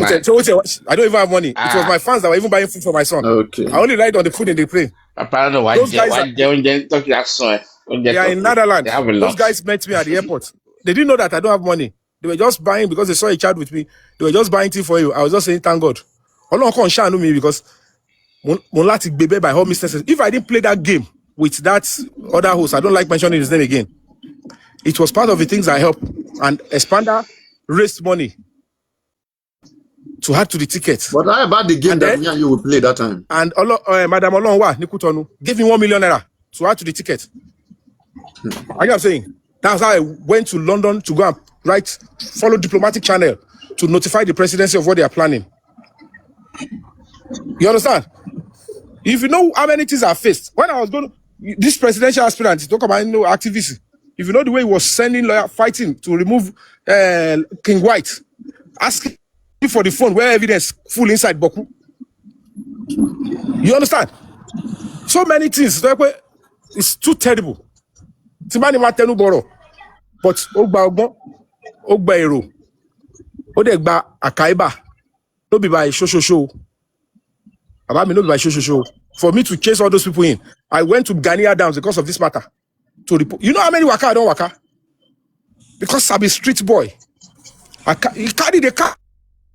I don't even have money. It was my fans that were even buying food for my son. Okay. I only relied on the food in the plane. Those guys they are in Netherlands. Those guys met me at the airport. They didn't know that I don't have money. They were just buying because they saw a child with me. They were just buying tea for you. I was just saying, thank God. Me because by all mistresses. If I didn't play that game with that other host, I don't like mentioning his name again. It was part of the things I helped. And Expander raised money to add to the ticket. But how about the game that me and you will play that time? And Madam Olonwa Nikutonu gave me 1 million naira to add to the ticket. I am saying that's how I went to London to go and follow diplomatic channel to notify the presidency of what they are planning. You understand? If you know how many things I faced when I was going to this presidential aspirant, talk about activists. If you know the way he was sending lawyer fighting to remove King White, asking for the phone where evidence full inside Boku. You understand? So many things. It's too terrible. Timani Matenu Boro. But Ogba Ero. Odegba Akaiba. No be by show. About me, no be by show. For me to chase all those people in, I went to Ghanaian Dams because of this matter. To report. You know how many waka I don't waka? Because I'm a street boy. He carried the car.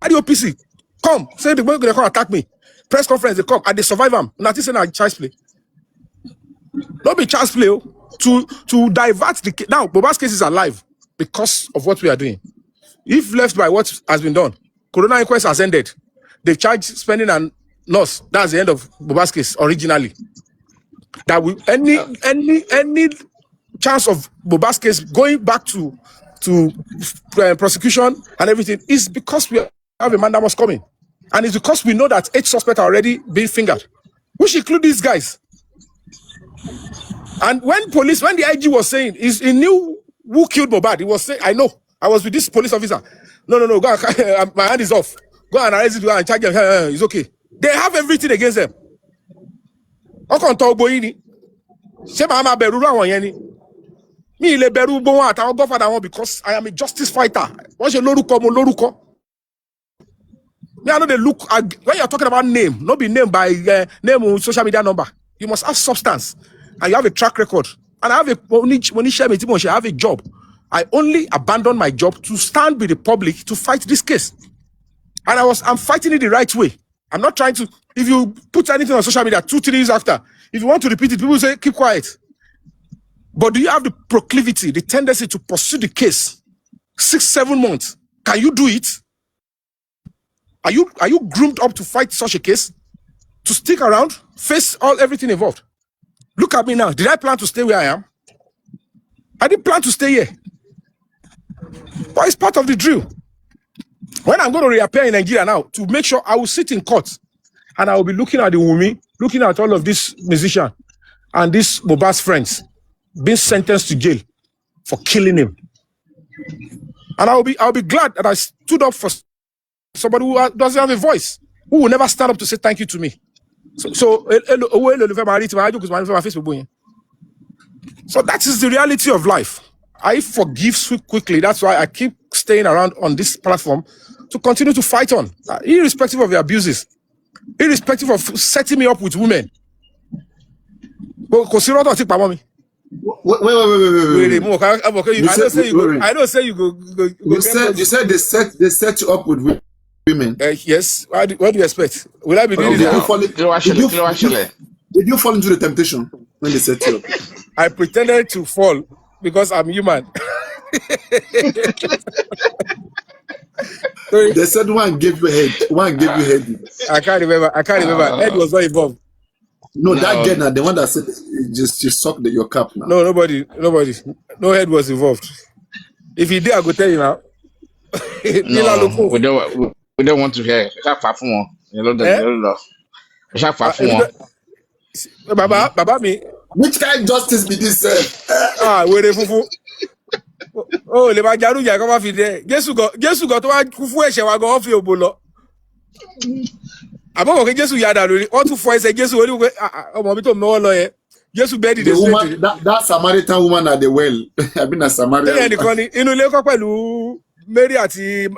OPC, come, say the way they come attack me. Press conference, they come, and they survive them. Nothing saying I child's play. Don't be child's play to divert the now. Boba's case is alive because of what we are doing. If left by what has been done, Corona inquest has ended. They've charged spending and loss. That's the end of Boba's case originally. That we any chance of Boba's case going back to prosecution and everything is because we have a man that was coming. And it's because we know that 8 suspects are already being fingered. We should include these guys. And when the IG was saying, he knew who killed Mohbad. He was saying, I know. I was with this police officer. No, go on, my hand is off. Go and arrest it, go and charge them. It's okay. They have everything against them. Because I am a justice fighter. I know they look when you're talking about name, not be named by name or social media number. You must have substance. and you have a track record, and I have I have a job. I only abandoned my job to stand with the public to fight this case. And I'm fighting it the right way. I'm not trying to, if you put anything on social media 2-3 years after, if you want to repeat it, people say, keep quiet. But do you have the proclivity, the tendency to pursue the case 6-7 months? Can you do it? Are you groomed up to fight such a case? To stick around, face everything involved? Look at me now. Did I plan to stay where I am? I didn't plan to stay here. But it's part of the drill. When I'm going to reappear in Nigeria now, to make sure I will sit in court and I will be looking at the Wumi, looking at all of these musicians and these Mohbad's friends being sentenced to jail for killing him. And I'll be glad that I stood up for somebody who doesn't have a voice, who will never stand up to say thank you to me. So that is the reality of life. I forgive quickly. That's why I keep staying around on this platform to continue to fight on, irrespective of the abuses, irrespective of setting me up with women. Wait. I don't say you go. You said they set you up with women. Yes. What do you expect? Will I be doing Did you fall into the temptation when they set you up? I pretended to fall because I'm human. They said one gave you head. One gave you head. I can't remember. Head was not involved. No, that girl now, the one that said just sucked your cap now. No, nobody. No head was involved. If he did, I could tell you now. No, we don't want to hear. Baba me. Which kind of justice be this? Where fufu. Oh, le ma jaru ja ko ma fi de. Jesu go to wa kufu ese wa go fi obolo. Abo ko Jesu ya da lori. O tún fọ ẹsẹ̀ Jesu ori pe ọmọ mi to mewo lo ye. Jesu bed the woman, that Samaritan woman at the well. I've been a Samaritan. Inú ilé ko pẹ̀lú Mary àti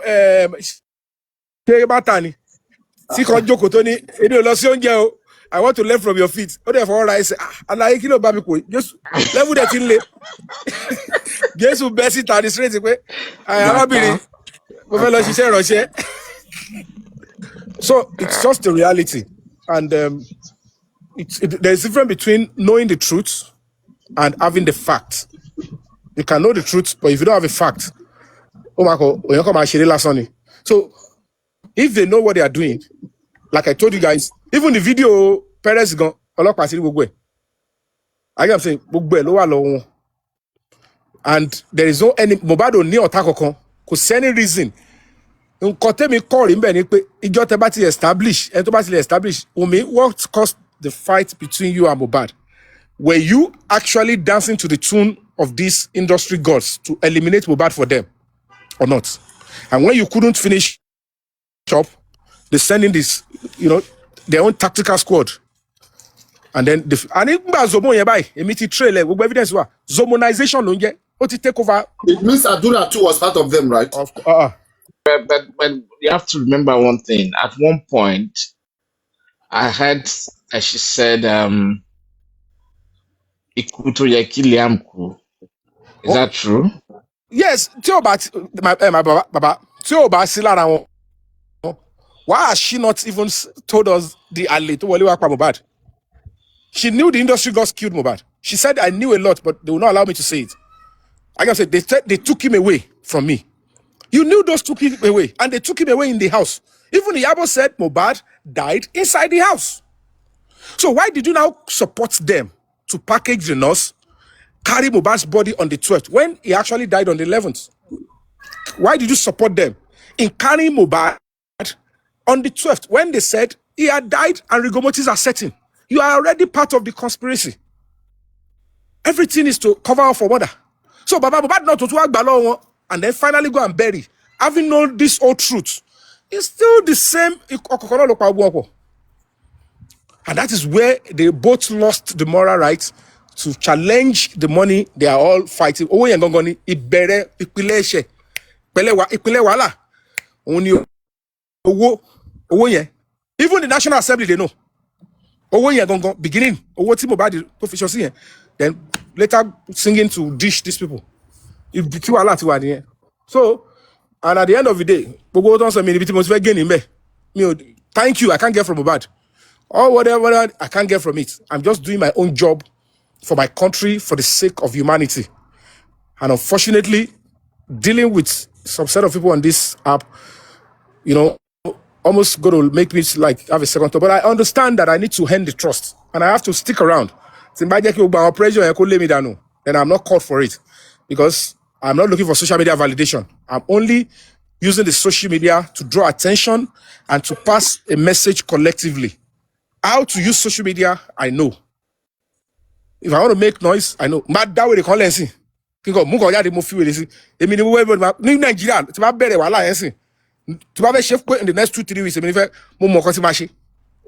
ṣe bata ni. Tí kan jókòó tó ní èmi ò lọ sí oúnjẹ o. I want to learn from your feet. Ó dẹ̀ fọwọ́ ra ẹsẹ̀. Àlàyé kí ló bá mi kò. Jésù level dẹ̀ ti ń le. Jésù bẹ́ síta ní straight pé arábìnrin mo fẹ́ lọ ṣiṣẹ́ ìránṣẹ́. So it's just the reality. And there's a difference between knowing the truth and having the fact. You can know the truth, but if you don't have a fact, so if they know what they are doing, like I told you guys, even the video parents gone, I am saying, and there is no any Mohbad ní ọ̀tá kankan, kò sí any reason. Nǹkan tẹ́mi kọ́ rí mbẹ̀ ni pé ìjọ tẹ́ bá ti establish, ẹni tó bá ti lè establish, what caused the fight between you and Mohbad? Were you actually dancing to the tune of these industry gods to eliminate Mohbad for them or not? And when you couldn't finish up, they send in this, their own tactical squad. And then evidence zomonization take over. It means Adura too was part of them, right? But you have to remember one thing. At one point, I heard she said, Is that true? Yes. Why has she not even told us the alley to Mohbad? She knew the industry gods killed Mohbad. She said, I knew a lot, but they will not allow me to say it. I can say they took him away from me. You knew those took him away, and they took him away in the house. Even the Yabo said Mohbad died inside the house. So why did you now support them to package the nurse, carry Mohbad's body on the 12th when he actually died on the 11th? Why did you support them in carrying Mohbad on the 12th when they said he had died and rigor mortis are setting? You are already part of the conspiracy. Everything is to cover up for murder. So Baba Mohbad not to work balon and then finally go and bury. Having known this old truth, it's still the same. And that is where they both lost the moral right to challenge the money they are all fighting. Even the National Assembly, they know. owó yẹn gangan beginning owó tí Mohbad tó fi ṣọ sí yẹn then later singing to dish these people ibi tí wàhálà ti wà nìyẹn so and at the end of the day gbogbo owó tó ń sọ mi níbi tí mo ti fẹ́ gain níbẹ̀ mi ò thank you I can't get from Mohbad or whatever I can't get from it I'm just doing my own job for my country for the sake of humanity and unfortunately dealing with some set of people on this app you know almost going to make me like have a second thought. But I understand that I need to end the trust and I have to stick around. Then I'm not called for it because I'm not looking for social media validation. I'm only using the social media to draw attention and to pass a message collectively. How to use social media, I know. If I want to make noise, I know. Mad that way they call it. Nigeria, tí bá fẹ́ ṣe pé in the next 2-3 weeks èmi ní fẹ́ mo mọ̀ nǹkan tí máa ṣe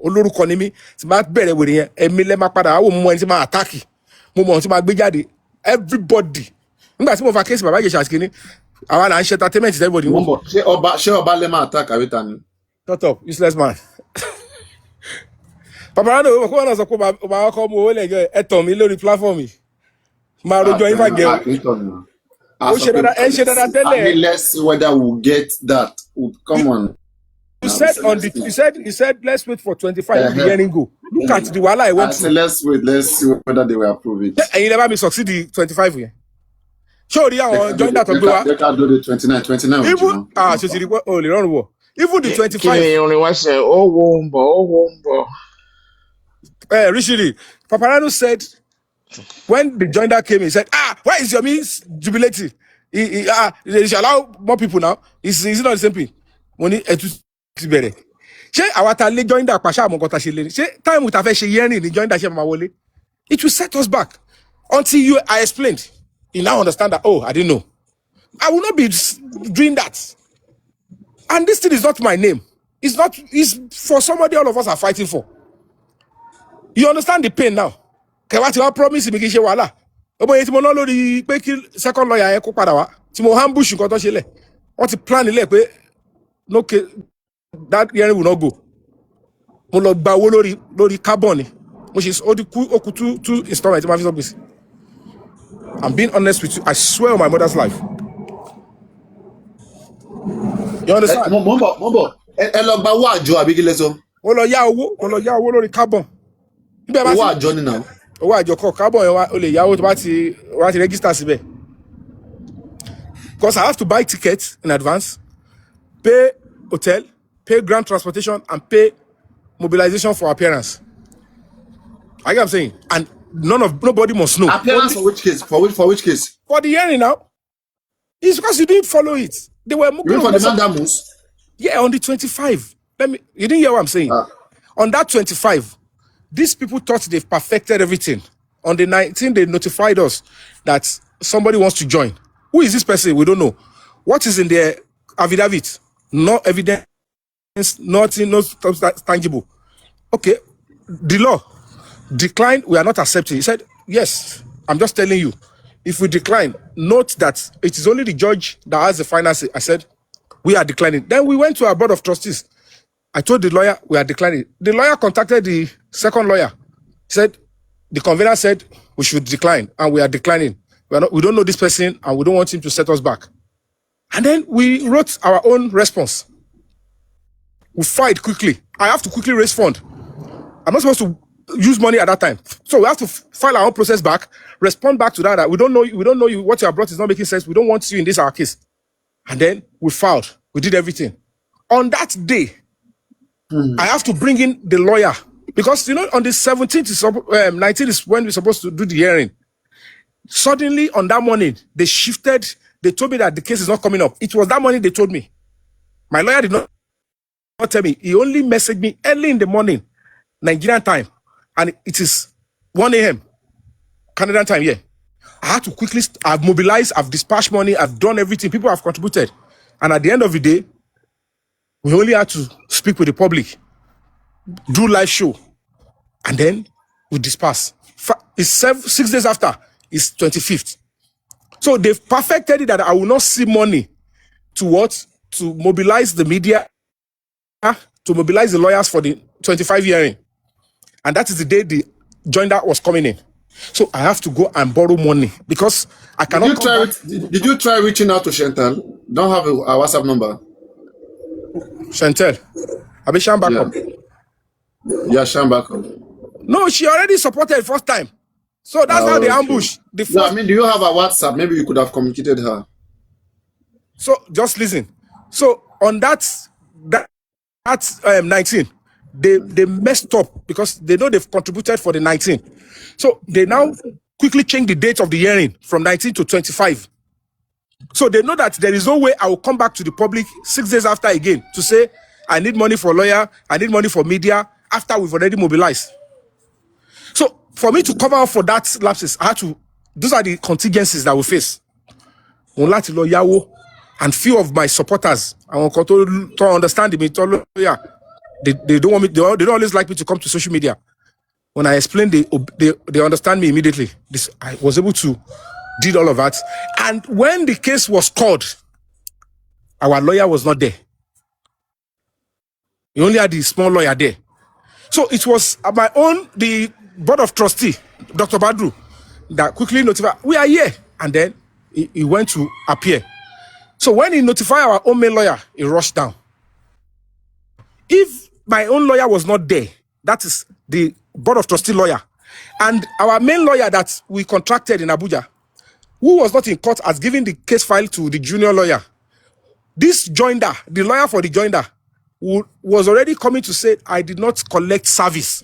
olórúkọ ni mí tí bá bẹ̀rẹ̀ wèrè yẹn èmi lẹ́ máa padà wò mo mọ ẹni tí máa attack mo mọ ohun tí máa gbé jáde everybody nígbà tí mo fa kéèsì bàbá Ìjẹ̀ṣà àti kìíní àwa là ń ṣe entertainment everybody wò. ṣé ọba lẹ́ máa attack àwítà ni. shut up useless man. Papariano ò kó wọn náà sọ pé màá kọ́ mu owó lẹ́jọ́ ẹ̀ tàn mí lórí platform yìí máa rojọ́ yín fàgẹ́ o. Let's see whether we'll get that. Come on. You said you said let's wait for 25 the year go. Look at the wala I went to. Let's wait. Let's see whether they will approve it. And you never me succeed the 25 here. Show the join that they can do the 29. Even so the only run even the 25. Richie, Papariano said when the joiner came, he said, why is your means jubilating? They should allow more people now. Is not the same thing? Money better. She our tali join that pasha amongota she she time with a she yearning join that she mawole. It will set us back until I explained. You now understand that. Oh, I didn't know. I will not be doing that. And this thing is not my name. It's not. It's for somebody all of us are fighting for. You understand the pain now? What you promise me kí ṣe wàhálà. Obo yẹn tí mo ná lórí pé kí second lawyer yẹn kó padà wá. Tí mo ambush nǹkan tó ṣe lẹ̀. Wọ́n ti plan ilé pé no that hearing will not go. Mo lọ gba owó lórí carbon ni. Mo ṣe ó di kú two installment ma fi sọ gbèsè. I'm being honest with you. I swear on my mother's life. You understand? Mo ẹ lọ gba owó àjọ àbí kí lẹ sọ. Mo lọ yá owó lórí carbon. Owó àjọ ni now. Owó àjọ kọ carbon yẹn o lè yáwó tó bá ti register síbẹ̀. Because I have to buy tickets in advance, pay hotel, pay ground transportation, and pay mobilization for appearance. I get what I'm saying, and nobody must know. Appearance for which case? For which case? For the hearing now. It's because you didn't follow it. They were you for the mandamus. Yeah, on the 25. You didn't hear what I'm saying. On that 25. These people thought they've perfected everything. On the 19th, they notified us that somebody wants to join. Who is this person? We don't know. What is in their affidavit? No evidence, nothing, no tangible. Okay, the law declined. We are not accepting. He said, yes, I'm just telling you. If we decline, note that it is only the judge that has the final say. I said, we are declining. Then we went to our board of trustees. I told the lawyer we are declining. The lawyer contacted the second lawyer. Said the convener said we should decline, and we are declining. We don't know this person, and we don't want him to set us back. And then we wrote our own response. We filed quickly. I have to quickly raise fund. I'm not supposed to use money at that time, so we have to file our own process back, respond back to that. We don't know you. What you have brought is not making sense. We don't want you in this our case. And then we filed. We did everything. On that day. I have to bring in the lawyer because on the 17th, 19th is when we're supposed to do the hearing. Suddenly on that morning, they shifted. They told me that the case is not coming up. It was that morning they told me. My lawyer did not tell me. He only messaged me early in the morning, Nigerian time, and it is 1 a.m. Canadian time. Yeah, I had to quickly. I've mobilized. I've dispatched money. I've done everything. People have contributed, and at the end of the day. We only had to speak with the public, do live show, and then we disperse. It's 6 days after, it's 25th. So they've perfected it that I will not see money to mobilize the media, to mobilize the lawyers for the 25 hearing. And that is the day the joinder was coming in. So I have to go and borrow money because I cannot. Did you try reaching out to Chantal? Don't have a WhatsApp number. Chantal, Abishan backup. Yeah, Sham backup. No, she already supported first time. So that's how they ambush. No, I mean, do you have a WhatsApp? Maybe you could have communicated her. So just listen. So on that 19, they messed up because they know they've contributed for the 19. So they now quickly change the date of the hearing from 19 to 25. So they know that there is no way I will come back to the public 6 days after again to say, I need money for lawyer, I need money for media, after we've already mobilized. So for me to cover up for that lapses, I had to, those are the contingencies that we face. And few of my supporters, I want to understand me, they don't want me, they don't always like me to come to social media. When I explain, they understand me immediately. I was able to did all of that. And when the case was called, our lawyer was not there. We only had the small lawyer there. So it was my own, the board of trustee, Dr. Badru, that quickly notified, we are here. And then he went to appear. So when he notified our own main lawyer, he rushed down. If my own lawyer was not there, that is the board of trustee lawyer, and our main lawyer that we contracted in Abuja, who was not in court, has given the case file to the junior lawyer. This joinder, the lawyer for the joinder, was already coming to say, I did not collect service.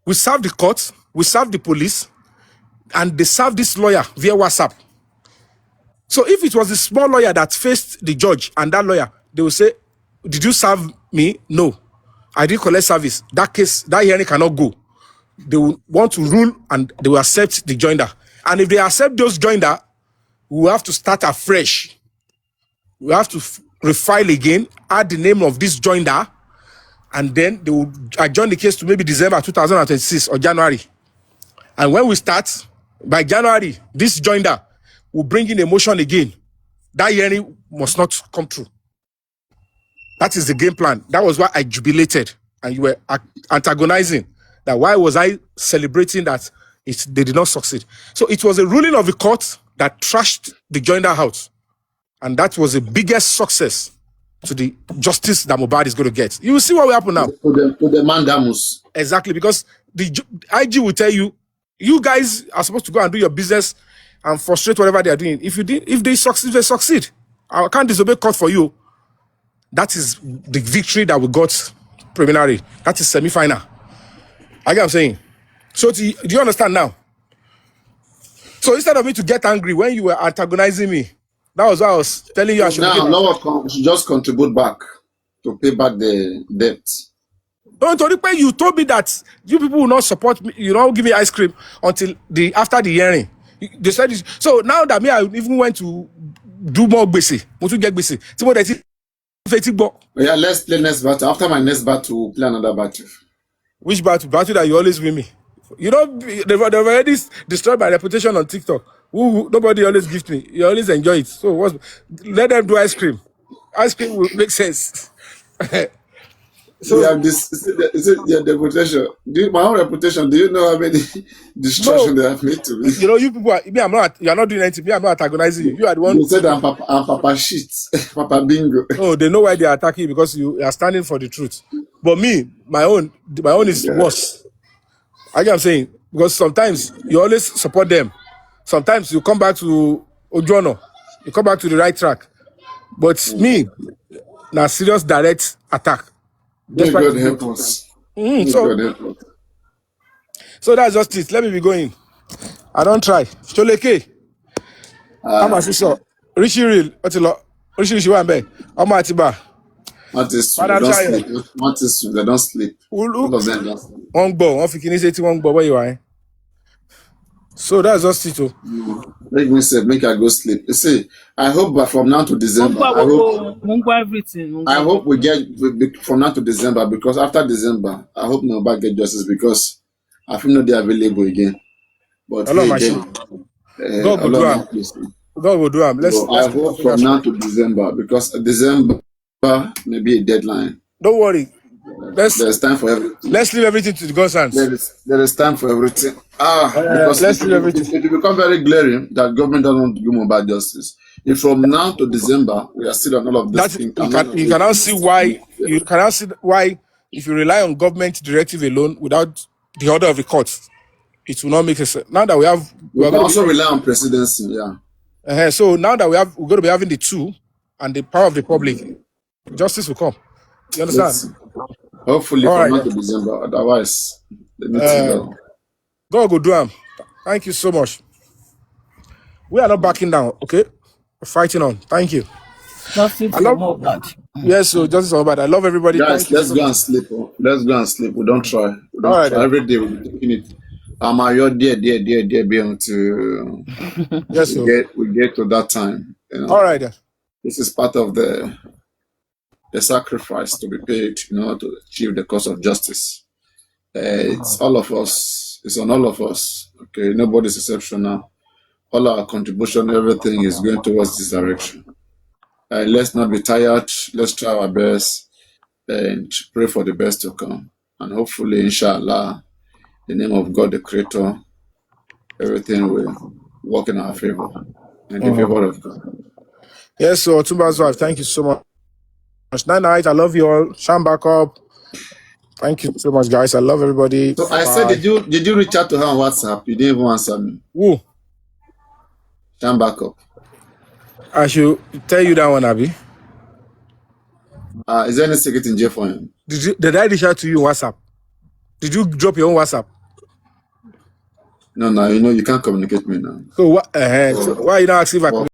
We served the court, we served the police, and they served this lawyer via WhatsApp. So if it was the small lawyer that faced the judge and that lawyer, they will say, did you serve me? No, I didn't collect service. That case, that hearing cannot go. They will want to rule and they will accept the joinder. And if they accept those joinder, we will have to start afresh. We have to refile again, add the name of this joinder, and then they will adjourn the case to maybe December 2026 or January. And when we start, by January, this joinder will bring in a motion again. That hearing must not come true. That is the game plan. That was why I jubilated and you were antagonizing. That why was I celebrating that they did not succeed? So it was a ruling of the court that trashed the joinder out. And that was the biggest success to the justice that Mohbad is going to get. You will see what will happen now. To the mandamus. Exactly, because the IG will tell you, you guys are supposed to go and do your business and frustrate whatever they are doing. If they succeed. I can't disobey court for you. That is the victory that we got preliminary. That is semi-final. I get what I'm saying. So do you understand now? So instead of me to get angry when you were antagonizing me, that was what I was telling you. I should should just contribute back to pay back the debt. Don't you told me that you people will not support me, you don't give me ice cream until after the hearing. They said this. So now that me, I even went to do more gbese. Yeah, let's play next battle. After my next battle, we'll play another battle. Which battle? Battle that you always win me. You know, they've already destroyed my reputation on TikTok. Nobody always gives me. You always enjoy it. So let them do ice cream. Ice cream will make sense. So you have this, is it your reputation? My own reputation, do you know how many destruction they have made to me? You know, you people you are not doing anything. Me, I'm not antagonizing you. You are the one. You said I'm Papa shit, Papa bingo. Oh, they know why they are attacking you, because you are standing for the truth. But me, my own is worse. I get what I'm saying, because sometimes you always support them. Sometimes you come back to Ojono, you come back to the right track. But me, now serious direct attack. May God help us. So that's just it. Let me be going. I don't try. Choleke. I'm a sister. Rishi real. Rishi Wambe. I'm a Tiba. What is they don't sleep. All of them don't sleep. One where you are. So that's just it. Make I go sleep. You see, I hope from now to December. I hope we get from now to December, because after December, I hope nobody get justice, because I feel not they available again. But God will do them. I hope from now to December, because December may be a deadline. Don't worry. There's time for everything. Let's leave everything to the God's hands. There is time for everything. Because let's leave everything. It will become very glaring that government doesn't want to do mobile justice. If from now to December we are still on all of this, you can now see why. You can now see why, if you rely on government directive alone without the order of the courts, it will not make sense. Now that we can also rely on presidency. Yeah. So now that we're going to be having the two and the power of the public, justice will come. You understand? Hopefully from now to December. Otherwise, they need to go. God will do them. Thank you so much. We are not backing down, okay? We're fighting on. Thank you. Justice for Mohbad. Yes, so justice for Mohbad. I love everybody. Guys, let's go and sleep. Let's go and sleep. We don't try. Try. Every day we'll be taking it. I'm your dear, be able to yes, we get to that time. You know? All right. This is part of the sacrifice to be paid in order to achieve the cause of justice. It's all of us. It's on all of us. Okay, nobody's exceptional. All our contribution, everything is going towards this direction. Let's not be tired. Let's try our best and pray for the best to come. And hopefully, inshallah, in the name of God, the Creator, everything will work in our favor and the favor of God. Yes, so Otumba's wife, thank you so much. Night, I love you all. Sham back up. Thank you so much, guys. I love everybody. So I said, did you reach out to her on WhatsApp? You didn't even answer me. Who? Sham back up. I should tell you that one, Abby. Is there any secret in jail for him? Did I reach out to you on WhatsApp? Did you drop your own WhatsApp? No, you know you can't communicate me now. So what? So why are you not asking if I